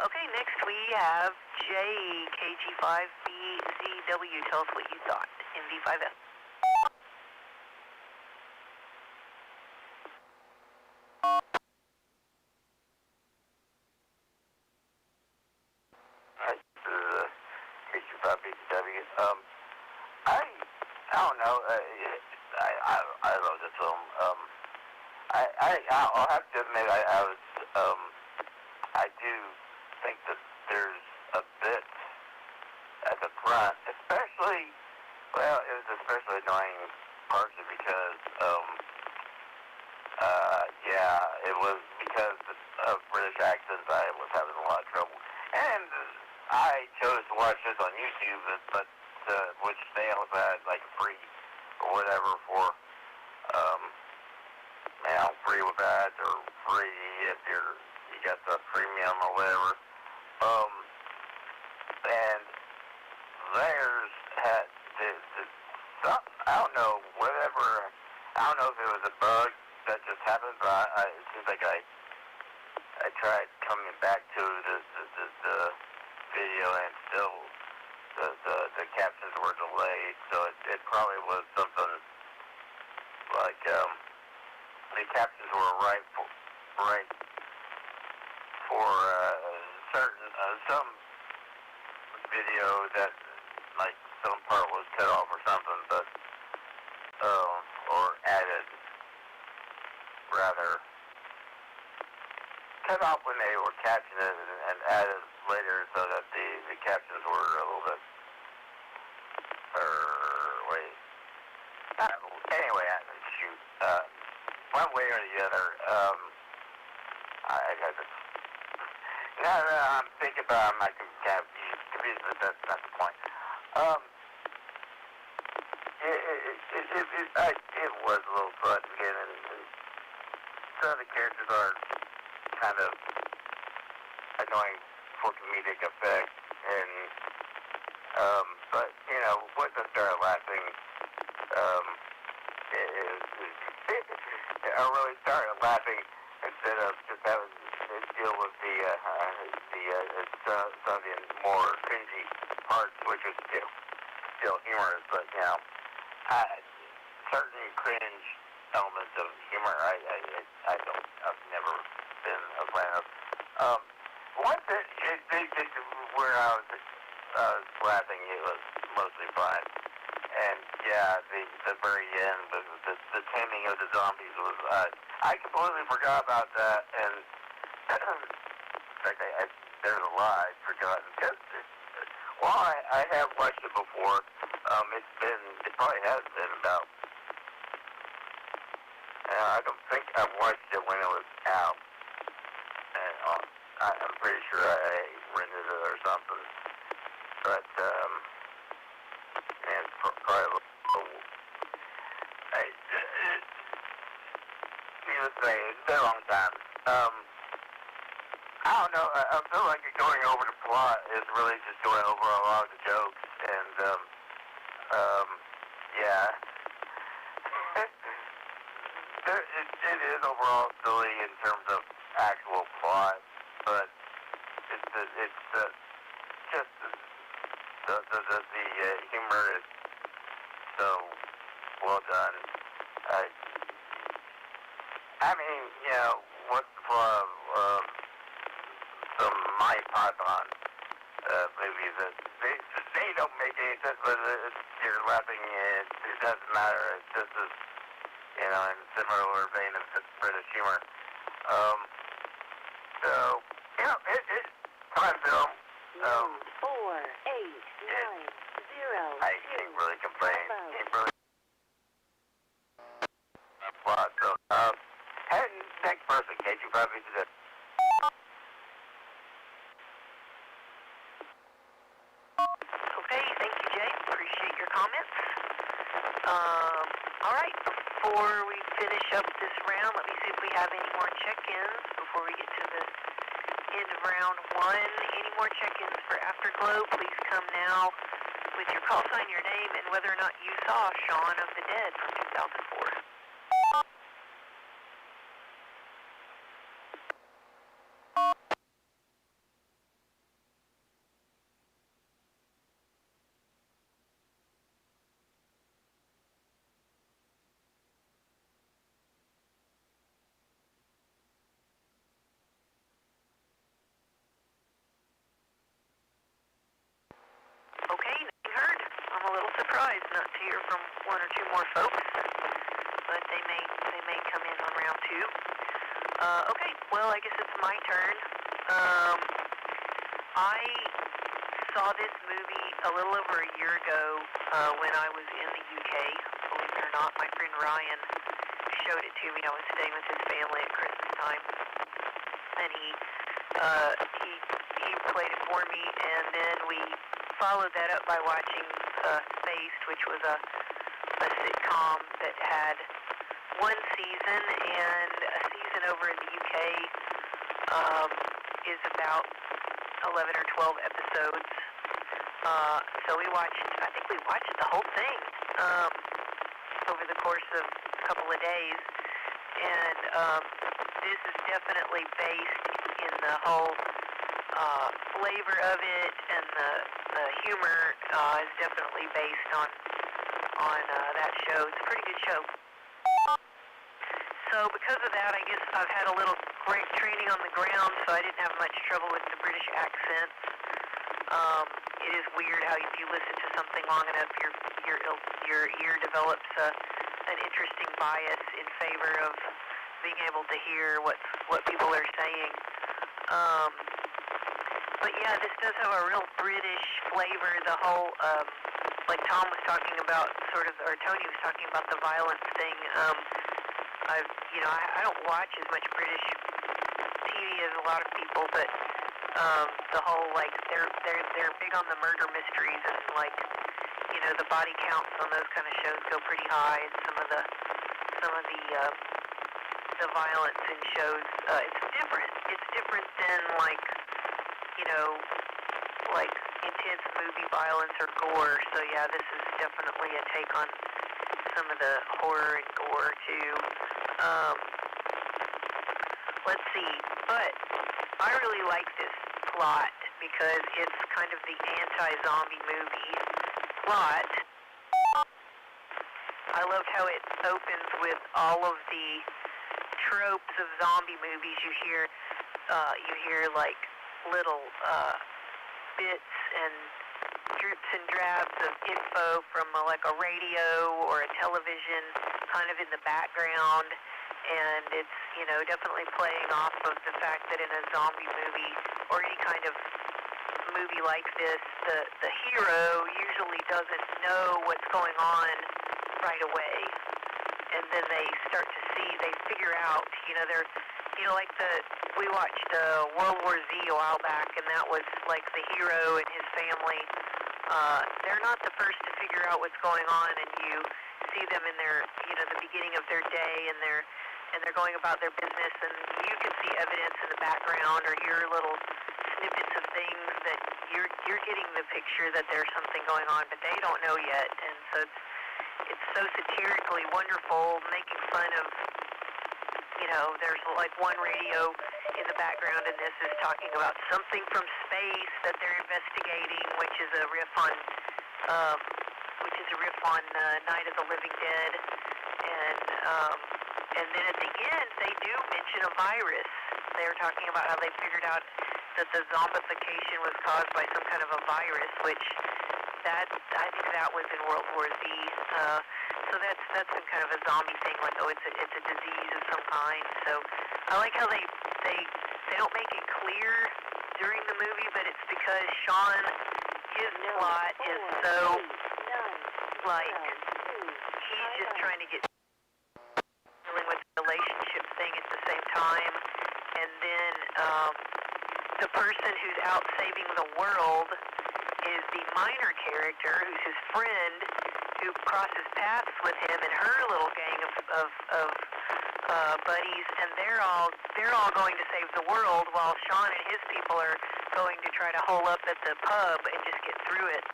Okay, next we have JKG5BZW. Tell us what you thought in V5F. I don't know. I love this film. I'll have to admit, I do think that there's a bit at the front, especially, well, it was especially annoying partially because, it was because of British accents. I was having a lot of trouble. And I chose to watch this on YouTube, but which they also had like free or whatever for free with ads or free if you got the premium or whatever. And just happened, but it seems like I tried coming back to the video, and still the captions were delayed. So it probably was something like the captions were right for certain some video that like some part was cut off or something, but or added rather cut off when they were catching it and added later so that the captions were a little bit anyway, shoot, one way or the other, I got this. Now that I'm thinking about it, I'm not kind of confused, but that's not the point. It was a little fun again, and some of the characters are kind of annoying for comedic effect, and but you know, once I started laughing, I really started laughing instead of just having to deal with some of the more cringy parts, which are still humorous, but you know, certain cringe elements of humor, I've never been a fan of. Once where I was laughing, it was mostly fun. And yeah, the very end, the taming of the zombies was, I completely forgot about that, and in fact, there's a lot I've forgotten, because while I have watched it before, it probably has been about, I don't think I watched it when it was out, and I'm pretty sure I rented it or something, but, and probably, needless to say, it's been a long time. I don't know, I feel like going over the plot is really just going over a lot of the jokes, and, yeah. It is overall silly in terms of actual plot, but it's just the humor is so well done. I mean, you know, what's the plot of some My Python movies that they don't make any sense, but you're laughing, and it doesn't matter. It's just as, you know, in similar vein of British humor. So, you know, it's fun film. 4, 8, 9, 0. I can't really complain. Can't really plot. So, and next person, Kate, you probably did it. Okay, thank you, Jay. Appreciate your comments. All right, before we finish up this round, let me see if we have any more check-ins before we get to the end of round one. Any more check-ins for Afterglow? Please come now with your call sign, your name, and whether or not you saw Shaun of the Dead from 2004. Okay, nothing heard. I'm a little surprised not to hear from one or two more folks, but they may come in on round two. Okay, well, I guess it's my turn. I saw this movie a little over a year ago when I was in the UK. Believe it or not, my friend Ryan showed it to me. I was staying with his family at Christmas time, and he played it for me, and then we followed that up by watching Spaced, which was a sitcom that had one season, and a season over in the UK is about 11 or 12 episodes. So I think we watched the whole thing over the course of a couple of days, and this is definitely based in the whole flavor of it, and the humor is definitely based on that show. It's a pretty good show. So because of that, I guess I've had a little great training on the ground, so I didn't have much trouble with the British accents. It is weird how if you listen to something long enough, your ear develops an interesting bias in favor of being able to hear what people are saying. But yeah, this does have a real British flavor. The whole, like Tom was talking about, or Tony was talking about the violence thing. I don't watch as much British TV as a lot of people, but the whole, like, they're big on the murder mysteries, and like, the body counts on those kind of shows go pretty high, and some of the violence in shows, it's different. It's different than like intense movie violence or gore. So yeah, this is definitely a take on some of the horror and gore too. Let's see, but I really like this plot because it's kind of the anti-zombie movie plot. I loved how it opens with all of the tropes of zombie movies. You hear like little bits and drips and drabs of info from like a radio or a television kind of in the background, and it's definitely playing off of the fact that in a zombie movie or any kind of movie like this, the hero usually doesn't know what's going on right away, and then they figure out, we watched World War Z a while back, and that was like the hero and his family. They're not the first to figure out what's going on, and you see them in their, the beginning of their day, and they're going about their business, and you can see evidence in the background or hear little snippets of things that you're getting the picture that there's something going on, but they don't know yet, and so it's so satirically wonderful, making fun of, there's like one radio in the background, and this is talking about something from space that they're investigating, which is a riff on Night of the Living Dead, and then at the end they do mention a virus. They're talking about how they figured out that the zombification was caused by some kind of a virus, which I think that was in World War Z. So that's some kind of a zombie thing, like it's a disease of some kind. So I like how they don't make it clear during the movie, but it's because Sean, his plot is so like he's just trying to get dealing with the relationship thing at the same time, and then the person who's out saving the world is the minor character, who's his friend, who crosses paths with him and her little gang of buddies, and they're all going to save the world, while Sean and his people are going to try to hole up at the pub and just get through it.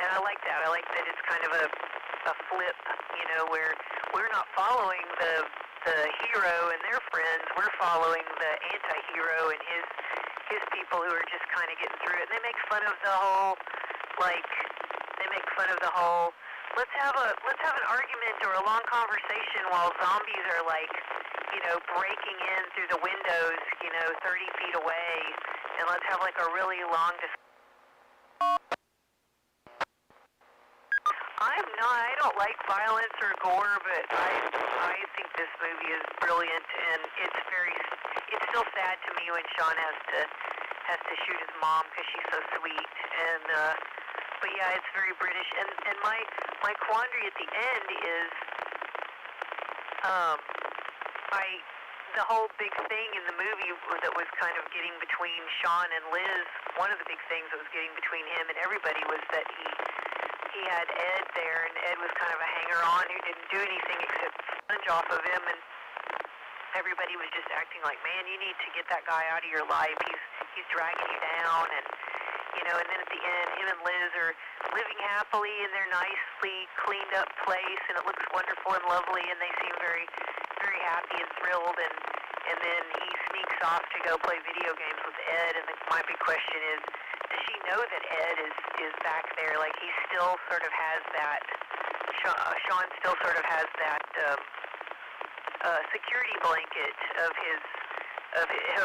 And I like that. I like that it's kind of a flip, where we're not following the hero and their friends. We're following the anti-hero and his people who are just kind of getting through it. And they make fun of the whole, let's have an argument or a long conversation while zombies are breaking in through the windows, 30 feet away, and let's have like a really long discussion. I don't like violence or gore, but I think this movie is brilliant, and it's still sad to me when Sean has to shoot his mom because she's so sweet, and but yeah, it's very British, and my quandary at the end is the whole big thing in the movie that was kind of getting between Sean and Liz. One of the big things that was getting between him and everybody was that he had Ed there, and Ed was kind of a hanger-on who didn't do anything except sponge off of him, and everybody was just acting like, man, you need to get that guy out of your life. He's dragging you down, and you know, and then at the end, him and Liz are living happily in their nicely cleaned up place, and it looks wonderful and lovely, and they seem very, very happy and thrilled, and then he sneaks off to go play video games with Ed, and my big question is, does she know that Ed is back there? Like, he still sort of has that, Sean still sort of has that security blanket of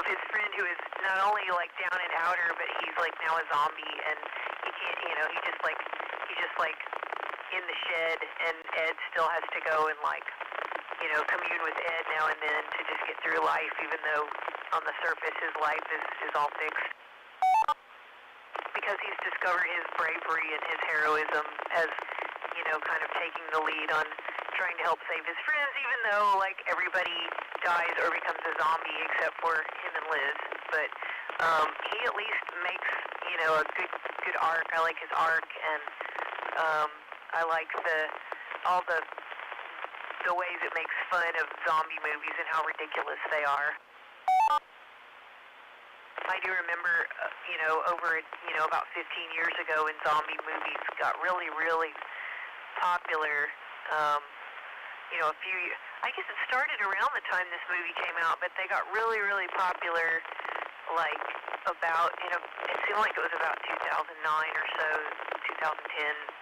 his friend who is not only like down and outer, but he's like now a zombie, and he can't, you know, he just like in the shed, and Ed still has to go and like, you know, commune with Ed now and then to just get through life, even though on the surface his life is all fixed. Because he's discovered his bravery and his heroism as, you know, kind of taking the lead on trying to help save his friends, even though, like, everybody dies or becomes a zombie except for him and Liz. But he at least makes, you know, a good arc. I like his arc, and I like all the ways it makes fun of zombie movies and how ridiculous they are. I do remember, you know, about 15 years ago when zombie movies got really, really popular. You know, I guess it started around the time this movie came out, but they got really, really popular, like, about, you know, it seemed like it was about 2009 or so, 2010,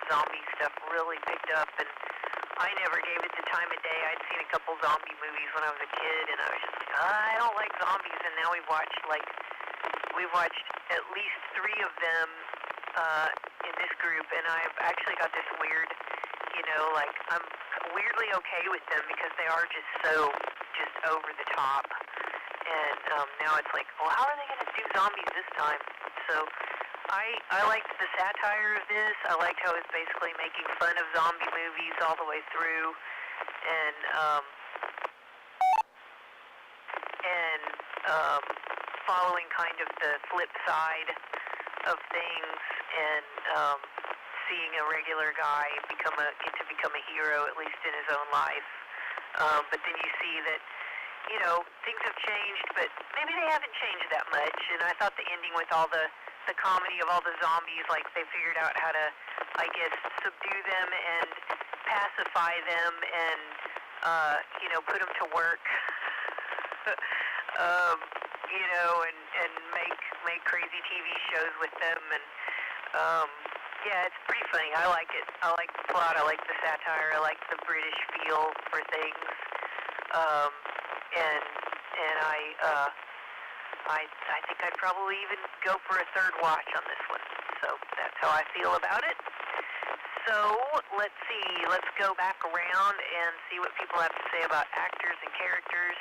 zombie stuff really picked up, and I never gave it the time of day. I'd seen a couple zombie movies when I was a kid, and I was just like, I don't like zombies, and now we've watched at least 3 of them in this group, and I've actually got this weird, you know, like, I'm weirdly okay with them because they are just so over the top, and now it's like, well, how are they going to do zombies this time? So I liked the satire of this. I liked how it's basically making fun of zombie movies all the way through, and following kind of the flip side of things, and seeing a regular guy get to become a hero, at least in his own life. But then you see that, you know, things have changed, but maybe they haven't changed that much. And I thought the ending with all the comedy of all the zombies, like they figured out how to, I guess, subdue them and pacify them and, you know, put them to work. You know, and make crazy TV shows with them, and yeah, it's pretty funny. I like it. I like the plot. I like the satire. I like the British feel for things, and I think I'd probably even go for a third watch on this one. So that's how I feel about it. So let's see. Let's go back around and see what people have to say about actors and characters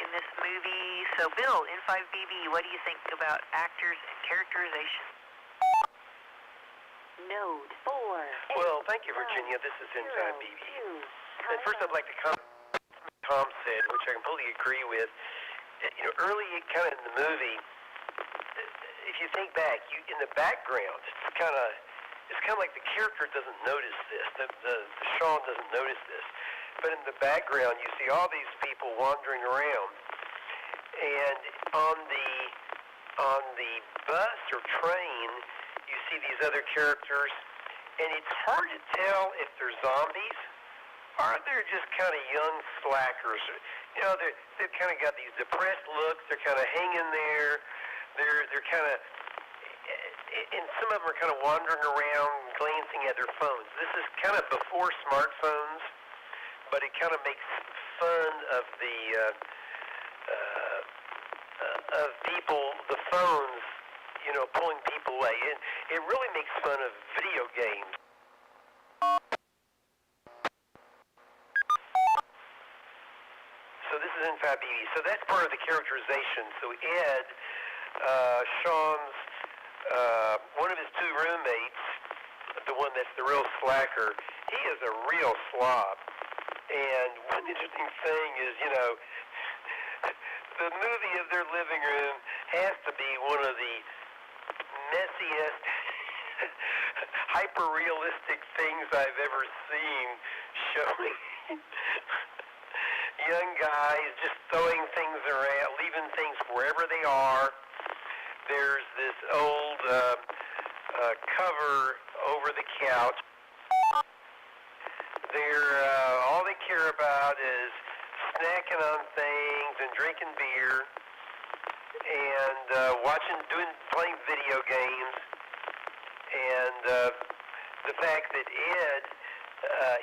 in this movie. So, Bill, N5BB, what do you think about actors and characterization? Node 4. Well, thank you, Virginia. This is N5BB. And first, I'd like to comment on what Tom said, which I completely agree with. You know, early kind of in the movie, if you think back, in the background, it's kind of like the character doesn't notice this. The Sean doesn't notice this. But in the background, you see all these people wandering around, and on the bus or train, you see these other characters, and it's hard to tell if they're zombies or they're just kind of young slackers. You know, they've kind of got these depressed looks. They're kind of hanging there. They're kind of, and some of them are kind of wandering around, glancing at their phones. This is kind of before smartphones, but it kind of makes fun of of people, the phones, you know, pulling people away. It really makes fun of video games. So this is N5BB. So that's part of the characterization. So Ed, Sean's, one of his 2 roommates, the one that's the real slacker, he is a real slob. And one interesting thing is, you know, the movie of their living room has to be one of the messiest, hyper-realistic things I've ever seen, showing young guys just throwing things around, leaving things wherever they are. there's this old cover over the couch. All they care about is snacking on things and drinking beer and playing video games. And the fact that Ed,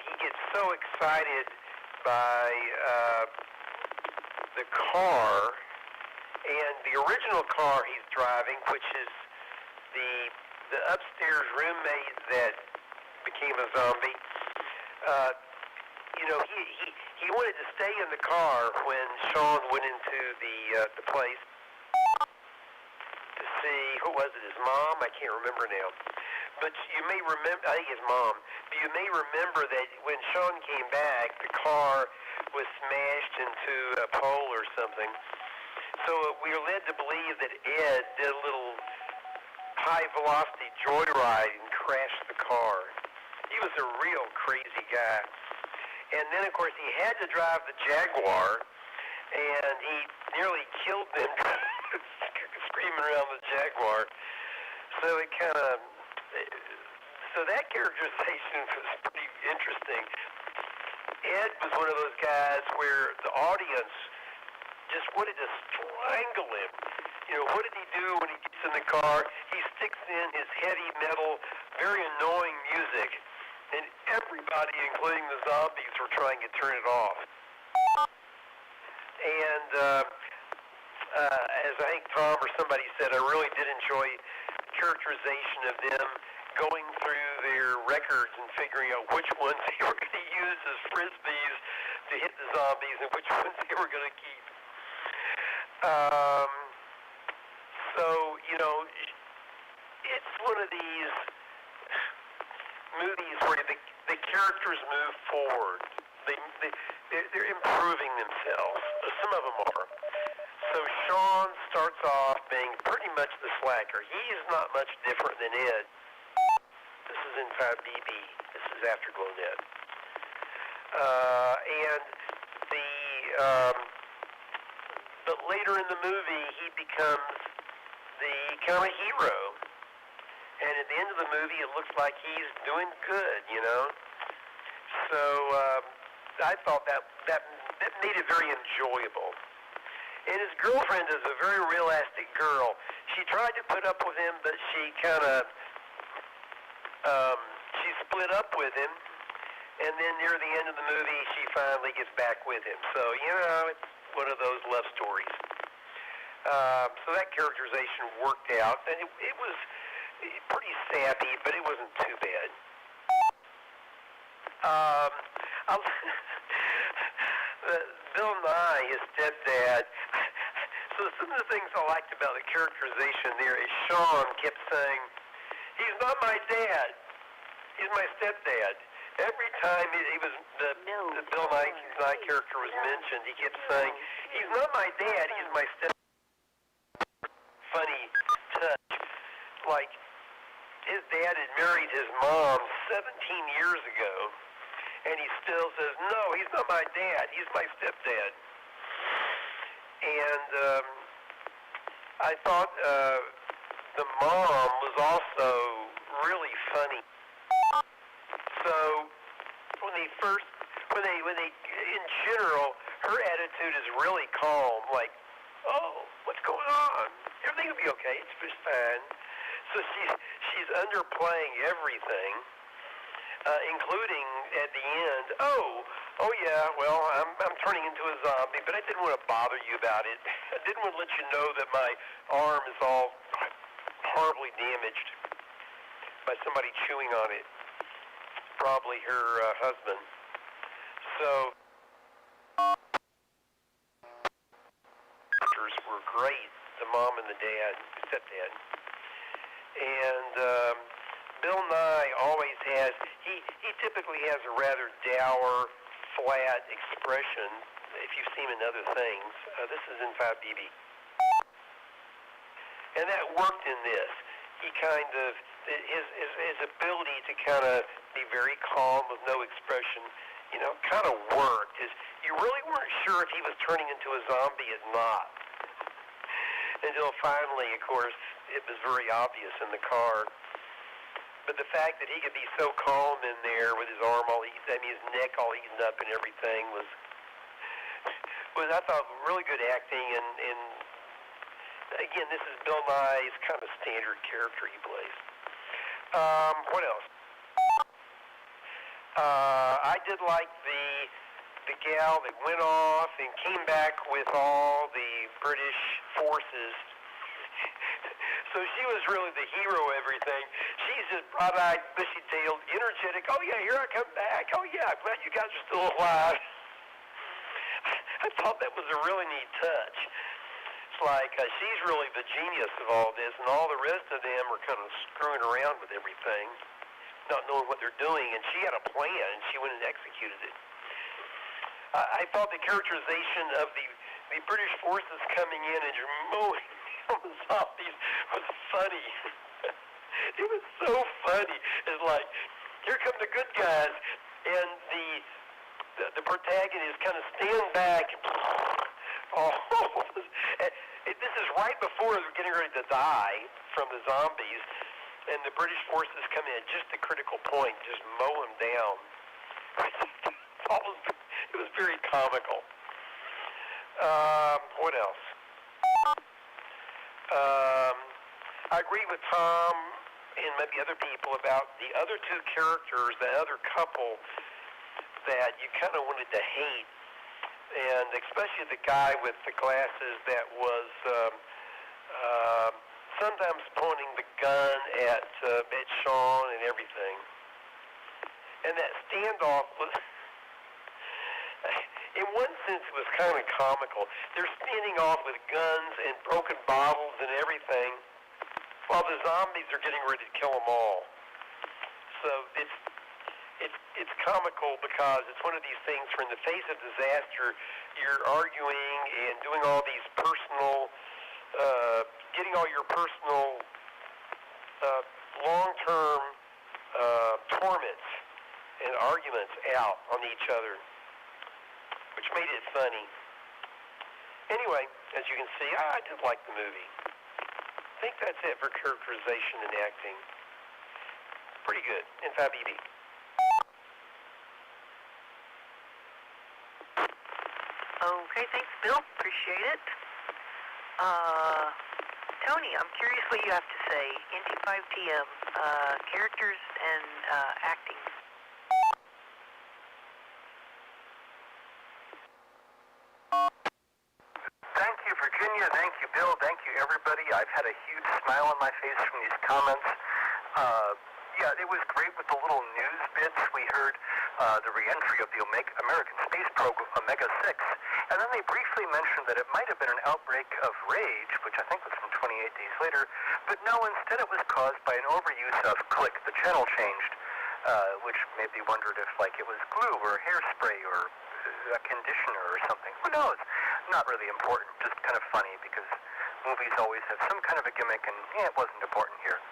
he gets so excited by the car, and the original car he's driving, which is the upstairs roommate that became a zombie. He wanted to stay in the car when Sean went into the place to see, who was it, his mom? I can't remember now. But you may remember, I think his mom, but you may remember that when Sean came back, the car was smashed into a pole or something. So we were led to believe that Ed did a little high-velocity joyride and crashed the car. He was a real crazy guy. And then, of course, he had to drive the Jaguar, and he nearly killed them screaming around the Jaguar. So it kind of... So that characterization was pretty interesting. Ed was one of those guys where the audience just wanted to strangle him. What did he do when he gets in the car? He sticks in his heavy metal, very annoying music, and everybody, including the zombies, were trying to turn it off. And as I think Tom or somebody said, I really did enjoy characterization of them going through their records and figuring out which ones they were going to use as frisbees to hit the zombies and which ones they were going to keep. It's one of these movies where the characters move forward. They're improving themselves. Some of them are. So Sean starts off being pretty much the slacker. He's not much different than Ed. This is in 5BB. This is Afterglow Net. But later in the movie, he becomes the kind of hero. And at the end of the movie, it looks like he's doing good, So I thought that made it very enjoyable. And his girlfriend is a very realistic girl. She tried to put up with him, but she kind of, she split up with him. And then near the end of the movie, she finally gets back with him. So, it's one of those love stories. So that characterization worked out. And it was pretty sappy, but it wasn't too bad. Bill Nye, his stepdad. So some of the things I liked about the characterization there is Sean kept saying, "He's not my dad. He's my stepdad." Every time he was the Bill Nye character was mentioned, he kept saying, "He's not my dad. He's my stepdad." Funny touch, like his dad had married his mom 17 years ago. And he still says, "No, he's not my dad. He's my stepdad." And I thought the mom was also really funny. So when they, in general, her attitude is really calm, like, "Oh, what's going on? Everything will be okay. It's just fine." So she's underplaying everything. Including at the end, oh yeah, well, I'm turning into a zombie, but I didn't want to bother you about it. I didn't want to let you know that my arm is all horribly damaged by somebody chewing on it. Probably her husband. So, actors were great, the mom and the dad, stepdad. And Bill Nye always has, he typically has a rather dour, flat expression, if you've seen him in other things. This is in 5BB. And that worked in this. He kind of, his ability to kind of be very calm with no expression, kind of worked. You really weren't sure if he was turning into a zombie or not. Until finally, of course, it was very obvious in the car. But the fact that he could be so calm in there with his arm all eaten, I mean his neck all eaten up and everything was I thought really good acting. And again, this is Bill Nye's kind of standard character he plays. What else? I did like the gal that went off and came back with all the British forces. So she was really the hero of everything. She's just bright-eyed, bushy-tailed, energetic. Oh, yeah, here I come back. Oh, yeah, I'm glad you guys are still alive. I thought that was a really neat touch. It's like she's really the genius of all this, and all the rest of them are kind of screwing around with everything, not knowing what they're doing, and she had a plan, and she went and executed it. I thought the characterization of the British forces coming in and just mowing down the zombies was funny. It was so funny. It's like, here come the good guys, and the protagonist kind of stand back. This is right before they're getting ready to die from the zombies, and the British forces come in at just the critical point, just mow them down. It was very comical. What else? I agree with Tom and maybe other people about the other two characters, the other couple that you kind of wanted to hate, and especially the guy with the glasses that was sometimes pointing the gun at Sean and everything. And that standoff was, in one sense, it was kind of comical. They're standing off with guns and broken bottles and everything, while the zombies are getting ready to kill them all. So it's comical because it's one of these things where in the face of disaster, you're arguing and doing all these personal, getting all your personal long-term torments and arguments out on each other, which made it funny. Anyway, as you can see, I did like the movie. I think that's it for characterization and acting. Pretty good. In 5EB. Okay, thanks, Bill. Appreciate it. Tony, I'm curious what you have to say. Indy 5TM, characters and acting. Thank you, Virginia. Thank you, Bill. Thank you, everybody. I've had a huge smile on my face from these comments. Yeah, it was great with the little news bits. We heard the reentry of the American space program, Omega-6, and then they briefly mentioned that it might have been an outbreak of rage, which I think was from 28 days later, but no, instead it was caused by an overuse of click, the channel changed, which made me wondered if, like, it was glue or hairspray or a conditioner or something. Who knows? Not really important, just kind of funny, because movies always have some kind of a gimmick, and it wasn't important here.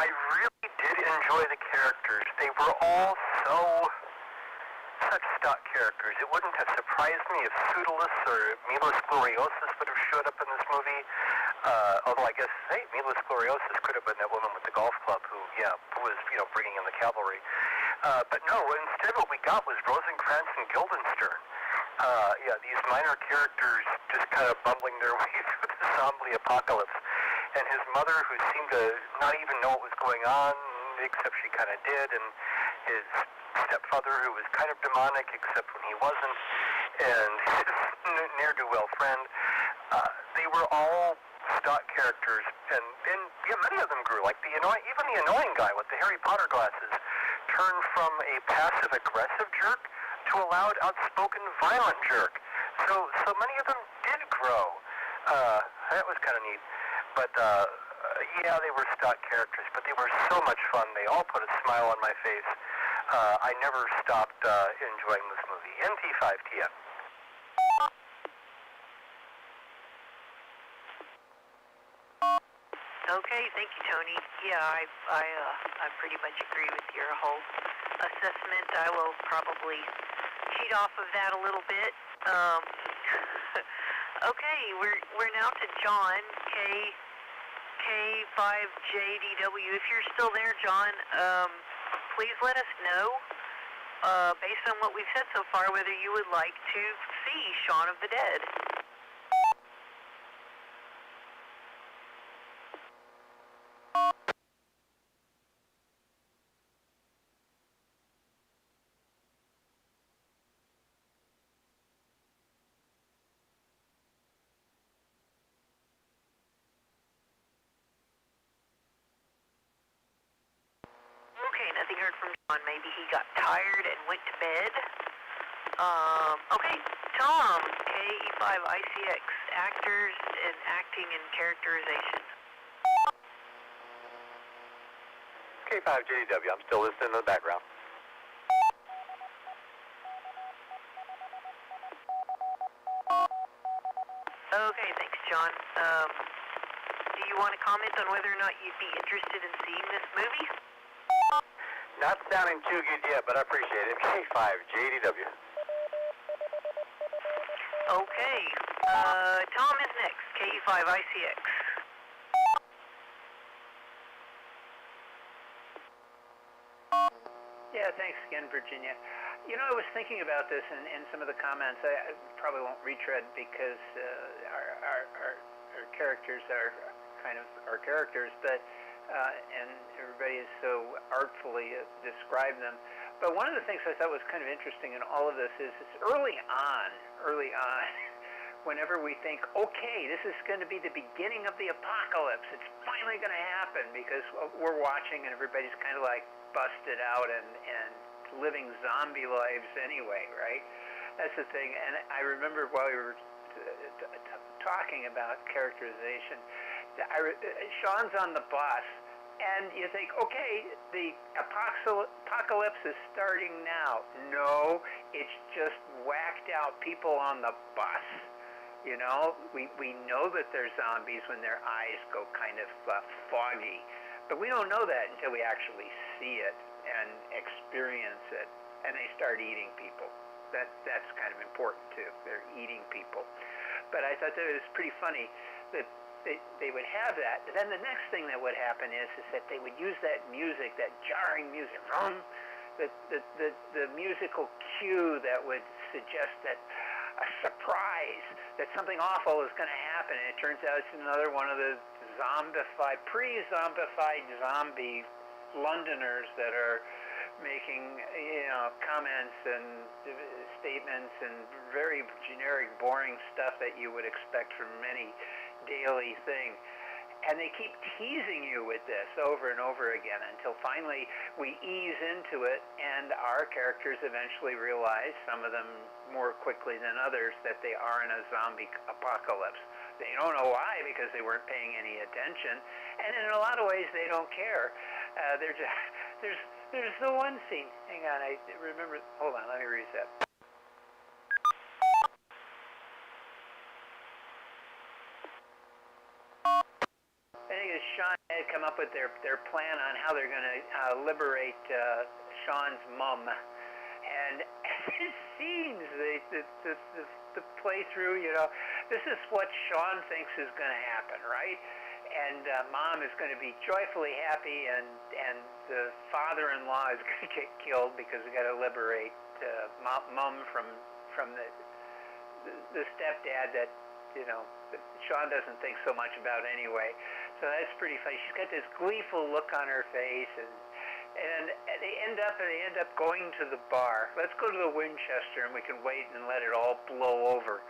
I really did enjoy the characters. They were all such stock characters. It wouldn't have surprised me if Pseudolus or Milos Gloriosus would have showed up in this movie. Although I guess, hey, Milos Gloriosus could have been that woman with the golf club who was, bringing in the cavalry. But no, instead what we got was Rosencrantz and Guildenstern. These minor characters just kind of bumbling their way through the zombie apocalypse. And his mother, who seemed to not even know what was going on, except she kind of did, and his stepfather, who was kind of demonic, except when he wasn't, and his ne'er-do-well friend. They were all stock characters, and many of them grew. Like even the annoying guy with the Harry Potter glasses turned from a passive-aggressive jerk to a loud, outspoken, violent jerk. So many of them did grow. That was kind of neat. But, they were stock characters, but they were so much fun. They all put a smile on my face. I never stopped enjoying this movie. NT5TM. Okay, thank you, Tony. Yeah, I pretty much agree with your whole assessment. I will probably cheat off of that a little bit. Okay, we're now to John K5JDW. If you're still there, John, please let us know, based on what we've said so far, whether you would like to see Shaun of the Dead. Okay, nothing heard from John. Maybe he got tired and went to bed. Okay, Tom, KE5ICX, actors and acting and characterization. K5JW, I'm still listening in the background. Okay, thanks, John. Do you want to comment on whether or not you'd be interested in seeing this movie? Not sounding too good yet, but I appreciate it. K5JDW. Okay, Tom is next, KE5ICX. Yeah, thanks again, Virginia. You know, I was thinking about this and some of the comments. I probably won't retread because our characters are kind of our characters, but and everybody has so artfully described them. But one of the things I thought was kind of interesting in all of this is it's early on, whenever we think, okay, this is going to be the beginning of the apocalypse. It's finally going to happen because we're watching and everybody's kind of like busted out and living zombie lives anyway, right? That's the thing. And I remember while we were talking about characterization, Sean's on the bus, and you think, okay, the apocalypse is starting now. No, it's just whacked out people on the bus. You know, we know that they're zombies when their eyes go kind of foggy, but we don't know that until we actually see it and experience it, and they start eating people. That's kind of important too. They're eating people. But I thought that it was pretty funny that they would have that. But then the next thing that would happen is that they would use that music, that jarring music, the musical cue that would suggest that a surprise, that something awful is going to happen. And it turns out it's another one of the pre-zombified zombie Londoners that are making, comments and statements and very generic, boring stuff that you would expect from any daily thing. And they keep teasing you with this over and over again until finally we ease into it and our characters eventually realize, some of them more quickly than others, that they are in a zombie apocalypse. They don't know why because they weren't paying any attention, and in a lot of ways they don't care. There's the one scene. Hang on, I remember. Hold on, let me reset. I think it's Sean had come up with their plan on how they're going to liberate Sean's mom, and it seems the playthrough, this is what Sean thinks is going to happen, right? And mom is going to be joyfully happy, and the father-in-law is going to get killed because we got to liberate mom from the stepdad that Sean doesn't think so much about anyway. So that's pretty funny. She's got this gleeful look on her face, and they end up going to the bar. Let's go to the Winchester, and we can wait and let it all blow over.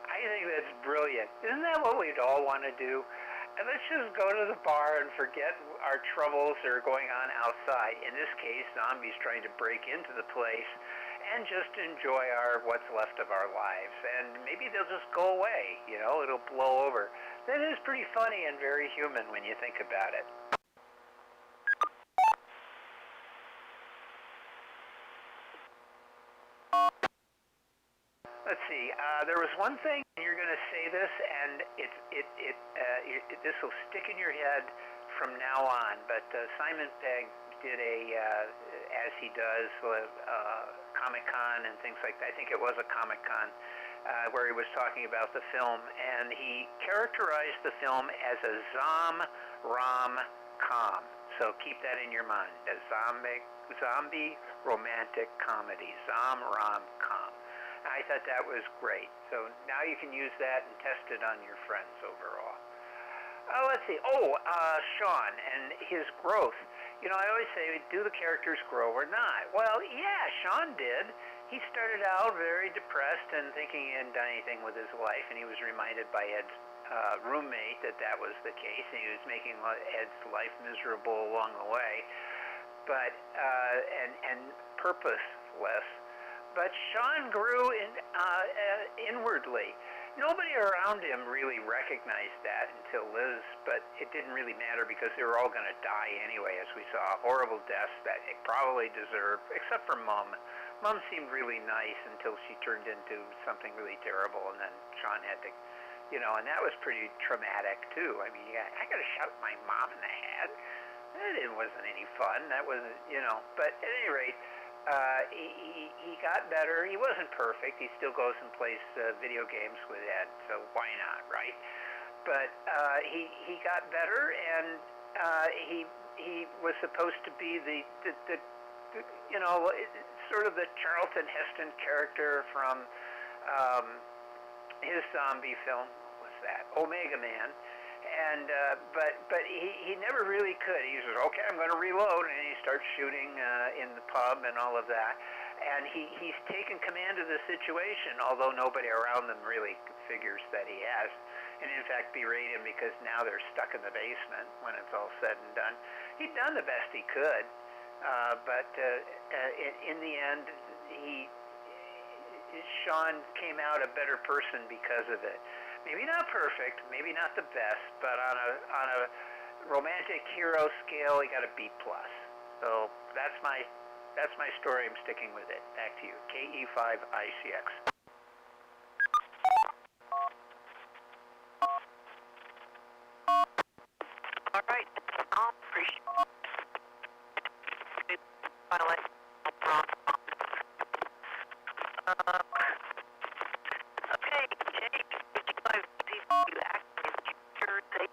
I think that's brilliant. Isn't that what we'd all want to do? And let's just go to the bar and forget our troubles that are going on outside. In this case, zombies trying to break into the place, and just enjoy what's left of our lives. And maybe they'll just go away, it'll blow over. That is pretty funny and very human when you think about it. Let's see, there was one thing, and you're going to say this, and this will stick in your head from now on, but Simon Pegg did as he does, Comic-Con and things like that. I think it was a Comic-Con where he was talking about the film, and he characterized the film as a rom-com. So keep that in your mind, a zombie romantic comedy, rom-com. I thought that was great. So now you can use that and test it on your friends overall. Let's see. Sean and his growth. You know, I always say, do the characters grow or not? Well, yeah, Sean did. He started out very depressed and thinking he hadn't done anything with his life, and he was reminded by Ed's roommate that was the case, and he was making Ed's life miserable along the way, but and purposeless. But Sean grew inwardly. Nobody around him really recognized that until Liz, but it didn't really matter because they were all going to die anyway, as we saw. Horrible deaths that they probably deserved, except for Mom. Mom seemed really nice until she turned into something really terrible, and then Sean had to, and that was pretty traumatic, too. I mean, I got to shout my mom in the head. It wasn't any fun. That wasn't, but at any rate, he got better. He wasn't perfect. He still goes and plays video games with Ed, so why not, right? But he got better, and he was supposed to be the sort of the Charlton Heston character from his zombie film. What was that? Omega Man. And but he never really could. He says, okay, I'm going to reload, and he starts shooting in the pub and all of that. And he's taken command of the situation, although nobody around them really figures that he has. And in fact, berate him because now they're stuck in the basement when it's all said and done. He'd done the best he could, but in the end, Sean came out a better person because of it. Maybe not perfect, maybe not the best, but on a romantic hero scale, he got a B+. So that's my story. I'm sticking with it. Back to you. KE5ICX. All right. I'll appreciate it. Okay, Jake. You actually sure they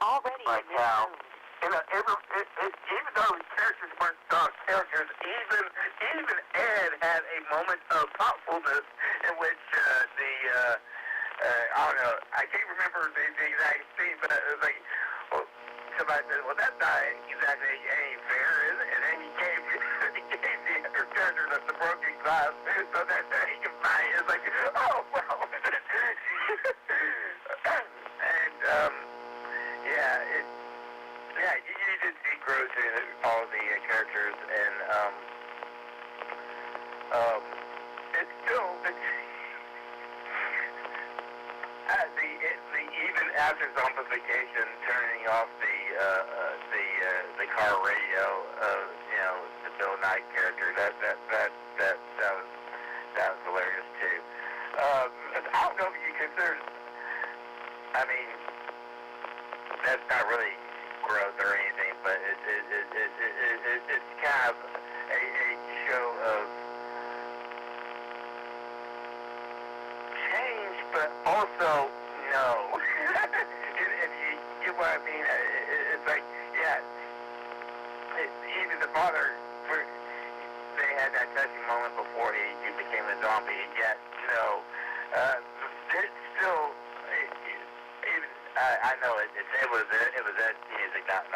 already Right now, even though the characters weren't characters, even Ed had a moment of thoughtfulness in which I don't know, I can't remember the exact scene, but it was like, well, somebody said, well, that's not exactly any fair, is it? And then he gave the other character the broken glass so that he could find it. It's like, oh, well. And, you did see growth in all the characters, and it's still even after zombification, turning off the car radio, the Bill Knight character, that was hilarious too. I don't know if you consider, I mean, that's not really growth or anything, but it's kind of a show of but also no. if you get what I mean, it's like, yeah, even the father, they had that touching moment before he became a zombie, yet no. There's still, even, I know it was Ed's music, not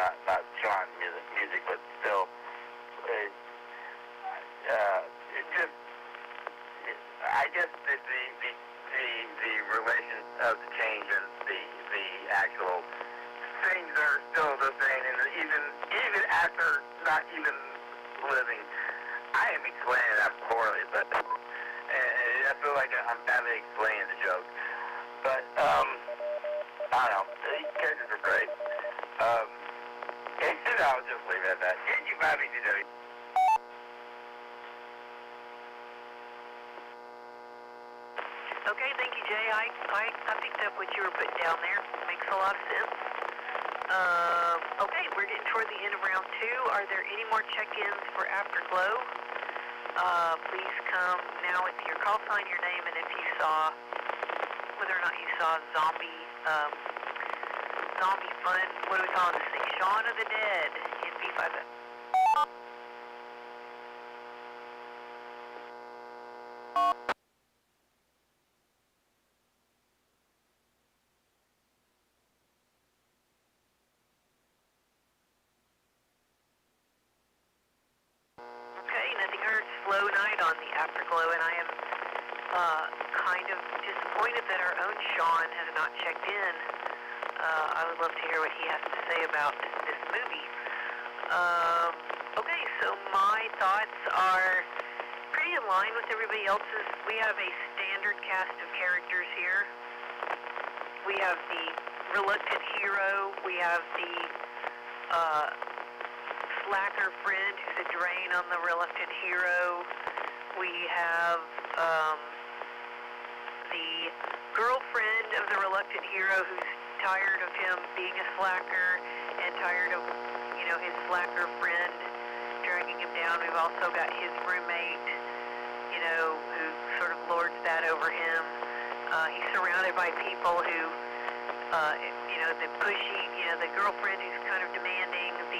Sean's music, but still, it just, I guess the relation of the change and the actual things are still the same, and even after not even living, I am explaining that poorly, but I feel like I'm badly explaining the joke. But I don't know. The characters are great. And I'll just leave it at that. Thank you, Bobby. Okay, thank you, Jay. I picked up what you were putting down there. Makes a lot of sense. Okay, we're getting toward the end of round 2. Are there any more check-ins for Afterglow? Please come now with your call sign, your name, and if you saw, whether or not you saw zombie fun, what do we call this thing? Shaun of the Dead in P5. Nothing heard. Slow night on the Afterglow, and I am kind of disappointed that our own Sean has not checked in. I would love to hear what he has to say about this movie. Okay, so my thoughts are pretty in line with everybody else's. We have a standard cast of characters here. We have the reluctant hero. We have the slacker friend who's a drain on the reluctant hero. We have the girlfriend of the reluctant hero who's tired of him being a slacker and tired of, his slacker friend dragging him down. We've also got his roommate, who sort of lords that over him. He's surrounded by people who, the pushy, the girlfriend who's kind of demanding, but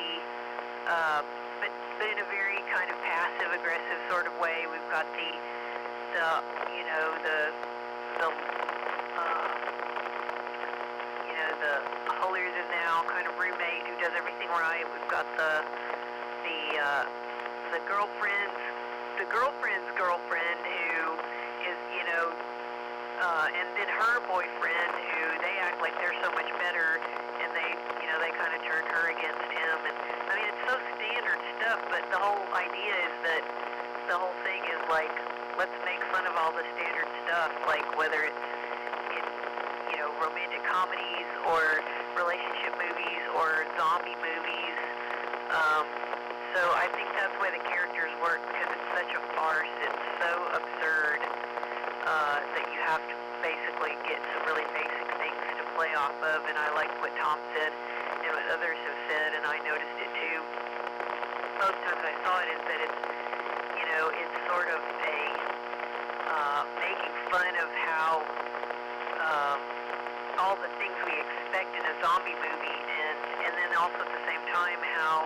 in a very kind of passive-aggressive sort of way. We've got the holier-than-thou kind of roommate who does everything right. We've got the girlfriend's girlfriend who is, and then her boyfriend who they act like they're so much better, and they kind of turn her against him. And I mean, it's so standard stuff, but the whole idea is that the whole thing is like, let's make fun of all the standard stuff, like whether it's in, romantic comedies or relationship movies or zombie movies. So I think that's why the characters work, because it's such a farce. It's so absurd that you have to basically get some really basic things to play off of. And I like what Tom said and what others have said, and I noticed it too. Most times I saw it is that it's, it's sort of a making fun of how all the things we expect in a zombie movie, and then also at the same time how,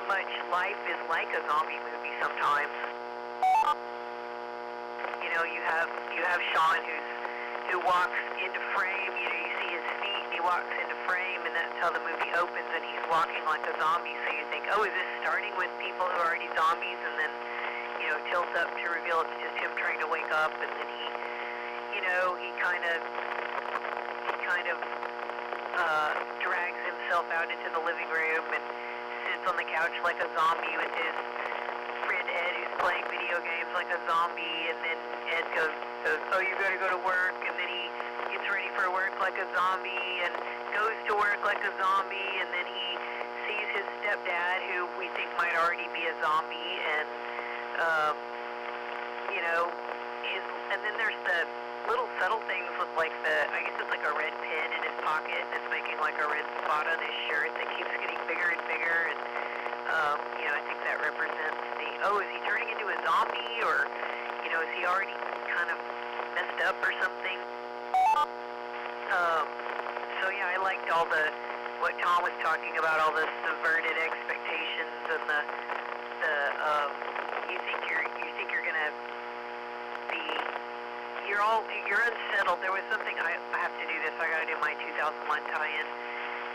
much life is like a zombie movie sometimes. You have Sean who walks into frame. You see his feet, and he walks into frame, and that's how the movie opens, and he's walking like a zombie. So you think, oh, is this starting with people who are already zombies, and then it tilts up to reveal it's just him trying to wake up, and then he kind of drags himself out into the living room and sits on the couch like a zombie with his friend Ed, who's playing video games like a zombie, and then Ed goes, oh, you gotta go to work, and then he gets ready for work like a zombie and goes to work like a zombie, and then he sees his stepdad, who we think might already be a zombie, and and then there's the little subtle things with I guess it's like a red pin in his pocket, and it's making like a red spot on his shirt that keeps getting bigger and bigger, and I think that represents is he turning into a zombie, or is he already kind of messed up or something. So yeah, I liked all what Tom was talking about, all the subverted expectations and you think you're gonna be, you're unsettled. There was something, I have to do this, I gotta do my 2001 tie-in.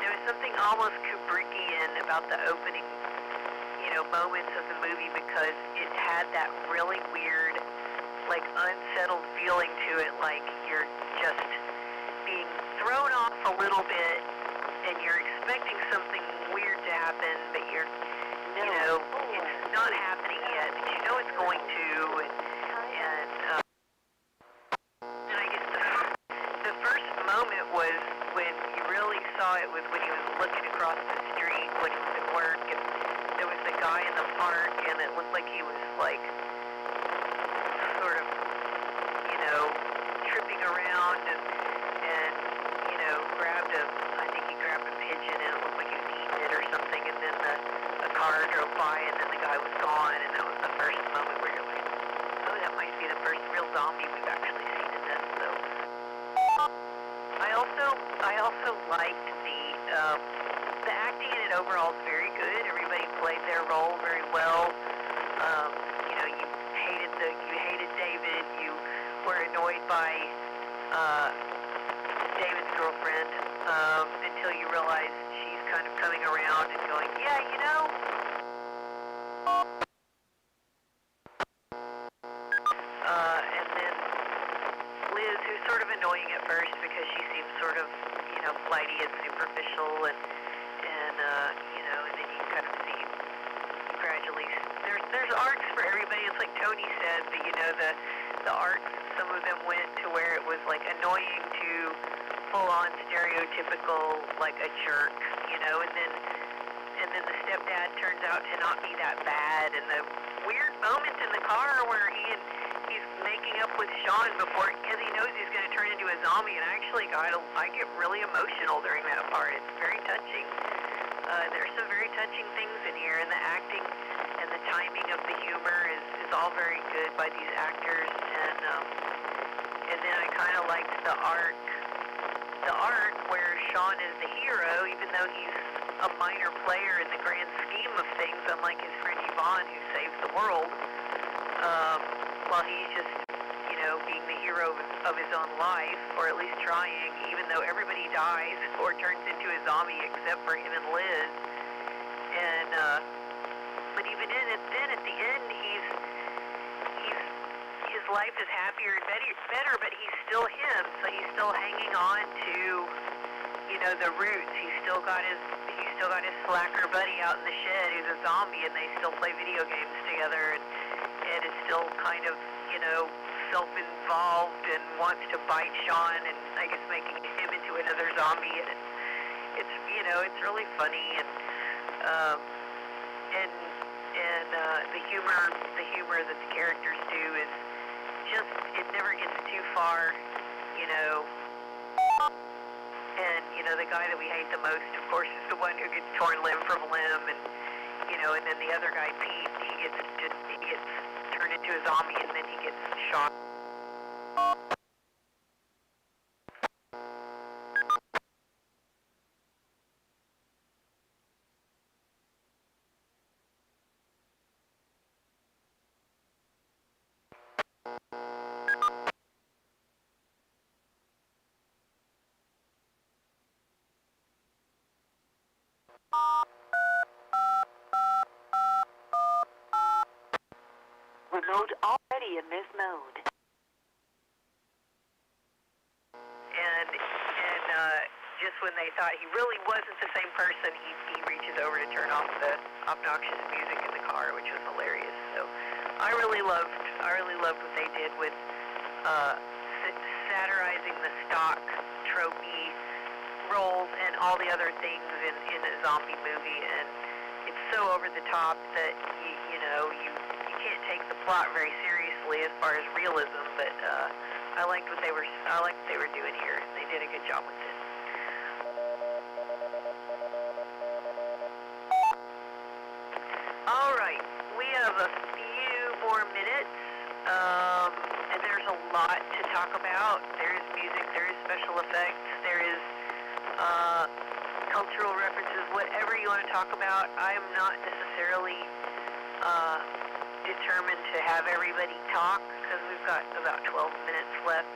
There was something almost Kubrickian about the opening, moments of the movie, because it had that really weird, like, unsettled feeling to it, like you're just being thrown off a little bit, and you're expecting something weird to happen, but it's not happening yet, but you know it's going to, and I guess the first moment was when you really saw it was when he was looking across the street when he was at work, and there was the guy in the park, and it looked like he was like sort of, tripping around and I think he grabbed a pigeon, and it looked like he was eating it or something, and then a car drove by, and then the guy was gone, and that was the first moment where you're like, oh, that might be the first real zombie we've actually seen in this. So I also liked the acting in it overall is very good. Everybody played their role very well. You hated David. You were annoyed by David's girlfriend until you realize she's kind of coming around and going, yeah, and then Liz, who's sort of annoying at first because she seems sort of, flighty and superficial, and then you kind of see gradually, there's arcs for everybody. It's like Tony said, but the arcs, some of them went to where it was like annoying to full-on stereotypical, like a jerk, and then the stepdad turns out to not be that bad, and the weird moment in the car where he's making up with Sean because he knows he's going to turn into a zombie, and I get really emotional during that part. It's very touching. There's some very touching things in here, and the acting and the timing of the humor is all very good by these actors, and then I kind of liked the arc where Sean is the hero, even though he's a minor player in the grand scheme of things, unlike his friend Yvonne, who saves the world, while he's just, being the hero of his own life, or at least trying, even though everybody dies or turns into a zombie except for him and Liz. And, but even then at the end, his life is happier and better, but he's still him, so he's still hanging on to, the roots. He's still got his slacker buddy out in the shed who's a zombie, and they still play video games together, and is still kind of, self-involved and wants to bite Sean, and I guess making him into another zombie, and it's really funny, and the humor that the characters do is just, it never gets too far, and the guy that we hate the most, of course, is the one who gets torn limb from limb, and and then the other guy, Pete, he gets turned into a zombie, and then he gets shot. Remote already in this mode. And just when they thought he really wasn't the same person, he reaches over to turn off the obnoxious music in the car, which was hilarious. So I really loved what they did with satirizing the stock tropey roles and all the other things in a zombie movie, and it's so over the top that you can't take the plot very seriously as far as realism, but I liked what they were doing here. They did a good job with it. All right, we have a few more minutes, and there's a lot to talk about. There is music, there is special effects, there is cultural references, whatever you want to talk about. I am not necessarily determined to have everybody talk because we've got about 12 minutes left.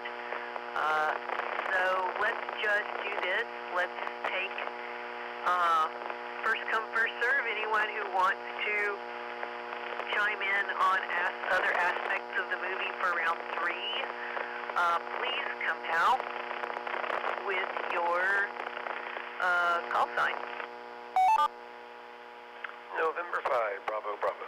So let's just do this. Let's take first come, first serve. Anyone who wants to chime in on other aspects of the movie for round 3, please come out with your call sign. November 5, Bravo, Bravo.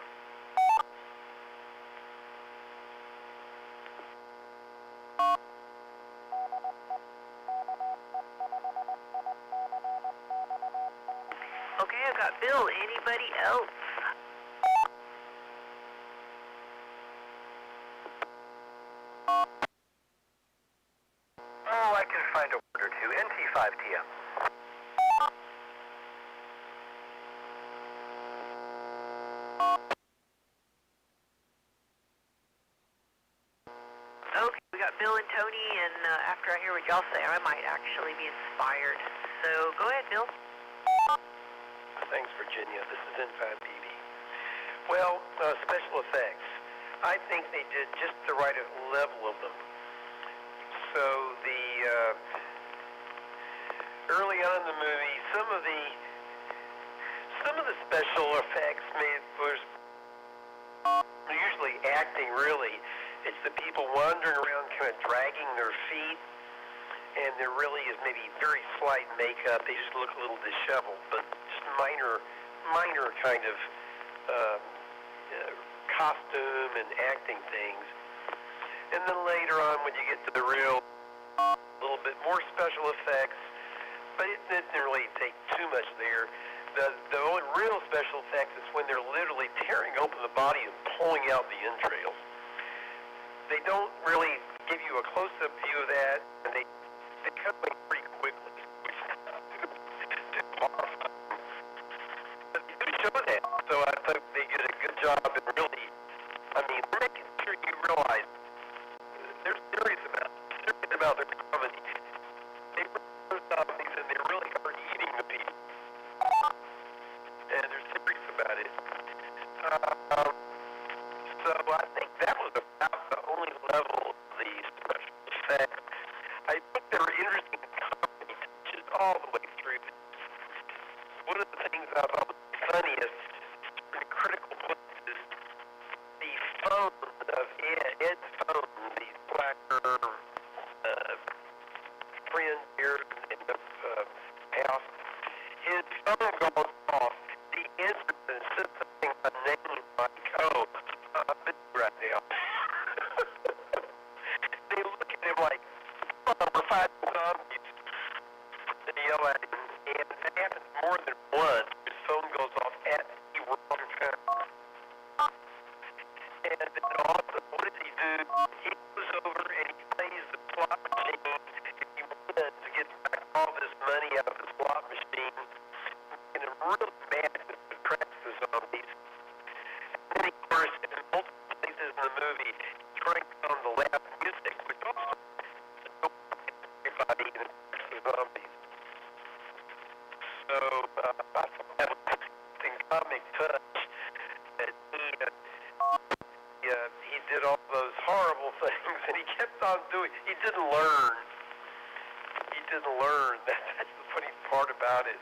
Okay, I've got Bill. Anybody else? Oh, I can find a word or two. NT5TM. Okay, we got Bill and Tony, and after I hear what y'all say, I might actually be inspired. So go ahead, Bill. Thanks, Virginia. This is N5BB. Well, special effects. I think they did just the right level of them. So early on in the movie, some of the special effects was usually acting. Really, it's the people wandering around, kind of dragging their feet, and there really is maybe very slight makeup. They just look a little disheveled, but just minor kind of costume and acting things. And then later on, when you get to the real, little bit more special effects, but it didn't really take too much there. The only real special effects is when they're literally tearing open the body and pulling out the entrails. They don't really give you a close-up view of that, and they cut away pretty quickly. But they do show that, so I think they did a good job in really, I mean, making sure you realize they're serious about their comedy. They were zombies and they really are eating the people. And they're serious about it. So I think that was about the only level of the special effects. I think there were interesting comedy touches all the way through. One of the things I thought was funniest in critical places, the phone of Ed's phone, the Slacker friend here in the house, his phone goes off. The instrument says something a name like, oh, I'm busy right now. They look at him like, oh, we're fighting zombies. They yell at him, and that happens more than once. His phone goes off at the wrong time. And then also, what does he do? He goes over and he plays the slot machine. He wins to get back all this money out of the slot machine. And I'm really mad at the press the zombies. And then, of course, in multiple places in the movie, he cranks on the loud music, which also everybody and the zombies. So I thought that was an interesting comic touch that he did all those horrible things, and he kept on doing. He didn't learn. That's the funny part about it.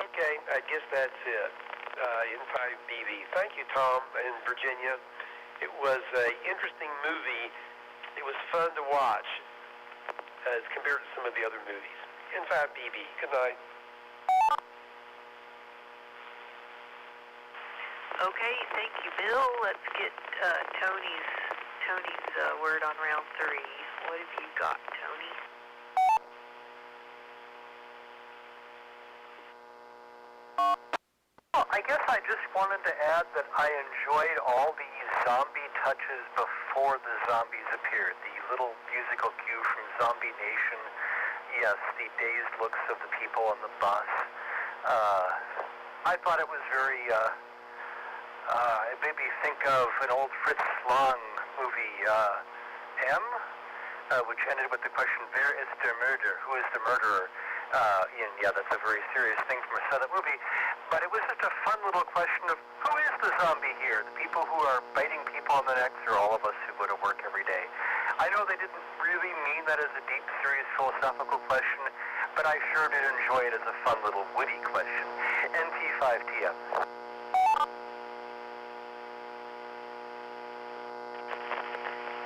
Okay, I guess that's it. N5BB. Thank you, Tom and Virginia. It was an interesting movie. It was fun to watch as compared to some of the other movies. N5BB. Good night. Okay, thank you, Bill. Let's get Tony's word on round 3. What have you got, Tony? Well, I guess I just wanted to add that I enjoyed all the zombie touches before the zombies appeared. The little musical cue from Zombie Nation. Yes, the dazed looks of the people on the bus. I thought it was very, it made me think of an old Fritz Lang movie, M, which ended with the question, "Wer ist der Mörder?" Who is the murderer? And yeah, that's a very serious thing from a silent movie. But it was just a fun little question of who is the zombie here? The people who are biting people on the necks, or all of us who go to work every day? I know they didn't really mean that as a deep, serious philosophical question, but I sure did enjoy it as a fun little witty question. NT5TM.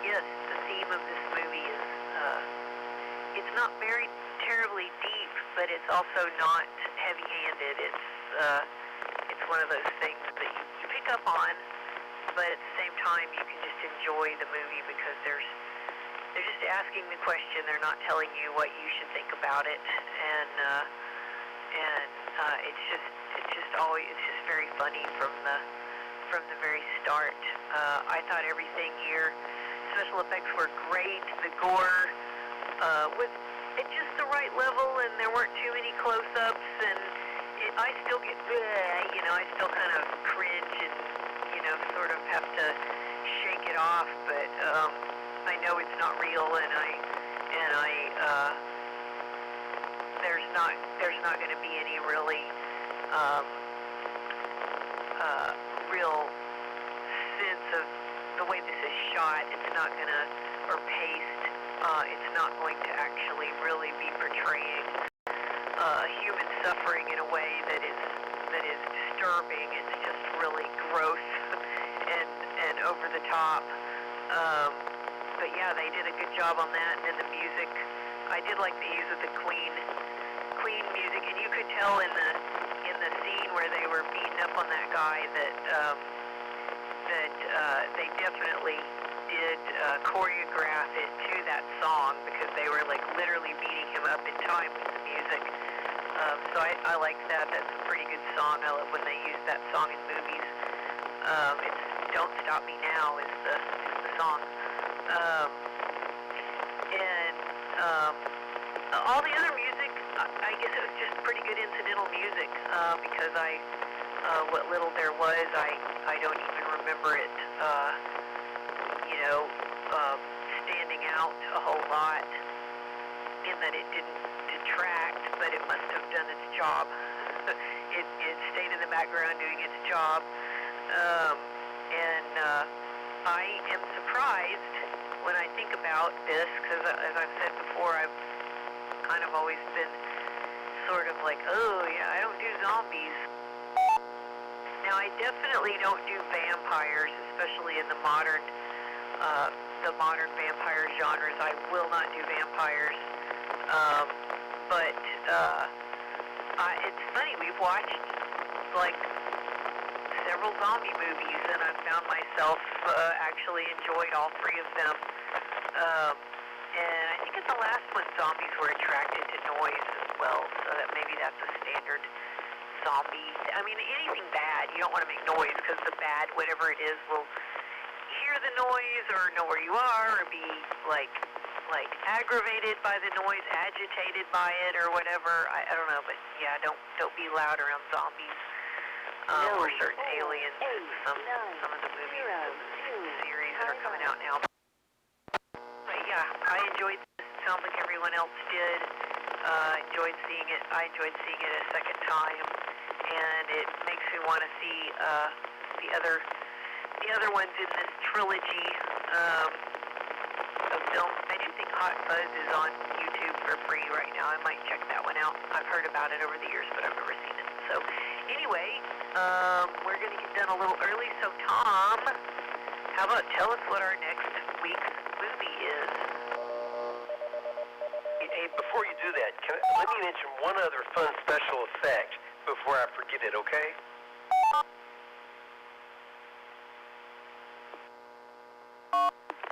Yes, the theme of this movie is, it's not very terribly deep, but it's also not heavy-handed. It's one of those things that you pick up on, but at the same time you can just enjoy the movie because they're just asking the question. They're not telling you what you should think about it, and it's just very funny from the very start. I thought everything here, special effects were great. The gore was at just the right level, and there weren't too many close-ups, and I still get, I still kind of cringe and, sort of have to shake it off, but I know it's not real, and there's not going to be any really real sense of the way this is shot. It's not going to, or paced, it's not going to actually really be portraying human suffering in a way that is disturbing. It's just really gross and over the top. But yeah, they did a good job on that. And then the music, I did like the use of the Queen music, and you could tell in the scene where they were beating up on that guy that they definitely did choreograph it to that song, because they were like literally beating him up in time with the music. So I liked that. That's a pretty good song. I love when they use that song in movies. It's "Don't Stop Me Now" is the song. All the other music, I guess it was just pretty good incidental music, because what little there was, I don't even remember it, standing out a whole lot, in that it didn't detract, but it must have done its job. It stayed in the background doing its job, I am surprised when I think about this, because as I've said before, I've kind of always been sort of like, oh yeah, I don't do zombies. Now, I definitely don't do vampires, especially in the modern vampire genres. I will not do vampires. But it's funny, we've watched like several zombie movies, and I've found myself actually enjoyed all three of them. And I think in the last one, zombies were attracted to noise as well, so that maybe that's a standard zombie. I mean, anything bad, you don't want to make noise, because the bad, whatever it is, will hear the noise or know where you are, or be like aggravated by the noise, agitated by it, or whatever. I don't know, but yeah, don't be loud around zombies or certain aliens. Some of the movies, the series that are coming out now. But yeah, I enjoyed this. It sounds like everyone else did. Enjoyed seeing it. I enjoyed seeing it a second time, and it makes me want to see the other ones in this trilogy of films. I do think Hot Fuzz is on YouTube for free right now. I might check that one out. I've heard about it over the years, but I've never seen it. So anyway, we're going to get done a little early. So Tom, how about tell us what our next week's movie is? Hey, before you do that, let me mention one other fun special effect before I forget it, okay?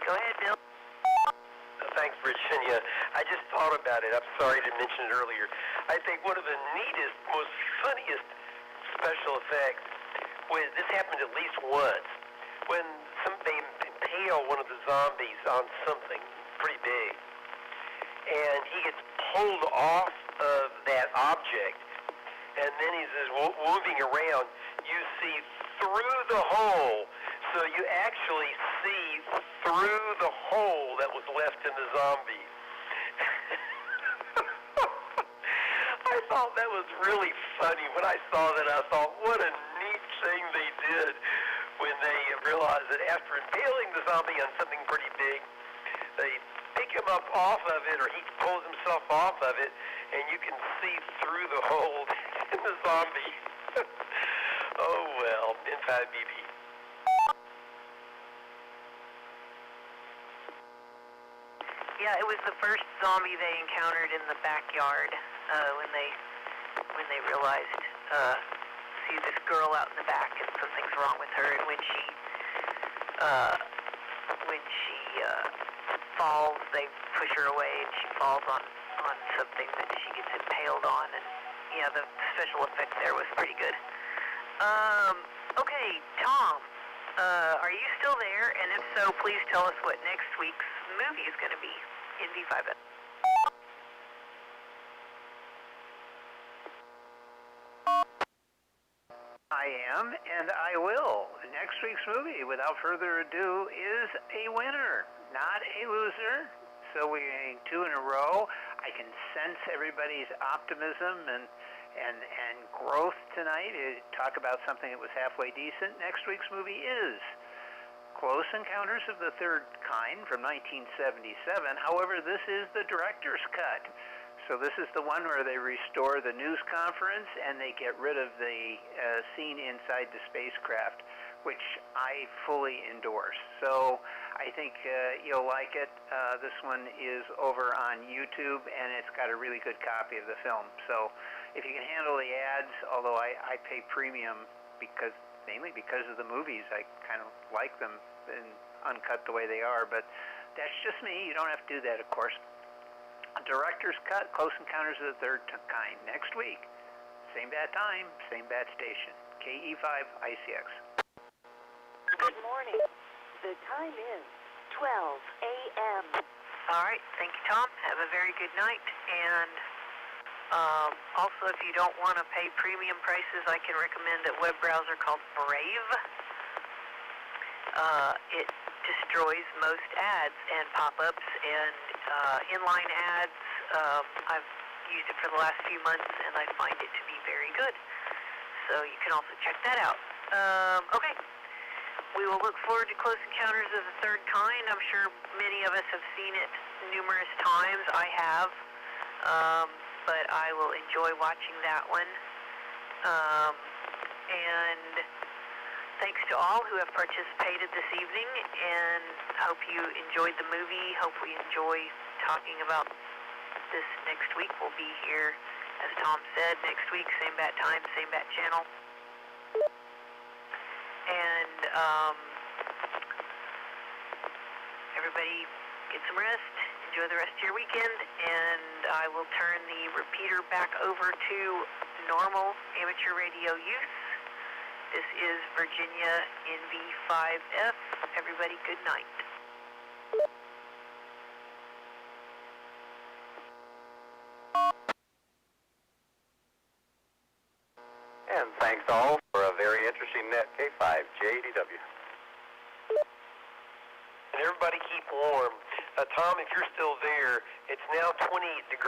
Go ahead, Bill. Thanks, Virginia. I just thought about it. I'm sorry to mention it earlier. I think one of the neatest, most funniest special effects was, this happened at least once, when they impale one of the zombies on something pretty big, and he gets pulled off of that object, and then he's moving around. You see through the hole, so you actually see through the hole that left in the zombie. I thought that was really funny. When I saw that, I thought, what a neat thing they did when they realized that after impaling the zombie on something pretty big, they pick him up off of it, or he pulls himself off of it, and you can see through the hole in the zombie. Oh, well, inside BB. Yeah, it was the first zombie they encountered in the backyard when they realized, see this girl out in the back and something's wrong with her, and when she falls, they push her away and she falls on something that she gets impaled on, and yeah, the special effect there was pretty good. Okay, Tom, are you still there? And if so, please tell us what next week's movie is going to be in V5. I am, and I will. Next week's movie, without further ado, is a winner, not a loser. So we're getting 2 in a row. I can sense everybody's optimism and growth tonight. Talk about something that was halfway decent. Next week's movie is Close Encounters of the Third Kind from 1977. However, this is the director's cut. So this is the one where they restore the news conference and they get rid of the scene inside the spacecraft, which I fully endorse. So I think you'll like it. This one is over on YouTube, and it's got a really good copy of the film. So if you can handle the ads, although I pay premium mainly because of the movies, I kind of like them and uncut the way they are, but that's just me. You don't have to do that, of course. Director's cut, Close Encounters of the Third Kind, next week. Same bad time, same bad station. KE5 ICX. Good morning. The time is 12 a.m. All right, thank you, Tom. Have a very good night. And also, if you don't want to pay premium prices, I can recommend a web browser called Brave. It destroys most ads and pop-ups and inline ads. I've used it for the last few months, and I find it to be very good. So you can also check that out. Okay. We will look forward to Close Encounters of the Third Kind. I'm sure many of us have seen it numerous times. I have. But I will enjoy watching that one. And thanks to all who have participated this evening, and hope you enjoyed the movie. Hope we enjoy talking about this next week. We'll be here, as Tom said, next week, same bat time, same bat channel. And everybody get some rest, enjoy the rest of your weekend, and I will turn the repeater back over to normal amateur radio use. This is Virginia in V5F. Everybody, good night. And thanks all for a very interesting net K5JDW. And everybody keep warm. Tom, if you're still there, it's now 28 degrees.